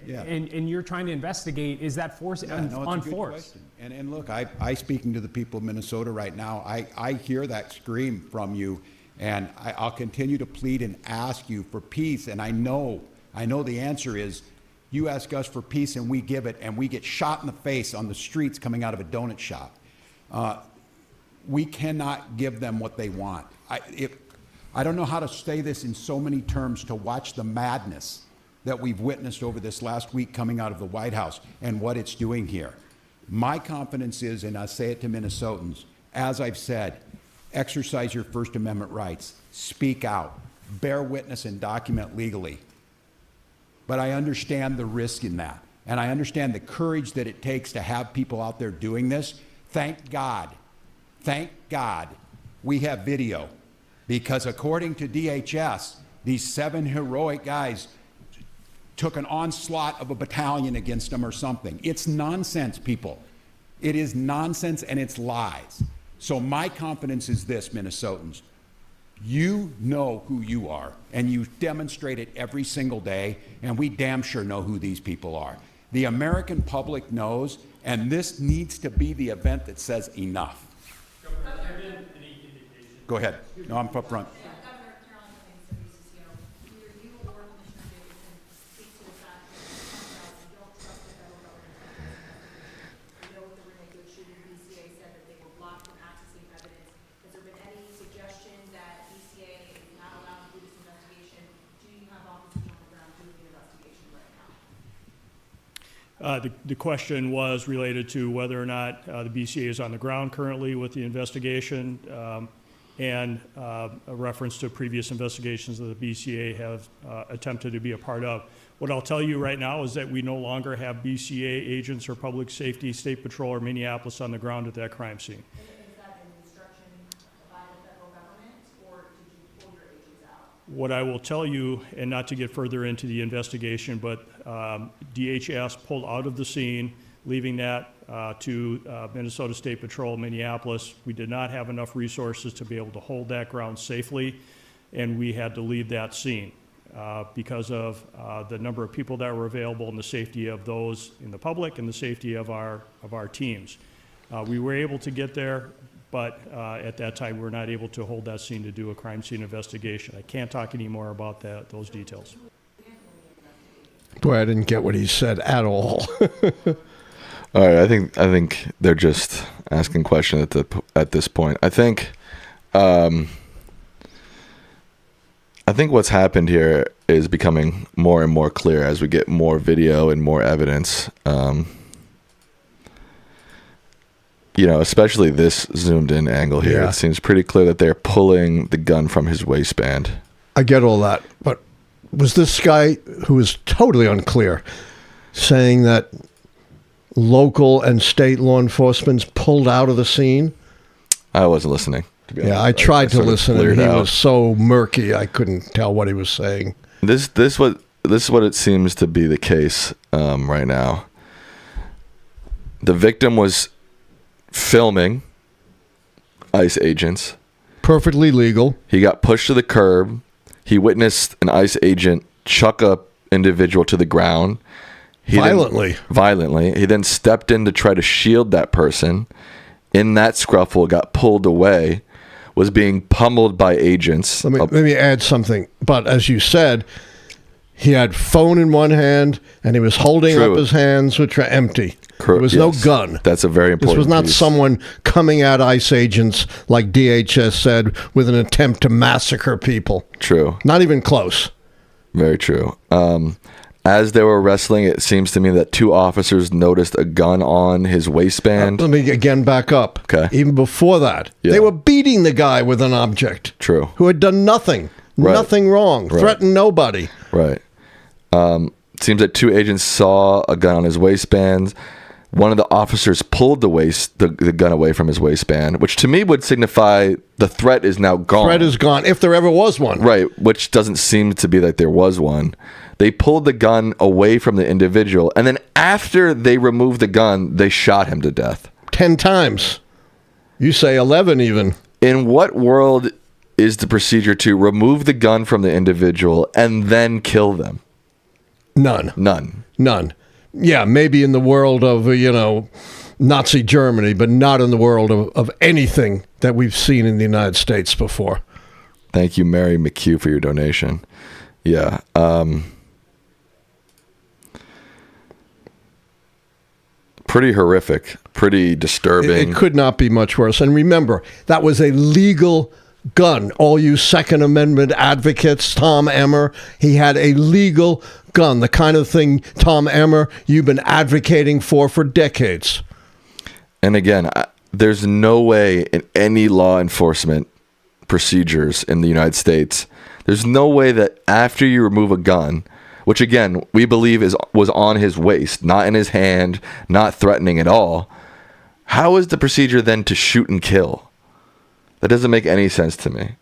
you're trying to investigate, is that force on force? And look, I speaking to the people of Minnesota right now, I hear that scream from you, and I'll continue to plead and ask you for peace. And I know the answer is, you ask us for peace and we give it, and we get shot in the face on the streets coming out of a donut shop. We cannot give them what they want. I don't know how to say this in so many terms, to watch the madness that we've witnessed over this last week coming out of the White House and what it's doing here. My confidence is, and I say it to Minnesotans, as I've said, exercise your First Amendment rights, speak out, bear witness and document legally. But I understand the risk in that, and I understand the courage that it takes to have people out there doing this. Thank God we have video, because according to DHS, these 7 heroic guys took an onslaught of a battalion against them or something. It's nonsense, people. It is nonsense, and it's lies. So my confidence is this, Minnesotans. You know who you are, and you demonstrate it every single day, and we damn sure know who these people are. The American public knows, and this needs to be the event that says enough. Go ahead. No, I'm up front. The question was related to whether or not the BCA is on the ground currently with the investigation. and a reference to previous investigations that the BCA have attempted to be a part of. What I'll tell you right now is that we no longer have BCA agents or public safety, state patrol, or Minneapolis on the ground at that crime scene. Is that an instruction by the federal government, or did you pull your agents out? What I will tell you, and not to get further into the investigation, but DHS pulled out of the scene, leaving that to Minnesota State Patrol, Minneapolis. We did not have enough resources to be able to hold that ground safely, and we had to leave that scene because of the number of people that were available and the safety of those in the public and the safety of our teams. We were able to get there, but at that time we were not able to hold that scene to do a crime scene investigation. I can't talk any more about those details. Boy, I didn't get what he said at all. All right, I think they're just asking questions at this point. I think what's happened here is becoming more and more clear as we get more video and more evidence. Especially this zoomed in angle here. Yeah. It seems pretty clear that they're pulling the gun from his waistband. I get all that, but was this guy, who is totally unclear, saying that local and state law enforcement pulled out of the scene? I wasn't listening, to be honest. Yeah, I tried to listen, and he out. was so murky I couldn't tell what he was saying. This is what it seems to be the case right now. The victim was filming ICE agents. Perfectly legal. He got pushed to the curb. He witnessed an ICE agent chuck a individual to the ground. Violently. He then stepped in to try to shield that person. In that scuffle, got pulled away, was being pummeled by agents. Let me add something. But as you said, he had phone in one hand, and he was holding up his hands, which were empty. There was no gun. That's a very important This was not piece. someone coming at ICE agents, like DHS said, with an attempt to massacre people. True. Not even close. Very true. As they were wrestling, it seems to me that two officers noticed a gun on his waistband. Let me again back up. Okay. Even before that, Yeah. they were beating the guy with an object. True. Who had done nothing. Right. Nothing wrong. Right. Threatened nobody. Right. Seems that two agents saw a gun on his waistband. One of the officers pulled the gun away from his waistband, which to me would signify the threat is now gone. Threat is gone, if there ever was one. Right, which doesn't seem to be like there was one. They pulled the gun away from the individual, and then after they removed the gun, they shot him to death. 10 times. You say 11 even. In what world is the procedure to remove the gun from the individual and then kill them? None. Yeah, maybe in the world of, Nazi Germany, but not in the world of anything that we've seen in the United States before. Thank you, Mary McHugh, for your donation. Yeah. Pretty horrific, pretty disturbing. It could not be much worse. And remember, that was a legal gun. All you Second Amendment advocates, Tom Emmer, he had a legal gun, the kind of thing, Tom Emmer, you've been advocating for decades. And again, there's no way in any law enforcement procedures in the United States, there's no way that after you remove a gun, which again, we believe was on his waist, not in his hand, not threatening at all, how is the procedure then to shoot and kill? That doesn't make any sense to me.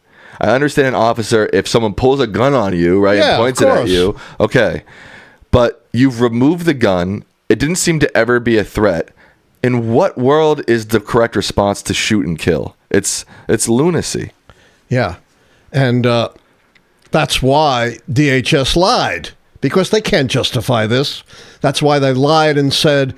I understand an officer, if someone pulls a gun on you, right, and points it at you, okay. But you've removed the gun. It didn't seem to ever be a threat. In what world is the correct response to shoot and kill? It's lunacy. Yeah. And that's why DHS lied, because they can't justify this. That's why they lied and said,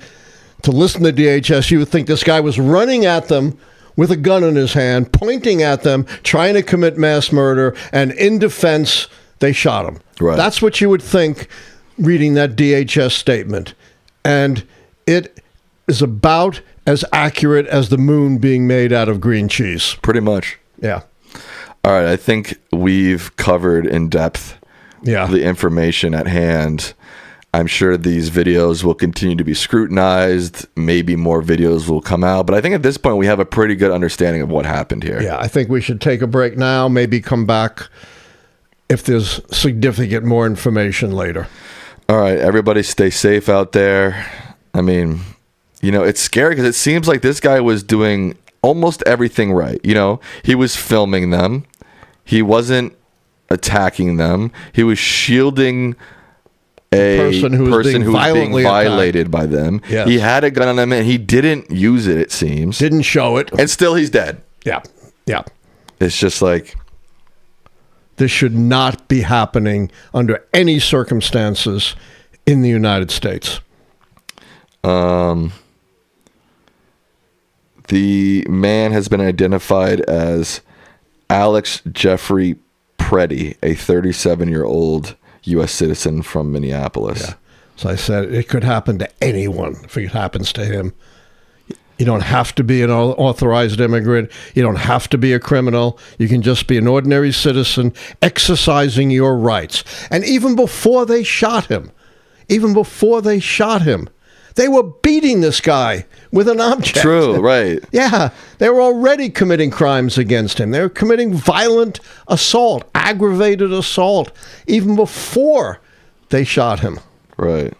to listen to DHS, you would think this guy was running at them with a gun in his hand, pointing at them, trying to commit mass murder, and in defense, they shot him. Right. That's what you would think reading that DHS statement. And it is about as accurate as the moon being made out of green cheese. Pretty much. Yeah. All right, I think we've covered in depth the information at hand. I'm sure these videos will continue to be scrutinized. Maybe more videos will come out. But I think at this point, we have a pretty good understanding of what happened here. Yeah, I think we should take a break now, maybe come back if there's significant more information later. All right, everybody stay safe out there. I mean, you know, it's scary because it seems like this guy was doing almost everything right. You know, he was filming them. He wasn't attacking them. He was shielding a person who was being violated by them. Yes. He had a gun on him and he didn't use it, it seems. Didn't show it. And still he's dead. Yeah. Yeah. It's just like, this should not be happening under any circumstances in the United States. The man has been identified as Alex Jeffrey Preddy, a 37-year-old U.S. citizen from Minneapolis. Yeah. So I said it could happen to anyone if it happens to him. You don't have to be an authorized immigrant. You don't have to be a criminal. You can just be an ordinary citizen exercising your rights. And even before they shot him, they were beating this guy with an object. True, right. Yeah, they were already committing crimes against him. They were committing violent assault, aggravated assault, even before they shot him. Right.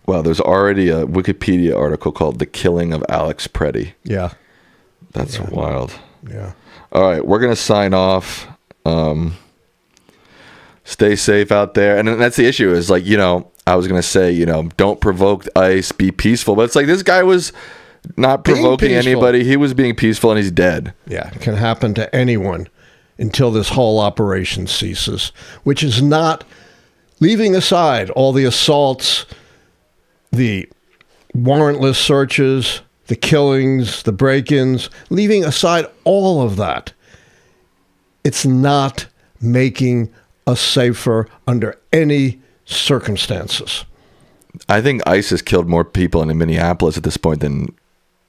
Wow, there's already a Wikipedia article called The Killing of Alex Preddy. Yeah. That's wild. Yeah. All right, we're going to sign off. Stay safe out there. And that's the issue is like, you know, I was going to say, you know, don't provoke ICE, be peaceful. But it's like this guy was not provoking anybody. He was being peaceful and he's dead. Yeah, it can happen to anyone until this whole operation ceases, which is not leaving aside all the assaults, the warrantless searches, the killings, the break-ins, leaving aside all of that. It's not making us safer under any circumstances. I think ICE has killed more people in Minneapolis at this point than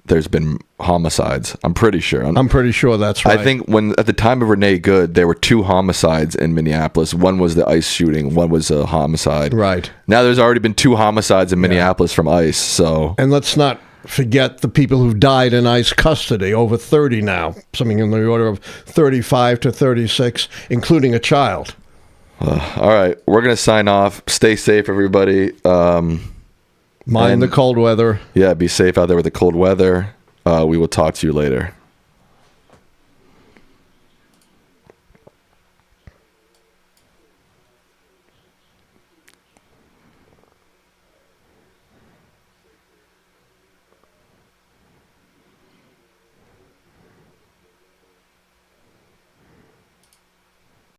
there's been homicides. I'm pretty sure. I'm pretty sure that's right. I think when at the time of Renee Good, there were 2 homicides in Minneapolis. One was the ICE shooting. One was a homicide. Right. Now there's already been 2 homicides in Minneapolis from ICE. So, and let's not forget the people who've died in ICE custody, over 30 now, something in the order of 35 to 36, including a child. All right, we're going to sign off. Stay safe, everybody. Mind the cold weather. Yeah, be safe out there with the cold weather. We will talk to you later.